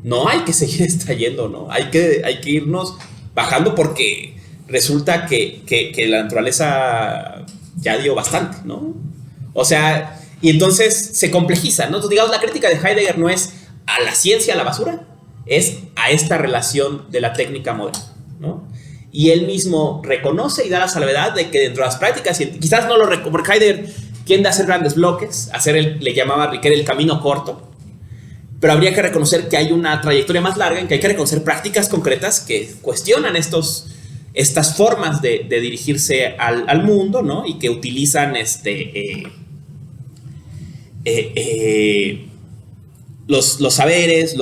[SPEAKER 1] no hay que seguir extrayendo, ¿no? Hay que irnos bajando porque resulta que la naturaleza ya dio bastante, ¿no? O sea, y entonces se complejiza, ¿no? Entonces, digamos, la crítica de Heidegger no es a la ciencia, a la basura, es a esta relación de la técnica moderna, ¿no? Y él mismo reconoce y da la salvedad de que dentro de las prácticas, quizás no lo reconoce, porque Heidegger tiende a hacer grandes bloques, le llamaba Riquet el camino corto, pero habría que reconocer que hay una trayectoria más larga en que hay que reconocer prácticas concretas que cuestionan estas formas de dirigirse al mundo, ¿no? Y que utilizan los saberes,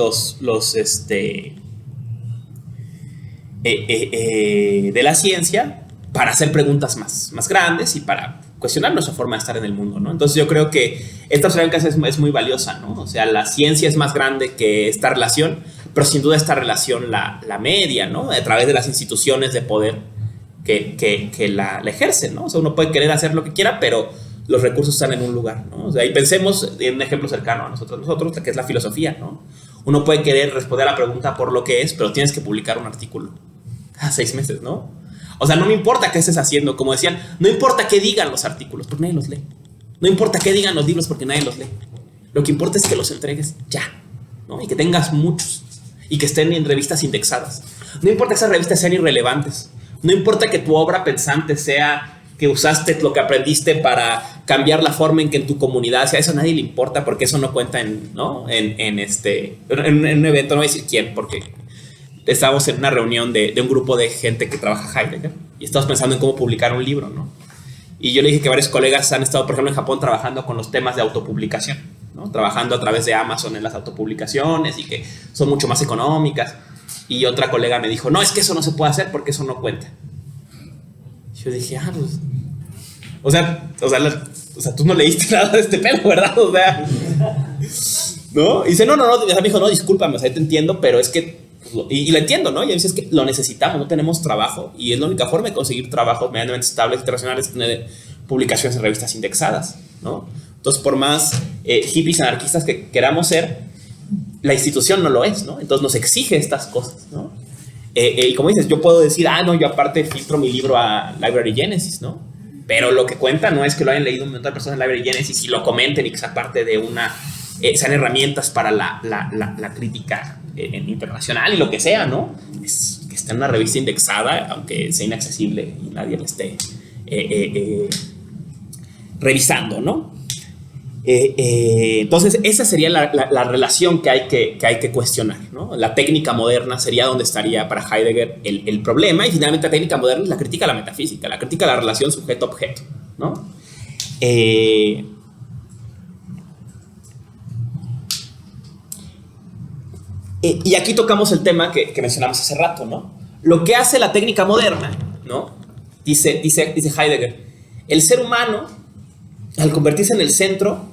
[SPEAKER 1] de la ciencia para hacer preguntas más grandes y para cuestionar nuestra forma de estar en el mundo, ¿no? Entonces yo creo que esta observación es muy valiosa, ¿no? O sea, la ciencia es más grande que esta relación, pero sin duda esta relación la media, ¿no? A través de las instituciones de poder que la ejercen, ¿no? O sea, uno puede querer hacer lo que quiera, pero los recursos están en un lugar, ¿no? O sea, y pensemos en un ejemplo cercano a nosotros, que es la filosofía, ¿no? Uno puede querer responder a la pregunta por lo que es, pero tienes que publicar un artículo cada 6 meses, ¿no? O sea, no me importa qué estés haciendo, como decían, no importa qué digan los artículos, porque nadie los lee. No importa qué digan los libros, porque nadie los lee. Lo que importa es que los entregues ya, ¿no? Y que tengas muchos, y que estén en revistas indexadas. No importa que esas revistas sean irrelevantes. No importa que tu obra pensante sea que usaste lo que aprendiste para cambiar la forma en que en tu comunidad, o sea, eso a nadie le importa, porque eso no cuenta en un evento, no voy a decir quién, porque estábamos en una reunión de un grupo de gente que trabaja Heidegger y estábamos pensando en cómo publicar un libro, ¿no? Y yo le dije que varios colegas han estado, por ejemplo, en Japón trabajando con los temas de autopublicación, ¿no? Trabajando a través de Amazon en las autopublicaciones y que son mucho más económicas. Y otra colega me dijo, no, es que eso no se puede hacer porque eso no cuenta. Yo dije, pues... O sea, tú no leíste nada de este pelo, ¿verdad? O sea... ¿No? Y dice, no. Me dijo, no, discúlpame, o sea, te entiendo, pero es que... Y lo entiendo, ¿no? Y a veces es que lo necesitamos, no tenemos trabajo. Y es la única forma de conseguir trabajos medianamente estables, internacionales, tener publicaciones en revistas indexadas, ¿no? Entonces, por más hippies anarquistas que queramos ser, la institución no lo es, ¿no? Entonces nos exige estas cosas, ¿no? Y como dices, yo puedo decir, yo aparte filtro mi libro a Library Genesis, ¿no? Pero lo que cuenta no es que lo hayan leído un montón de personas en Library Genesis y lo comenten y que sea parte de sean herramientas para la crítica internacional y lo que sea, ¿no? Es que esté en una revista indexada, aunque sea inaccesible y nadie la esté revisando, ¿no? Entonces esa sería la relación que hay que cuestionar, ¿no? La técnica moderna sería donde estaría para Heidegger el problema, y finalmente la técnica moderna es la crítica a la metafísica, la crítica a la relación sujeto-objeto, ¿no? Y aquí tocamos el tema que mencionamos hace rato, ¿no? Lo que hace la técnica moderna, ¿no? Dice Heidegger, el ser humano, al convertirse en el centro,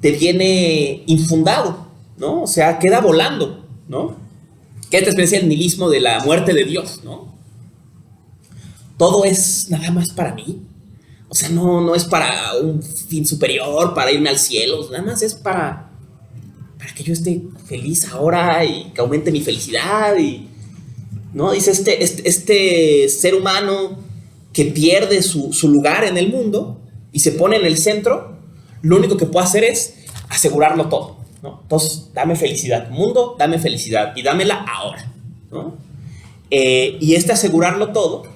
[SPEAKER 1] deviene infundado, ¿no? O sea, queda volando, ¿no? Queda esta experiencia del nihilismo de la muerte de Dios, ¿no? Todo es nada más para mí. O sea, no es para un fin superior, para irme al cielo, nada más es para que yo esté feliz ahora y que aumente mi felicidad. Y, ¿no? Dice este ser humano que pierde su lugar en el mundo y se pone en el centro, lo único que puedo hacer es asegurarlo todo, ¿no? Entonces, dame felicidad, mundo, dame felicidad y dámela ahora, ¿no? Y asegurarlo todo,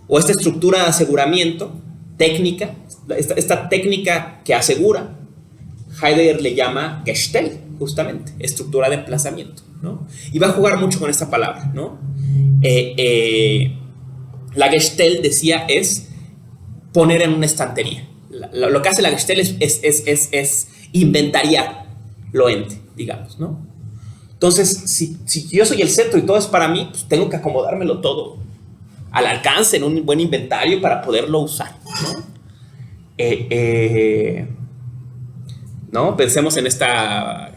[SPEAKER 1] o esta estructura de aseguramiento, técnica, esta técnica que asegura, Heidegger le llama Gestell, justamente, estructura de emplazamiento, ¿no? Y va a jugar mucho con esta palabra, ¿no? La Gestell, decía, es poner en una estantería. Lo que hace la Gestell es inventariar lo ente, digamos, ¿no? Entonces, si yo soy el centro y todo es para mí, pues tengo que acomodármelo todo al alcance, en un buen inventario para poderlo usar, ¿no? Pensemos en esta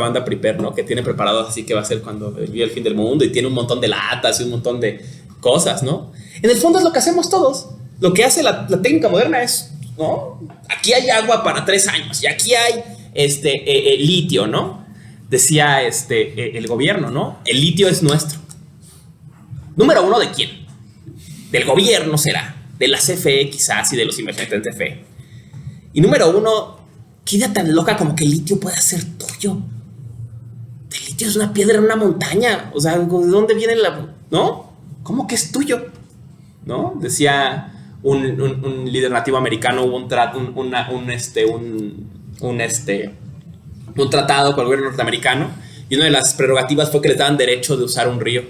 [SPEAKER 1] banda Prepare, ¿no? Que tiene preparado así que va a ser cuando llegue el fin del mundo y tiene un montón de latas y un montón de cosas, ¿no? En el fondo es lo que hacemos todos. Lo que hace la técnica moderna es, ¿no? Aquí hay agua para 3 años y aquí hay litio, ¿no? Decía el gobierno, ¿no? El litio es nuestro. Número 1, ¿de quién? Del gobierno será, de la CFE quizás y de los inversionistas en CFE. Y número 1, ¿qué idea tan loca como que el litio pueda ser tuyo? El litio es una piedra en una montaña, o sea, ¿de dónde viene no? ¿Cómo que es tuyo? ¿No? Decía un líder nativo americano, hubo un tratado con el gobierno norteamericano y una de las prerrogativas fue que les daban derecho de usar un río.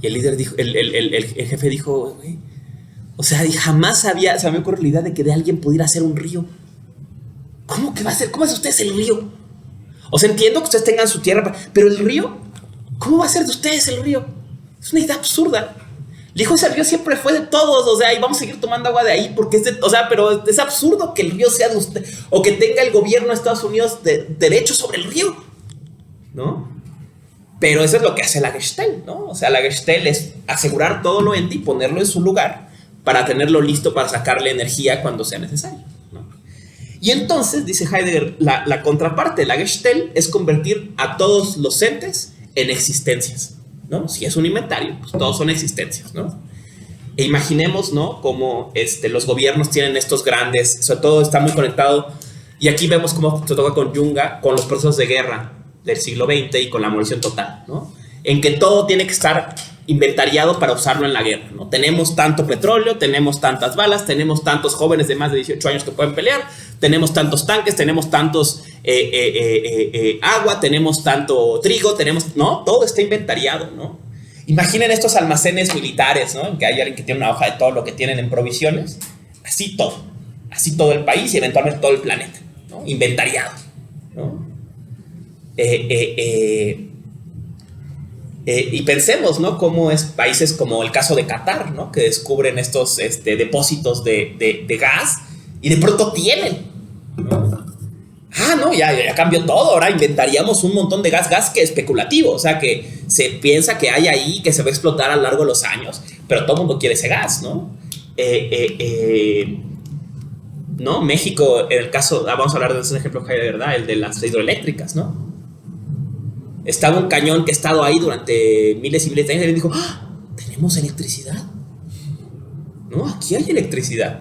[SPEAKER 1] Y el líder dijo, el jefe dijo, güey, o sea, jamás se me ocurrió la idea de que de alguien pudiera hacer un río. ¿Cómo que va a ser? ¿Cómo es ustedes el río? O sea, entiendo que ustedes tengan su tierra, pero el río, ¿cómo va a ser de ustedes el río? Es una idea absurda. Le dijo, ese río siempre fue de todos, o sea, y vamos a seguir tomando agua de ahí porque pero es absurdo que el río sea de usted o que tenga el gobierno de Estados Unidos derecho sobre el río, ¿no? Pero eso es lo que hace la Gestell, ¿no? O sea, la Gestell es asegurar todo lo ente y ponerlo en su lugar para tenerlo listo para sacarle energía cuando sea necesario, ¿no? Y entonces, dice Heidegger, la contraparte de la Gestell es convertir a todos los entes en existencias, ¿no? Si es un inventario, pues todos son existencias, ¿no? E imaginemos, ¿no? Cómo los gobiernos tienen estos grandes, sobre todo está muy conectado, y aquí vemos cómo se toca con Junga, con los procesos de guerra del siglo XX y con la abolición total, ¿no? En que todo tiene que estar inventariado para usarlo en la guerra, ¿no? Tenemos tanto petróleo, tenemos tantas balas, tenemos tantos jóvenes de más de 18 años que pueden pelear, tenemos tantos tanques, tenemos tantos agua, tenemos tanto trigo, ¿no? Todo está inventariado, ¿no? Imaginen estos almacenes militares, ¿no? En que hay alguien que tiene una hoja de todo lo que tienen en provisiones, así todo el país y eventualmente todo el planeta, ¿no? Inventariado, ¿no? Y pensemos, ¿no? Cómo es países como el caso de Qatar, ¿no? Que descubren estos depósitos de gas y de pronto tienen, ¿no? No, ya cambió todo, ahora inventaríamos un montón de gas que es especulativo, o sea que se piensa que hay ahí, que se va a explotar a lo largo de los años, pero todo el mundo quiere ese gas, ¿no? ¿No? México, en el caso, vamos a hablar de ese ejemplo de verdad, el de las hidroeléctricas, ¿no? Estaba un cañón que ha estado ahí durante miles y miles de años y le dijo, tenemos electricidad, ¿no? Aquí hay electricidad,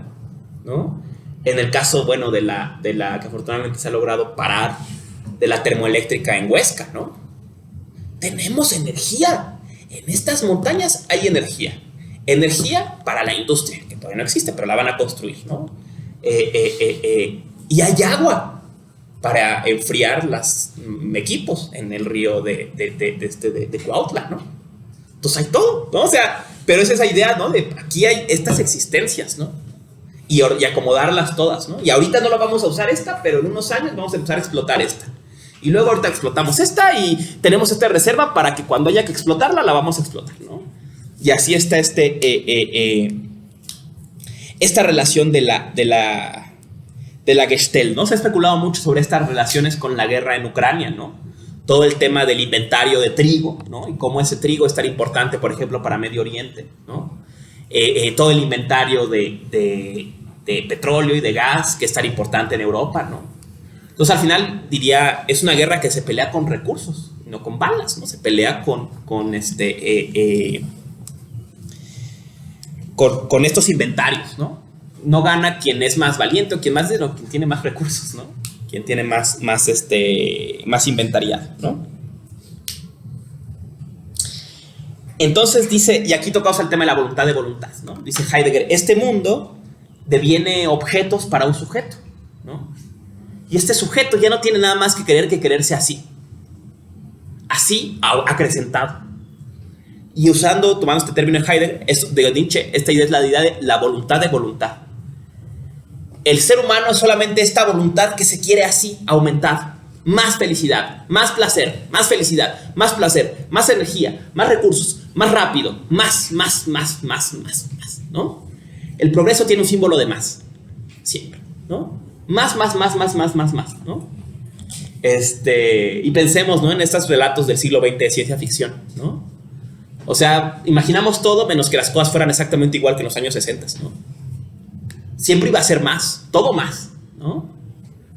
[SPEAKER 1] ¿no? En el caso, bueno, de la que afortunadamente se ha logrado parar, de la termoeléctrica en Huesca, ¿no? Tenemos energía. En estas montañas hay energía. Energía para la industria, que todavía no existe, pero la van a construir, ¿no? Y hay agua para enfriar los equipos en el río de Cuautla, ¿no? Entonces hay todo, ¿no? O sea, pero es esa idea, ¿no? De aquí hay estas existencias, ¿no? Y acomodarlas todas, ¿no? Y ahorita no la vamos a usar esta, pero en unos años vamos a empezar a explotar esta. Y luego ahorita explotamos esta y tenemos esta reserva para que cuando haya que explotarla, la vamos a explotar, ¿no? Y así está esta relación de la Gestell, ¿no? Se ha especulado mucho sobre estas relaciones con la guerra en Ucrania, ¿no? Todo el tema del inventario de trigo, ¿no? Y cómo ese trigo es tan importante, por ejemplo, para Medio Oriente, ¿no? Todo el inventario de petróleo y de gas que es tan importante en Europa, ¿no? Entonces, al final, diría, es una guerra que se pelea con recursos, no con balas, ¿no? Se pelea con estos inventarios, ¿no? no gana quien es más valiente o quien tiene más recursos, ¿no? Quien tiene más inventariado, ¿no? Entonces dice, y aquí tocamos el tema de la voluntad de voluntad, ¿no? Dice Heidegger, este mundo deviene objetos para un sujeto, ¿no? Y este sujeto ya no tiene nada más que quererse así acrecentado. Y tomando este término de Heidegger, de Nietzsche, esta idea es la idea de la voluntad de voluntad. El ser humano es solamente esta voluntad que se quiere así aumentar. Más felicidad, más placer, más felicidad, más placer, más energía, más recursos, más rápido, más, ¿no? El progreso tiene un símbolo de más, siempre, ¿no? Más, ¿no? Y pensemos, ¿no? En estos relatos del siglo XX de ciencia ficción, ¿no? O sea, imaginamos todo menos que las cosas fueran exactamente igual que en los años 60, ¿no? Siempre iba a ser más, todo más, ¿no?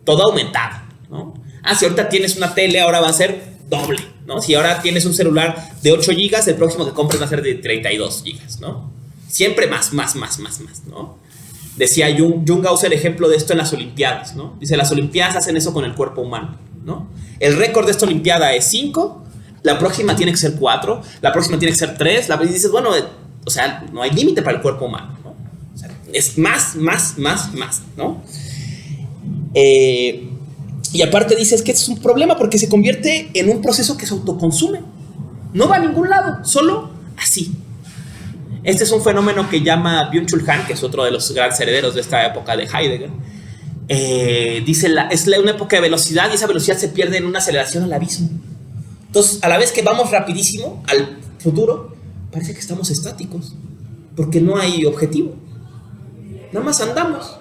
[SPEAKER 1] Todo aumentado, ¿no? Si ahorita tienes una tele, ahora va a ser doble, ¿no? Si ahora tienes un celular de 8 GB, el próximo que compres va a ser de 32 GB, ¿no? Siempre más, ¿no? Decía Jung usa el ejemplo de esto en las Olimpiadas, ¿no? Dice, las Olimpiadas hacen eso con el cuerpo humano, ¿no? El récord de esta Olimpiada es 5, la próxima tiene que ser 4, la próxima tiene que ser 3, y dices, bueno, o sea, no hay límite para el cuerpo humano, ¿no? O sea, es más, ¿no? Y aparte dices que es un problema porque se convierte en un proceso que se autoconsume. No va a ningún lado, solo así. Este es un fenómeno que llama Byung-Chul Han, que es otro de los grandes herederos de esta época de Heidegger. Dice, es una época de velocidad y esa velocidad se pierde en una aceleración al abismo. Entonces, a la vez que vamos rapidísimo al futuro, parece que estamos estáticos, porque no hay objetivo. Nada más andamos.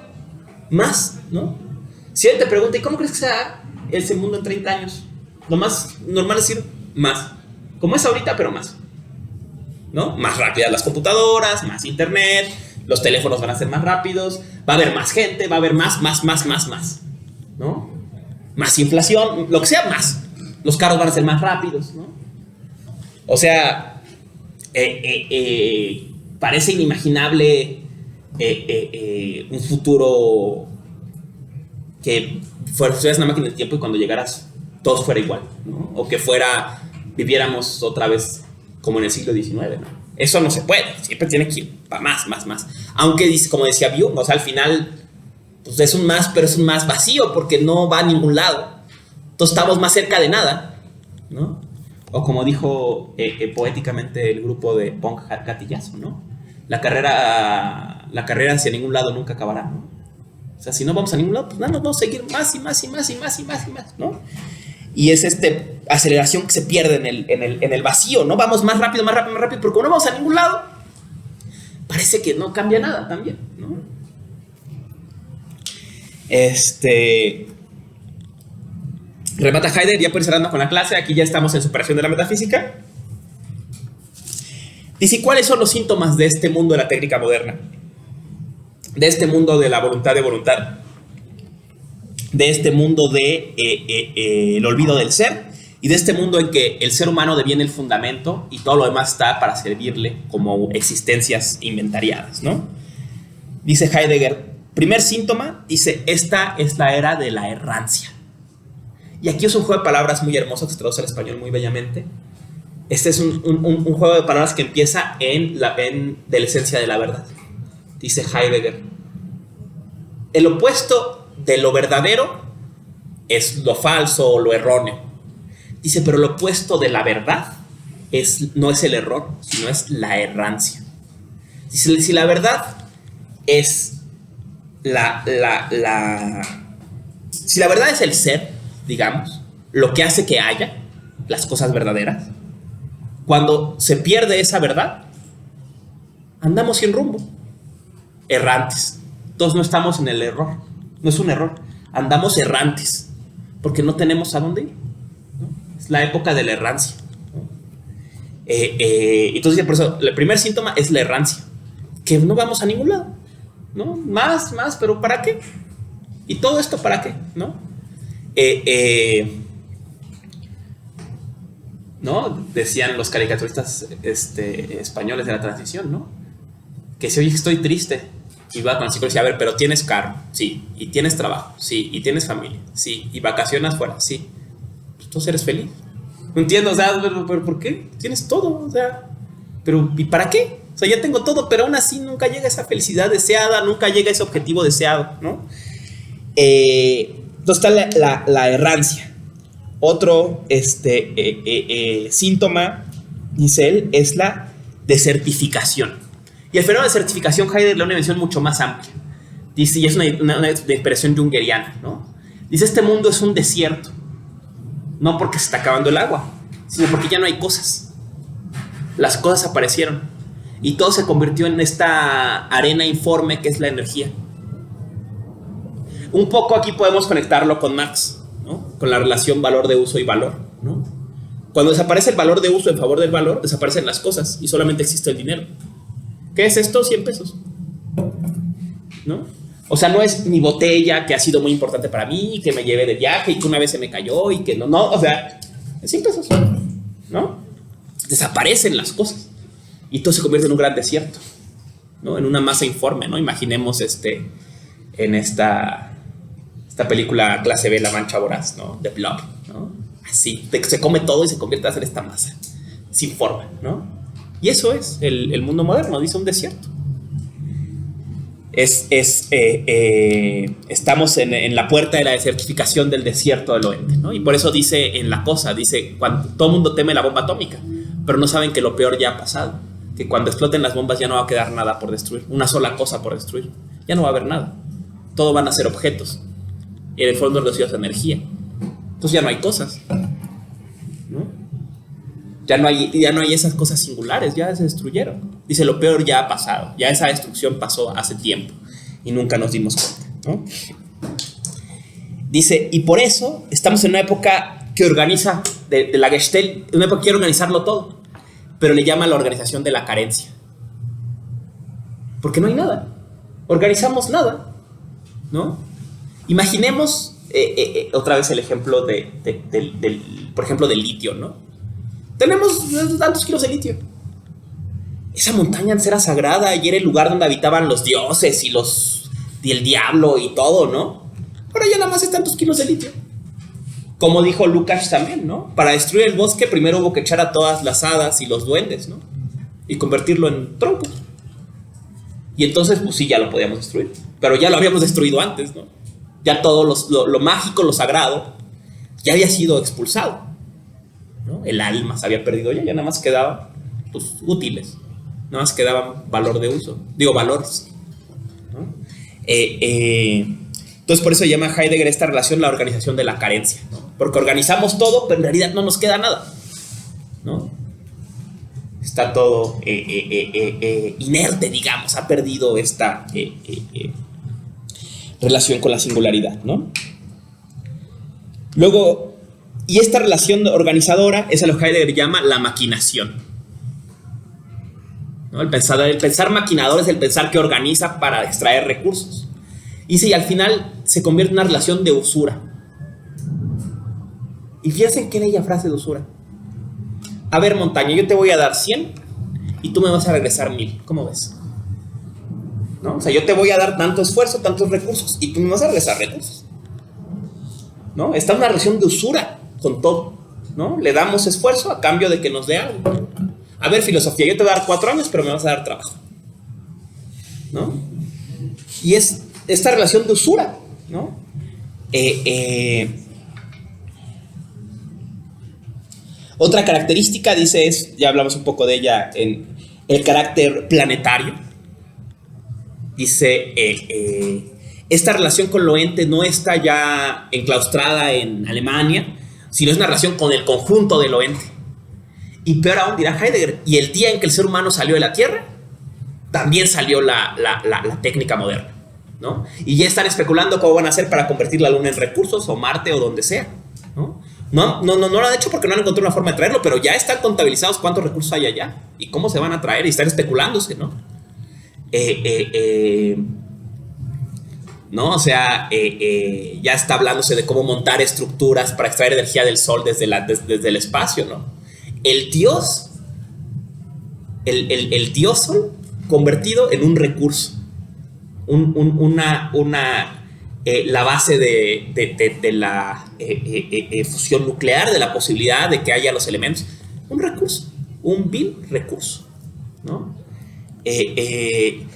[SPEAKER 1] Más, ¿no? Si él te pregunta, ¿y cómo crees que sea ese mundo en 30 años? Lo más normal es decir más. Como es ahorita, pero más. ¿No? Más rápidas las computadoras, más internet, los teléfonos van a ser más rápidos, va a haber más gente, va a haber más, ¿no? Más inflación, lo que sea más. Los carros van a ser más rápidos, ¿no? O sea, parece inimaginable un futuro que fueras una máquina del tiempo y cuando llegaras todo fuera igual, ¿no? O que viviéramos otra vez como en el siglo XIX, ¿no? Eso no se puede, siempre tiene que ir para más. Aunque, como decía Byung, o sea, al final pues es un más, pero es un más vacío porque no va a ningún lado. Entonces estamos más cerca de nada, ¿no? O como dijo poéticamente el grupo de punk Gatillazo, ¿no? La carrera hacia ningún lado nunca acabará, ¿no? O sea, si no vamos a ningún lado, pues nada, nos vamos a seguir más, ¿no? Y es aceleración que se pierde en el vacío, ¿no? Vamos más rápido, porque como no vamos a ningún lado, parece que no cambia nada también, ¿no? Remata Heidegger, ya por ir cerrando con la clase, aquí ya estamos en superación de la metafísica. Dice, ¿cuáles son los síntomas de este mundo de la técnica moderna? De este mundo de la voluntad de voluntad, de este mundo de el olvido del ser y de este mundo en que el ser humano deviene el fundamento y todo lo demás está para servirle como existencias inventariadas, ¿no? Dice Heidegger, primer síntoma, dice, esta es la era de la errancia. Y aquí es un juego de palabras muy hermoso que se traduce al español muy bellamente. Este es un juego de palabras que empieza de la esencia de la verdad. Dice Heidegger, el opuesto de lo verdadero es lo falso o lo erróneo. Dice, pero lo opuesto de la verdad no es el error, sino es la errancia. Dice, si la verdad es si la verdad es el ser, digamos, lo que hace que haya las cosas verdaderas, cuando se pierde esa verdad, andamos sin rumbo. Errantes. Todos no estamos en el error. No es un error. Andamos errantes. Porque no tenemos a dónde ir, ¿no? Es la época de la errancia, ¿no? Entonces, por eso, el primer síntoma es la errancia. Que no vamos a ningún lado, ¿no? Más, pero ¿para qué? ¿Y todo esto para qué? ¿No? ¿No? Decían los caricaturistas españoles de la transición, ¿no? Que si hoy estoy triste, Y va con la psicóloga y dice, a ver, pero tienes carro, sí, y tienes trabajo, sí, y tienes familia, sí, y vacaciones fuera, sí. Entonces eres feliz. No entiendo, o sea, pero ¿por qué? Tienes todo, o sea, pero ¿y para qué? O sea, ya tengo todo, pero aún así nunca llega esa felicidad deseada, nunca llega ese objetivo deseado, ¿no? Entonces está la errancia. Otro síntoma, dice él, es la desertificación. Y el fenómeno de desertificación, Heidegger le da una dimensión mucho más amplia. Dice, y es una expresión jungeriana, ¿no? Dice, este mundo es un desierto. No porque se está acabando el agua, sino porque ya no hay cosas. Las cosas aparecieron. Y todo se convirtió en esta arena informe que es la energía. Un poco aquí podemos conectarlo con Marx, ¿no? Con la relación valor de uso y valor, ¿no? Cuando desaparece el valor de uso en favor del valor, desaparecen las cosas y solamente existe el dinero. ¿Qué es esto? 100 pesos, ¿no? O sea, no es mi botella que ha sido muy importante para mí, que me llevé de viaje y que una vez se me cayó y que no, o sea, es 100 pesos, ¿no? Desaparecen las cosas y todo se convierte en un gran desierto, ¿no? En una masa informe, ¿no? Imaginemos en esta película clase B, La Mancha Voraz, ¿no? De Blob, ¿no? Así, se come todo y se convierte en esta masa sin forma, ¿no? Y eso es el mundo moderno, dice un desierto. Estamos en la puerta de la desertificación del desierto del oeste, ¿no? Y por eso dice en La Cosa, dice, cuando todo el mundo teme la bomba atómica, pero no saben que lo peor ya ha pasado, que cuando exploten las bombas ya no va a quedar nada por destruir, una sola cosa por destruir, ya no va a haber nada, todo van a ser objetos, y en el fondo reducidos a energía, entonces ya no hay cosas, ¿no? Ya no hay esas cosas singulares, ya se destruyeron. Dice, lo peor ya ha pasado, ya esa destrucción pasó hace tiempo y nunca nos dimos cuenta, ¿no? Dice, y por eso estamos en una época que organiza, de la Gestalt, una época que quiere organizarlo todo, pero le llama la organización de la carencia. Porque no hay nada, organizamos nada, ¿no? Imaginemos otra vez el ejemplo por ejemplo, del litio, ¿no? Tenemos tantos kilos de litio. Esa montaña antes era sagrada y era el lugar donde habitaban los dioses y el diablo y todo, ¿no? Ahora ya nada más es tantos kilos de litio. Como dijo Lukács también, ¿no? Para destruir el bosque primero hubo que echar a todas las hadas y los duendes, ¿no? Y convertirlo en troncos. Y entonces, pues sí, ya lo podíamos destruir. Pero ya lo habíamos destruido antes, ¿no? Ya todo lo mágico, lo sagrado, ya había sido expulsado, ¿no? El alma se había perdido ya nada más quedaban, pues, útiles, nada más quedaban valor de uso, valores, ¿no? Entonces por eso llama Heidegger esta relación la organización de la carencia, ¿no? Porque organizamos todo, pero en realidad no nos queda nada, ¿no? Está todo inerte, digamos, ha perdido esta relación con la singularidad, ¿no? Luego, y esta relación organizadora es a lo que Heidegger llama la maquinación, ¿no? El pensar maquinador es el pensar que organiza para extraer recursos. Y al final se convierte en una relación de usura. Y fíjense en qué bella frase de usura. A ver, montaña, yo te voy a dar 100 y tú me vas a regresar 1000. ¿Cómo ves? ¿No? O sea, yo te voy a dar tanto esfuerzo, tantos recursos y tú me vas a regresar recursos, ¿no? Está una relación de usura con todo, ¿no? Le damos esfuerzo a cambio de que nos dé algo. A ver, filosofía, yo te voy a dar 4 años, pero me vas a dar trabajo, ¿no? Y es esta relación de usura, ¿no? Otra característica, dice, ya hablamos un poco de ella, en el carácter planetario. Dice, esta relación con lo ente no está ya enclaustrada en Alemania, sino es una relación con el conjunto de lo ente. Y peor aún, dirá Heidegger, y el día en que el ser humano salió de la Tierra, también salió la técnica moderna, ¿no? Y ya están especulando cómo van a hacer para convertir la Luna en recursos, o Marte, o donde sea, ¿no? No lo han hecho porque no han encontrado una forma de traerlo, pero ya están contabilizados cuántos recursos hay allá y cómo se van a traer, y están especulándose, ¿no? ¿No? O sea, ya está hablándose de cómo montar estructuras para extraer energía del sol desde el espacio, ¿no? El dios sol convertido en un recurso, la base de la fusión nuclear, de la posibilidad de que haya los elementos. Un recurso, un vil recurso, ¿no? Heidegger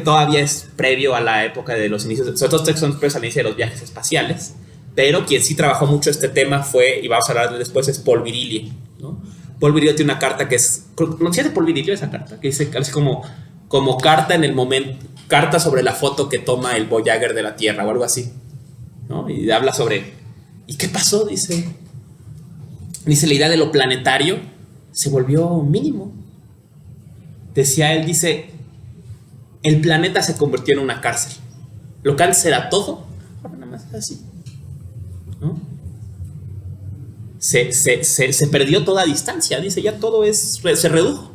[SPEAKER 1] todavía es previo a la época de los inicios, sobre todo estos son previos al inicio de los viajes espaciales, pero quien sí trabajó mucho este tema fue, y vamos a hablar de después, es Paul Virilio, ¿no? Paul Virilio tiene una carta que es, ¿no se llama Paul Virilio esa carta? Que dice así como carta en el momento, carta sobre la foto que toma el Voyager de la Tierra o algo así, ¿no? Y habla sobre, ¿y qué pasó? Dice, la idea de lo planetario se volvió mínimo. Decía él, dice, el planeta se convirtió en una cárcel. Lo que antes era todo, ahora nada más es así, ¿no? Se perdió toda distancia, dice, ya todo se redujo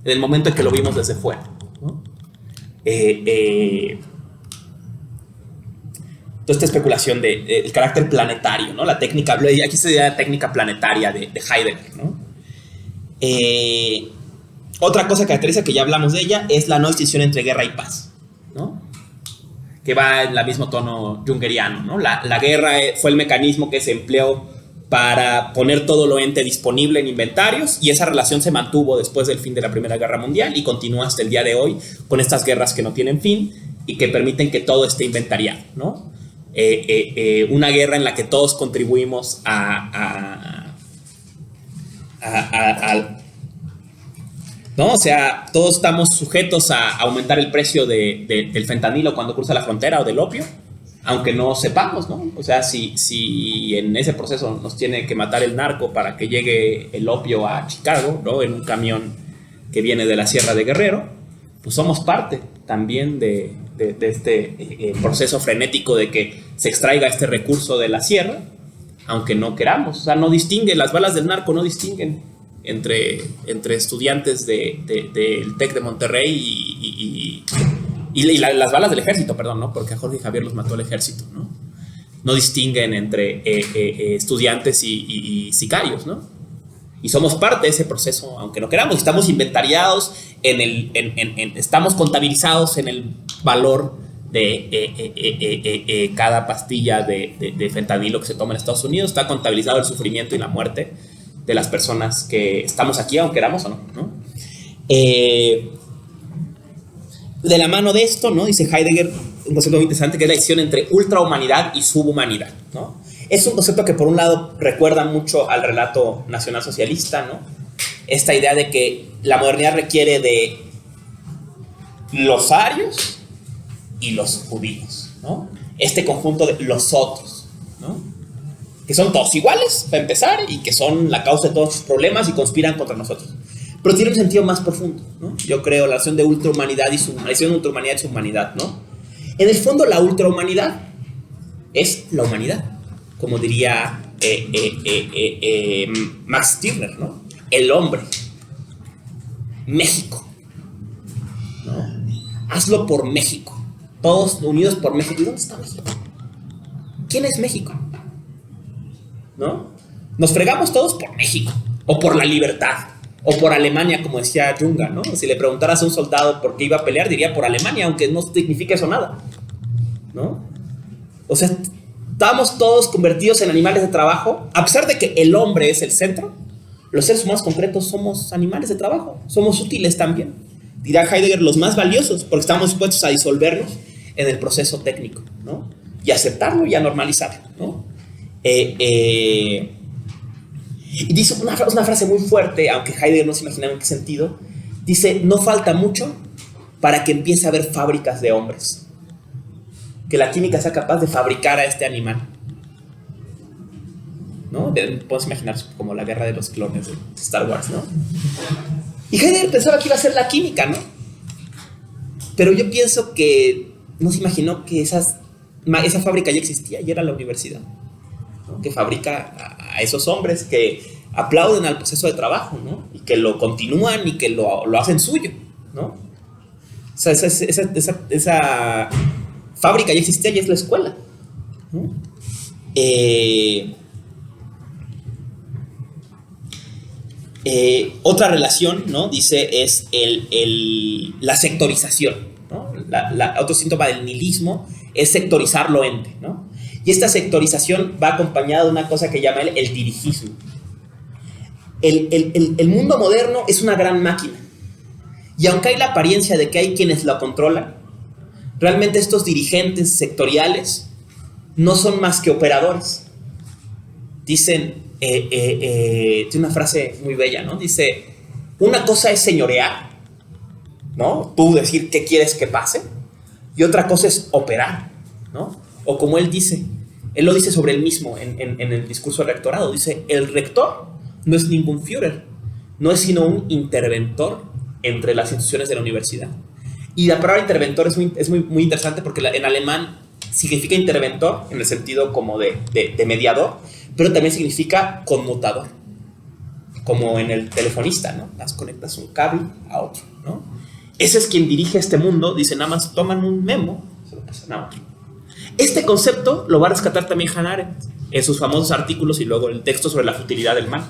[SPEAKER 1] en el momento en que lo vimos desde fuera, ¿no? Toda esta especulación del carácter planetario, ¿no? La técnica, aquí se da la técnica planetaria de Heidegger, ¿no? Otra cosa que caracteriza, que ya hablamos de ella, es la no distinción entre guerra y paz, ¿no? Que va en el mismo tono jungeriano, ¿no? La guerra fue el mecanismo que se empleó para poner todo lo ente disponible en inventarios, y esa relación se mantuvo después del fin de la Primera Guerra Mundial y continúa hasta el día de hoy con estas guerras que no tienen fin y que permiten que todo esté inventariado, ¿no? Una guerra en la que todos contribuimos ¿no? O sea, todos estamos sujetos a aumentar el precio del fentanilo cuando cruza la frontera, o del opio, aunque no sepamos, ¿no? O sea, si en ese proceso nos tiene que matar el narco para que llegue el opio a Chicago, ¿no? En un camión que viene de la Sierra de Guerrero, pues somos parte también de este proceso frenético de que se extraiga este recurso de la sierra, aunque no queramos. O sea, no distingue, las balas del narco no distinguen entre estudiantes del TEC de Monterrey y las balas del ejército, perdón, ¿no? Porque a Jorge Javier los mató el ejército, ¿no? No distinguen entre estudiantes y sicarios, ¿no? Y somos parte de ese proceso, aunque no queramos. Estamos inventariados, estamos contabilizados en el valor de cada pastilla de fentanilo que se toma en Estados Unidos. Está contabilizado el sufrimiento y la muerte de las personas que estamos aquí, aunque queramos o no, ¿no? De la mano de esto, ¿no? Dice Heidegger un concepto muy interesante, que es la distinción entre ultrahumanidad y subhumanidad, ¿no? Es un concepto que por un lado recuerda mucho al relato nacionalsocialista, ¿no? Esta idea de que la modernidad requiere de los arios y los judíos, ¿no? Este conjunto de los otros, ¿no? Que son todos iguales, para empezar, y que son la causa de todos sus problemas y conspiran contra nosotros. Pero tiene un sentido más profundo, ¿no? Yo creo la relación de ultrahumanidad y subhumanidad, ¿no? En el fondo, la ultrahumanidad es la humanidad, como diría Max Stirner, ¿no? El hombre, México, ¿no? Hazlo por México, todos unidos por México. ¿Y dónde está México? ¿Quién es México? ¿No? Nos fregamos todos por México, o por la libertad, o por Alemania, como decía Junga, ¿no? Si le preguntaras a un soldado por qué iba a pelear, diría por Alemania, aunque no signifique eso nada, ¿no? O sea, estamos todos convertidos en animales de trabajo. A pesar de que el hombre es el centro, los seres humanos concretos somos animales de trabajo, somos útiles también. Dirá Heidegger, los más valiosos, porque estamos dispuestos a disolvernos en el proceso técnico, ¿no? Y aceptarlo y a normalizarlo, ¿no? Y dice una frase muy fuerte, aunque Heidegger no se imaginaba en qué sentido. Dice, no falta mucho para que empiece a haber fábricas de hombres, que la química sea capaz de fabricar a este animal, ¿no? Podemos imaginar como la guerra de los clones de Star Wars, ¿no? Y Heidegger pensaba que iba a ser la química, ¿no? Pero yo pienso que no se imaginó que esa fábrica ya existía y era la universidad, ¿no? Que fabrica a esos hombres que aplauden al proceso de trabajo, ¿no? Y que lo continúan y que lo hacen suyo, ¿no? O sea, esa fábrica ya existía y es la escuela, ¿no? Otra relación, ¿no? Dice, es la sectorización, ¿no? otro síntoma del nihilismo es sectorizar lo ente, ¿no? Y esta sectorización va acompañada de una cosa que llama el dirigismo. El mundo moderno es una gran máquina. Y aunque hay la apariencia de que hay quienes la controlan, realmente estos dirigentes sectoriales no son más que operadores. Dicen, tiene una frase muy bella, ¿no? Dice, una cosa es señorear, ¿no? Tú decir qué quieres que pase, y otra cosa es operar, ¿no? O como él dice, él lo dice sobre él mismo en el discurso del rectorado, dice, el rector no es ningún Führer, no es sino un interventor entre las instituciones de la universidad. Y la palabra interventor es muy interesante porque en alemán significa interventor en el sentido como de mediador, pero también significa conmutador, como en el telefonista, ¿no? Las conectas un cable a otro, ¿no? Ese es quien dirige este mundo, dice, nada más toman un memo, se lo pasan a otro. Este concepto lo va a rescatar también Hannah Arendt en sus famosos artículos y luego el texto sobre la futilidad del mal,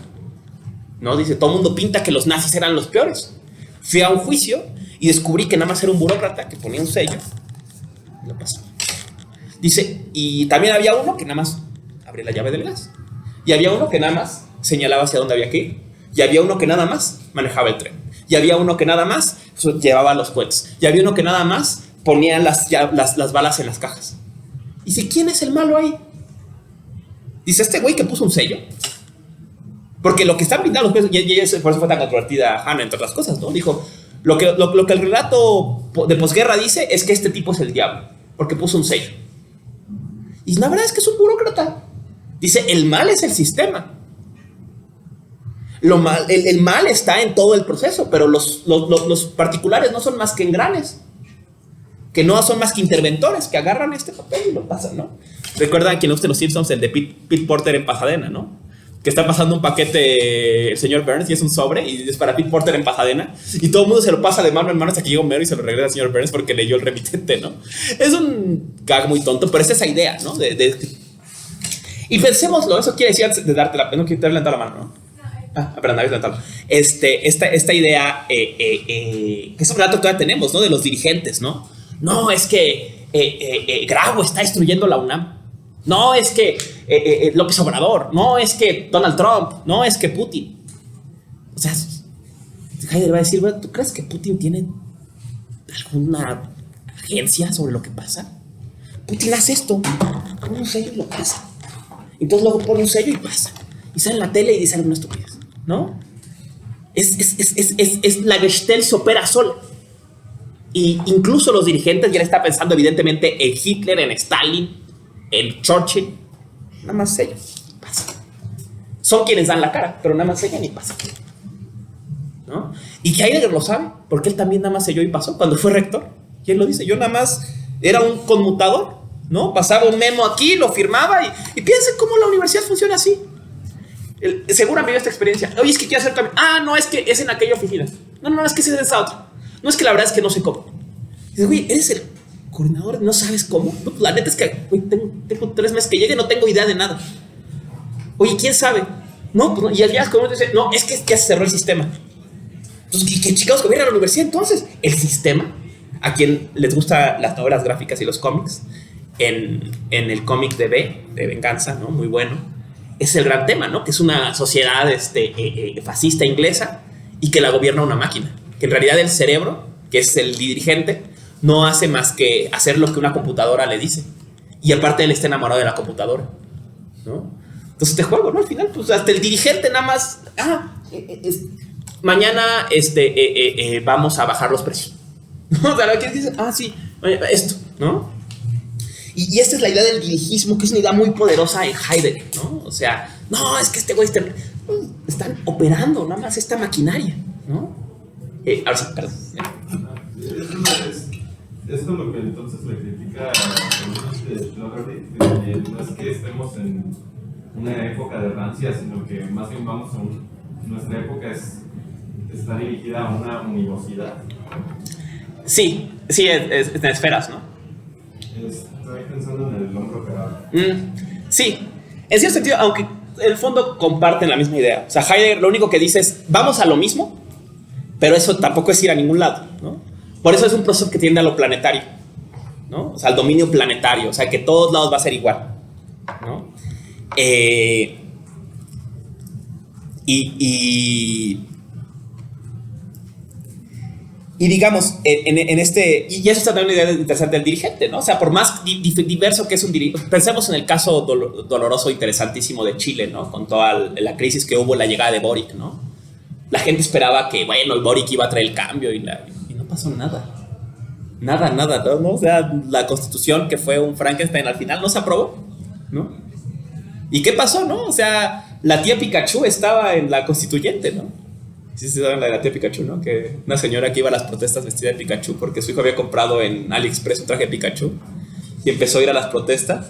[SPEAKER 1] ¿no? Dice, todo el mundo pinta que los nazis eran los peores. Fui a un juicio y descubrí que nada más era un burócrata que ponía un sello y lo pasó. Dice, y también había uno que nada más abría la llave del gas. Y había uno que nada más señalaba hacia dónde había que ir. Y había uno que nada más manejaba el tren. Y había uno que nada más llevaba los cohetes. Y había uno que nada más ponía las balas en las cajas. Y dice, ¿quién es el malo ahí? Dice, este güey que puso un sello. Porque lo que están pintando los pesos, y por eso fue tan controvertida Hannah, entre otras cosas, ¿no? Dijo, lo que el relato de posguerra dice es que este tipo es el diablo, porque puso un sello. Y la verdad es que es un burócrata. Dice, el mal es el sistema. El mal está en todo el proceso, pero los particulares no son más que engranes, que no son más que interventores, que agarran este papel y lo pasan, ¿no? Recuerdan quien guste los Simpsons, el de Pete Porter en Pasadena, ¿no? Que está pasando un paquete el señor Burns y es un sobre y es para Pete Porter en Pasadena y todo el mundo se lo pasa de mano en mano hasta que llega Homero y se lo regresa al señor Burns porque leyó el remitente, ¿no? Es un gag muy tonto, pero es esa idea, ¿no? Y pensémoslo, eso quiere decir antes de darte la... No quiero te levantar la mano, ¿no? Perdón, habéis levantado. Esta idea que es un relato que todavía tenemos, ¿no? De los dirigentes, ¿no? No, es que Grago está destruyendo la UNAM. No, es que López Obrador. No, es que Donald Trump. No, es que Putin. O sea, Heidegger va a decir, ¿tú crees que Putin tiene alguna agencia sobre lo que pasa? Putin hace esto, pone un sello y lo pasa. Entonces luego pone un sello y pasa. Y sale en la tele y dice alguna estupidez, ¿no? La Gestalt se opera sola. Y incluso los dirigentes ya están pensando evidentemente en Hitler, en Stalin, en Churchill. Nada más sellan, pasa. Son quienes dan la cara, pero nada más sellan y pasa, ¿no? Y Heidegger lo sabe, porque él también nada más selló y pasó cuando fue rector. Y él lo dice, yo nada más era un conmutador, ¿no? Pasaba un memo aquí, lo firmaba y piensen cómo la universidad funciona así. Seguro han vivido esta experiencia. Oye, es que quiero hacer cambio. No, es que es en aquella oficina. No, es que es en esa otra. No, es que la verdad es que no sé cómo. Dice, güey, eres el coordinador, ¿no sabes cómo? No, pues la neta es que, güey, tengo 3 meses que llegue y no tengo idea de nada. Oye, ¿quién sabe? No, pues no. Y al día como dice, no, es que ya se cerró el sistema. Entonces, ¿qué chingados gobierna la universidad entonces? El sistema. A quien les gustan las novelas gráficas y los cómics, en el cómic de Venganza, ¿no? Muy bueno. Es el gran tema, ¿no? Que es una sociedad fascista inglesa y que la gobierna una máquina. Que en realidad el cerebro, que es el dirigente, no hace más que hacer lo que una computadora le dice. Y aparte él está enamorado de la computadora, ¿no? Entonces este juego, ¿no? Al final, pues hasta el dirigente nada más... mañana vamos a bajar los precios. ¿No? O sea, ¿qué dice? Sí, esto, ¿no? Y esta es la idea del dirigismo, que es una idea muy poderosa en Heidegger, ¿no? O sea, no, es que este güey están operando nada más esta maquinaria, ¿no? Ahora sí, perdón.
[SPEAKER 4] Esto es lo que entonces le critica a Lockerbie, que no es que estemos en una época de rancia, sino que más bien nuestra época está dirigida a una univocidad. Sí, es en esferas, ¿no? Estoy pensando en el hombre operable.
[SPEAKER 1] Sí, en cierto sentido, aunque en el fondo comparten la misma idea. O sea, Heidegger lo único que dice es, vamos a lo mismo, pero eso tampoco es ir a ningún lado, ¿no? Por eso es un proceso que tiende a lo planetario, ¿no? O sea, al dominio planetario, o sea, que todos lados va a ser igual, ¿no? Y digamos, en este, y eso es también una idea interesante del dirigente, ¿no? O sea, por más diverso que es un dirigente, pensemos en el caso doloroso, interesantísimo de Chile, ¿no? Con toda la crisis que hubo, la llegada de Boric, ¿no? La gente esperaba que, bueno, el Boric iba a traer el cambio y no pasó nada. Nada, ¿no? O sea, la constitución que fue un Frankenstein al final no se aprobó, ¿no? ¿Y qué pasó, no? O sea, la tía Pikachu estaba en la constituyente, ¿no? Sí, se saben la de la tía Pikachu, ¿no? Que una señora que iba a las protestas vestida de Pikachu porque su hijo había comprado en AliExpress un traje de Pikachu y empezó a ir a las protestas.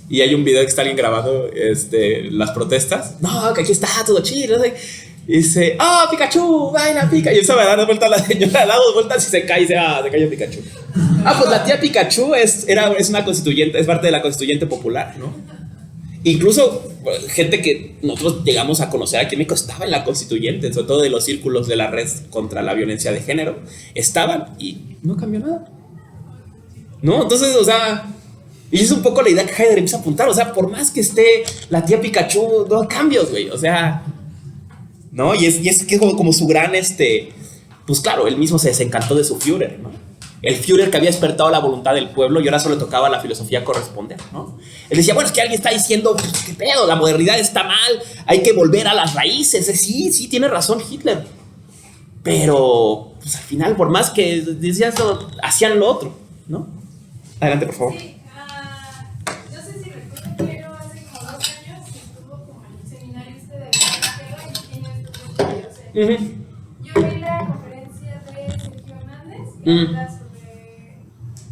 [SPEAKER 1] Y hay un video que está alguien grabando las protestas. No, que aquí está todo chido, ¿no? Y dice, ¡ah, Pikachu! ¡Baila, Pikachu! Y él se va a dar vuelta a la señora, da dos vueltas y se cae y dice, ¡ah, se cayó Pikachu! Pues la tía Pikachu es una constituyente, es parte de la constituyente popular, ¿no? Incluso gente que nosotros llegamos a conocer aquí en México estaba en la constituyente, sobre todo de los círculos de la red contra la violencia de género, estaban y no cambió nada, ¿no? Entonces, o sea, y es un poco la idea que Heidegger empieza a apuntar, o sea, por más que esté la tía Pikachu, no hay cambios, güey, o sea, ¿no? Y es que como su gran, pues claro, él mismo se desencantó de su Führer, ¿no? El Führer que había despertado la voluntad del pueblo y ahora solo le tocaba a la filosofía corresponder, ¿no? Él decía, bueno, es que alguien está diciendo, pues, ¿qué pedo? La modernidad está mal, hay que volver a las raíces. Sí, tiene razón Hitler. Pero, pues al final, por más que decían eso, hacían lo otro, ¿no? Adelante, por favor.
[SPEAKER 2] Sí, no sé si recuerdan, pero hace como 2 años estuvo como el seminario de la izquierda y tiene estos estudios. Yo vi la conferencia de Sergio Hernández que habla sobre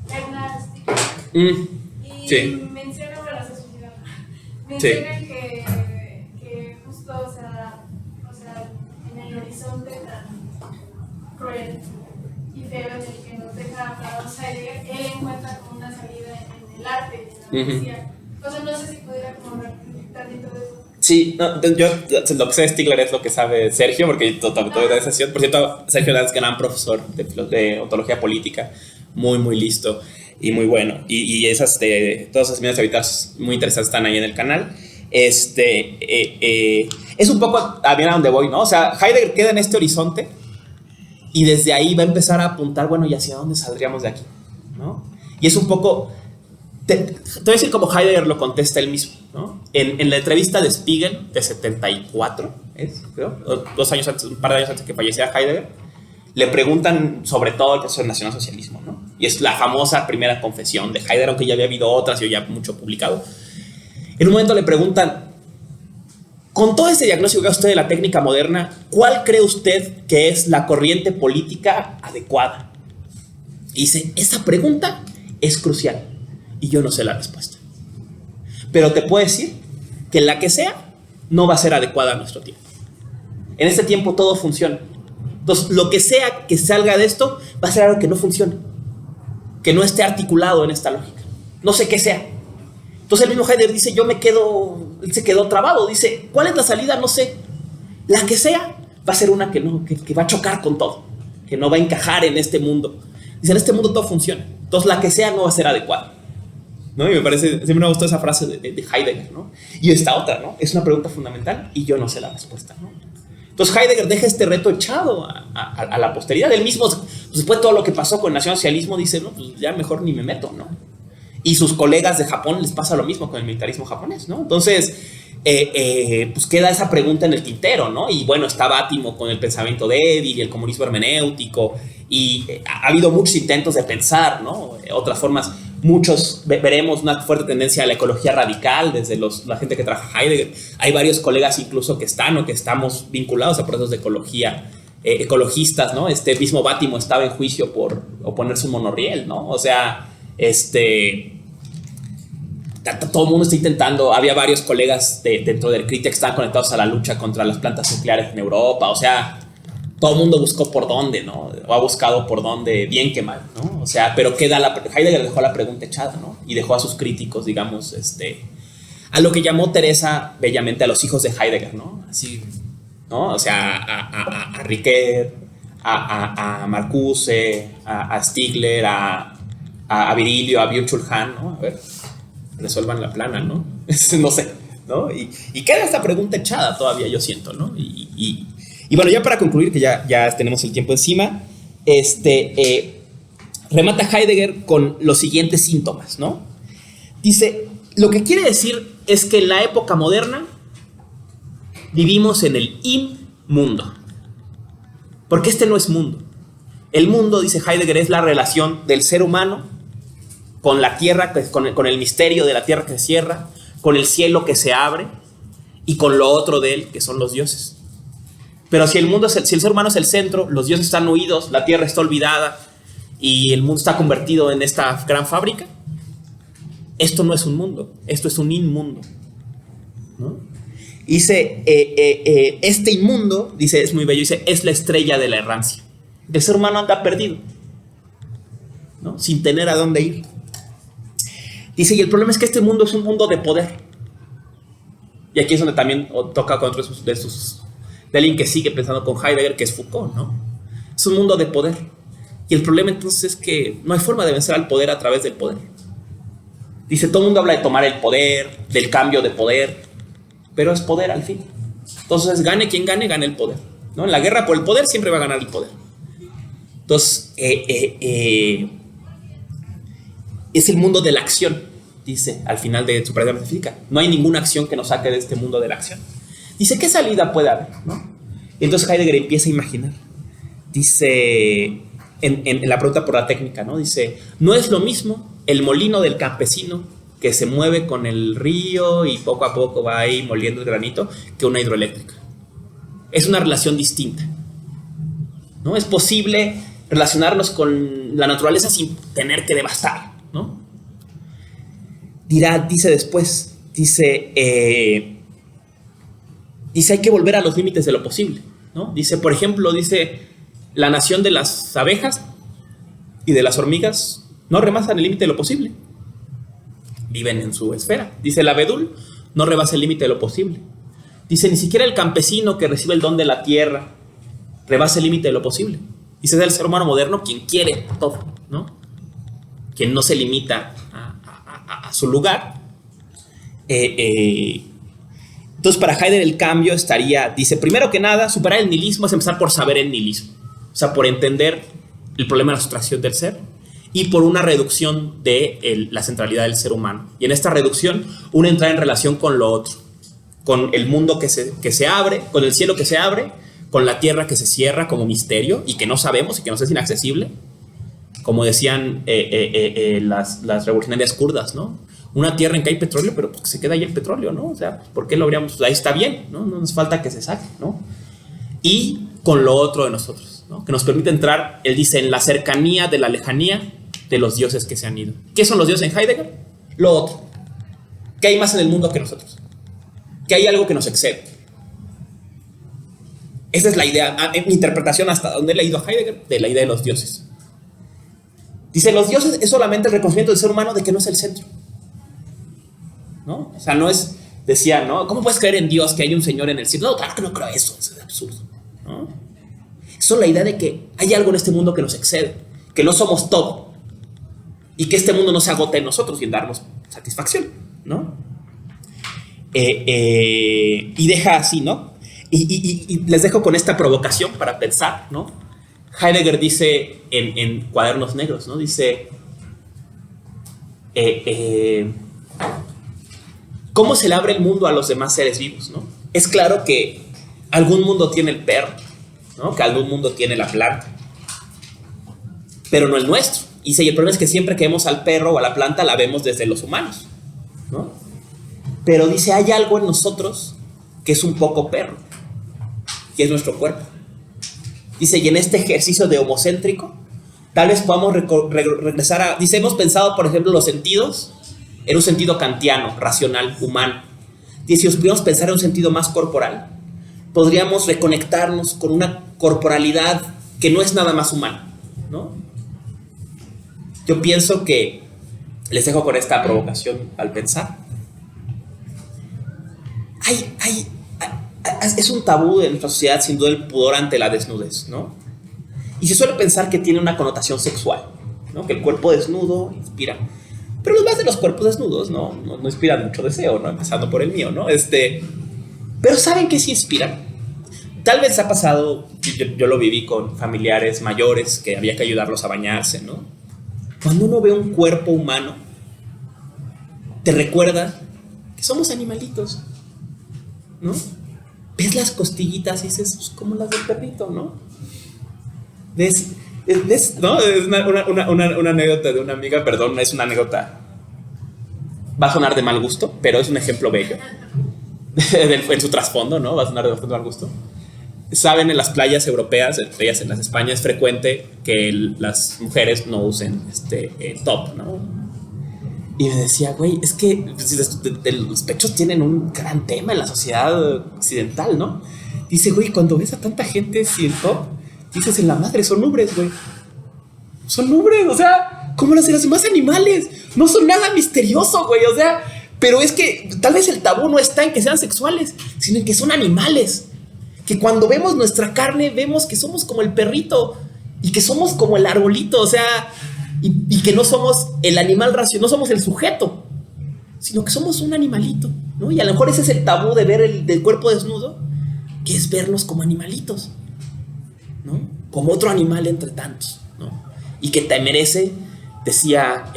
[SPEAKER 2] Bernard Stiegler y menciona, bueno, se suicidó. Menciona que justo, o sea, en el horizonte tan cruel y feo en el que nos deja parados Heidegger, él encuentra como una salida en el arte, en la poesía. Entonces no sé si pudiera como reflectar dentro de eso.
[SPEAKER 1] Sí, no, yo lo que sé de Stiegler es lo que sabe Sergio, porque toda esa sesión. Por cierto, Sergio es gran profesor de ontología política, muy listo y muy bueno. Y esas todas esas medidas habitadas muy interesantes están ahí en el canal. Es un poco también a donde voy, ¿no? O sea, Heidegger queda en este horizonte y desde ahí va a empezar a apuntar, bueno, ¿y hacia dónde saldríamos de aquí? ¿No? Y es un poco... Te voy a decir cómo Heidegger lo contesta él mismo, ¿no? En la entrevista de Spiegel de 74, creo, 2 años antes, un par de años antes que falleciera Heidegger, le preguntan sobre todo el proceso del nacionalsocialismo, ¿no? Y es la famosa primera confesión de Heidegger, aunque ya había habido otras y ya mucho publicado. En un momento le preguntan, con todo este diagnóstico que hace usted de la técnica moderna, ¿cuál cree usted que es la corriente política adecuada? Y dice, esa pregunta es crucial. Y yo no sé la respuesta. Pero te puedo decir que la que sea no va a ser adecuada a nuestro tiempo. En este tiempo todo funciona. Entonces, lo que sea que salga de esto va a ser algo que no funcione, que no esté articulado en esta lógica. No sé qué sea. Entonces el mismo Heidegger dice, él se quedó trabado. Dice, ¿cuál es la salida? No sé. La que sea va a ser una que va a chocar con todo, que no va a encajar en este mundo. Dice, en este mundo todo funciona. Entonces la que sea no va a ser adecuada, ¿no? Y me parece, siempre me gustó esa frase de Heidegger, ¿no? Y esta otra, ¿no? Es una pregunta fundamental y yo no sé la respuesta, ¿no? Entonces Heidegger deja este reto echado a la posteridad. Él mismo, pues, después de todo lo que pasó con el nacionalsocialismo, dice, no, pues ya mejor ni me meto, ¿no? Y sus colegas de Japón les pasa lo mismo con el militarismo japonés, ¿no? Entonces, pues queda esa pregunta en el tintero, ¿no? Y bueno, está Bátimo con el pensamiento débil y el comunismo hermenéutico, y ha habido muchos intentos de pensar, ¿no? Otras formas. Muchos veremos una fuerte tendencia a la ecología radical desde la gente que trabaja Heidegger. Hay varios colegas incluso que están o que estamos vinculados a procesos de ecología, ecologistas, ¿no? Mismo Bátimo estaba en juicio por oponerse un monorriel, ¿no? O sea, todo el mundo está intentando. Había varios colegas dentro del CRITIA que estaban conectados a la lucha contra las plantas nucleares en Europa. O sea, todo el mundo buscó por dónde, ¿no? O ha buscado por dónde, bien que mal, ¿no? O sea, pero Heidegger dejó la pregunta echada, ¿no? Y dejó a sus críticos, digamos, a lo que llamó Teresa bellamente a los hijos de Heidegger, ¿no? Así, ¿no? O sea, a Riquet, a Marcuse, a Stigler, a Virilio, a Byung-Chul Han, ¿no? A ver, resuelvan la plana, ¿no? No sé, ¿no? Y queda esta pregunta echada todavía, yo siento, ¿no? Y bueno, ya para concluir, que ya tenemos el tiempo encima, remata Heidegger con los siguientes síntomas, ¿no? Dice, lo que quiere decir es que en la época moderna vivimos en el inmundo. Porque este no es mundo. El mundo, dice Heidegger, es la relación del ser humano con la tierra, con el misterio de la tierra que se cierra, con el cielo que se abre y con lo otro de él, que son los dioses. Pero si el ser humano es el centro, los dioses están huidos, la tierra está olvidada y el mundo está convertido en esta gran fábrica, esto no es un mundo, esto es un inmundo, ¿no? Dice, este inmundo, dice, es muy bello, dice, es la estrella de la errancia. El ser humano anda perdido, ¿no? Sin tener a dónde ir. Dice, y el problema es que este mundo es un mundo de poder. Y aquí es donde también toca con otros de alguien que sigue pensando con Heidegger, que es Foucault, ¿no? Es un mundo de poder. Y el problema entonces es que no hay forma de vencer al poder a través del poder. Dice, todo el mundo habla de tomar el poder, del cambio de poder, pero es poder al fin. Entonces, gane quien gane, gana el poder, ¿no? En la guerra por el poder siempre va a ganar el poder. Entonces, es el mundo de la acción, dice al final de su práctica metafísica. No hay ninguna acción que nos saque de este mundo de la acción. Dice, ¿qué salida puede haber, ¿no? Y entonces Heidegger empieza a imaginar. Dice, en la pregunta por la técnica, ¿no? Dice, no es lo mismo el molino del campesino que se mueve con el río y poco a poco va ahí moliendo el granito que una hidroeléctrica. Es una relación distinta, ¿no? Es posible relacionarnos con la naturaleza sin tener que devastar, ¿no? Dice después, dice, hay que volver a los límites de lo posible, ¿no? Dice, por ejemplo, dice, la nación de las abejas y de las hormigas no rebasan el límite de lo posible. Viven en su esfera. Dice, el abedul no rebasa el límite de lo posible. Dice, ni siquiera el campesino que recibe el don de la tierra rebasa el límite de lo posible. Dice, es el ser humano moderno quien quiere todo, ¿no? Quien no se limita a su lugar. Entonces, para Heidegger el cambio estaría, dice, primero que nada, superar el nihilismo es empezar por saber el nihilismo. O sea, por entender el problema de la sustracción del ser y por una reducción de la centralidad del ser humano. Y en esta reducción, uno entra en relación con lo otro, con el mundo que se abre, con el cielo que se abre, con la tierra que se cierra como misterio y que no sabemos y que nos es inaccesible, como decían las revolucionarias kurdas, ¿no? Una tierra en que hay petróleo, pero pues se queda ahí el petróleo, ¿no? O sea, ¿por qué lo habríamos? Ahí está bien, ¿no? No nos falta que se saque, ¿no? Y con lo otro de nosotros, ¿no? Que nos permite entrar, él dice, en la cercanía de la lejanía de los dioses que se han ido. ¿Qué son los dioses en Heidegger? Lo otro. ¿Qué hay más en el mundo que nosotros? Que hay algo que nos excede. Esa es la idea, mi interpretación hasta donde he leído a Heidegger, de la idea de los dioses. Dice, los dioses es solamente el reconocimiento del ser humano de que no es el centro, ¿no? O sea, no es, decía, ¿no? ¿Cómo puedes creer en Dios que hay un Señor en el cielo? No, claro que no creo eso es absurdo, ¿no? Eso es la idea de que hay algo en este mundo que nos excede, que no somos todo y que este mundo no se agote en nosotros y en darnos satisfacción, ¿no? Y deja así, ¿no? Y les dejo con esta provocación para pensar, ¿no? Heidegger dice en Cuadernos Negros, ¿no? Dice, ¿cómo se le abre el mundo a los demás seres vivos, ¿no? Es claro que algún mundo tiene el perro, ¿no? Que algún mundo tiene la planta, pero no el nuestro. Y el problema es que siempre que vemos al perro o a la planta la vemos desde los humanos, ¿no? Pero dice, hay algo en nosotros que es un poco perro, que es nuestro cuerpo. Dice, y en este ejercicio de homocéntrico, tal vez podamos regresar a... Dice, hemos pensado, por ejemplo, los sentidos en un sentido kantiano, racional, humano. Dice, si os pudiéramos pensar en un sentido más corporal, podríamos reconectarnos con una corporalidad que no es nada más humana, ¿no? Yo pienso que les dejo con esta provocación al pensar. Es un tabú de nuestra sociedad, sin duda, el pudor ante la desnudez, ¿no? Y se suele pensar que tiene una connotación sexual, ¿no? Que el cuerpo desnudo inspira. Pero los más de los cuerpos desnudos no inspiran mucho deseo, ¿no? Empezando por el mío, ¿no? Pero ¿saben qué sí inspiran? Tal vez ha pasado, yo lo viví con familiares mayores que había que ayudarlos a bañarse, ¿no? Cuando uno ve un cuerpo humano, te recuerda que somos animalitos, ¿no? Ves las costillitas y dices, pues, como las del perrito, ¿no? ¿Ves? ¿No? Es una anécdota de una amiga, perdón, es una anécdota, va a sonar de mal gusto, pero es un ejemplo bello en su trasfondo, ¿no? Va a sonar de bastante mal gusto. Saben, en las playas europeas, entre ellas en las España, es frecuente que las mujeres no usen top, ¿no? Y me decía, güey, es que los pechos tienen un gran tema en la sociedad occidental, ¿no? Dice, güey, cuando ves a tanta gente sin top, dices, en la madre, son ubres, güey. Son ubres, o sea, como los demás animales. No son nada misterioso, güey, o sea, pero es que tal vez el tabú no está en que sean sexuales, sino en que son animales. Que cuando vemos nuestra carne, vemos que somos como el perrito y que somos como el arbolito, o sea, y que no somos el animal racional, no somos el sujeto, sino que somos un animalito, ¿no? Y a lo mejor ese es el tabú de ver del cuerpo desnudo, que es vernos como animalitos, ¿no? Como otro animal entre tantos, ¿no? Y que te merece, decía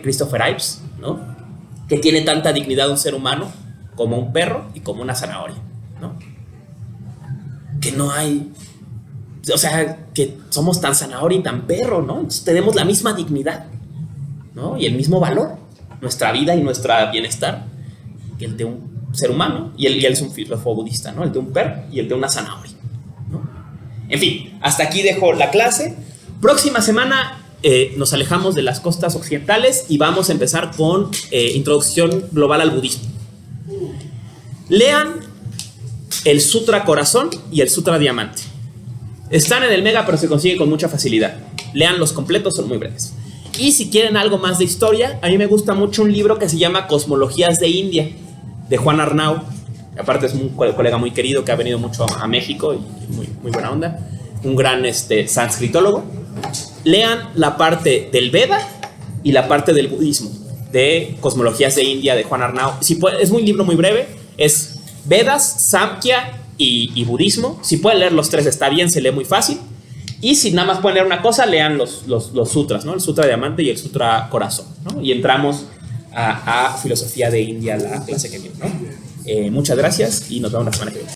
[SPEAKER 1] Christopher Ives, ¿no? Que tiene tanta dignidad un ser humano como un perro y como una zanahoria, ¿no? Que no hay, o sea, que somos tan zanahoria y tan perro, ¿no? Entonces tenemos la misma dignidad, ¿no? Y el mismo valor, nuestra vida y nuestro bienestar, que el de un ser humano, y él es un filósofo budista, ¿no? El de un perro y el de una zanahoria, ¿no? En fin, hasta aquí dejo la clase. Próxima semana nos alejamos de las costas occidentales y vamos a empezar con introducción global al budismo. Lean el Sutra Corazón y el Sutra Diamante. Están en el Mega, pero se consigue con mucha facilidad. Lean los completos, son muy breves. Y si quieren algo más de historia, a mí me gusta mucho un libro que se llama Cosmologías de India, de Juan Arnau. Aparte es un colega muy querido que ha venido mucho a México y muy buena onda. Un gran sanscritólogo. Lean la parte del Veda y la parte del budismo, de Cosmologías de India, de Juan Arnau. Es un libro muy breve, es Vedas, Samkhya y budismo. Si pueden leer los tres está bien, se lee muy fácil. Y si nada más pueden leer una cosa, lean los sutras, ¿no? El Sutra Diamante y el Sutra Corazón, ¿no? Y entramos a Filosofía de India, la clase que viene, ¿no? Muchas gracias y nos vemos la semana que viene.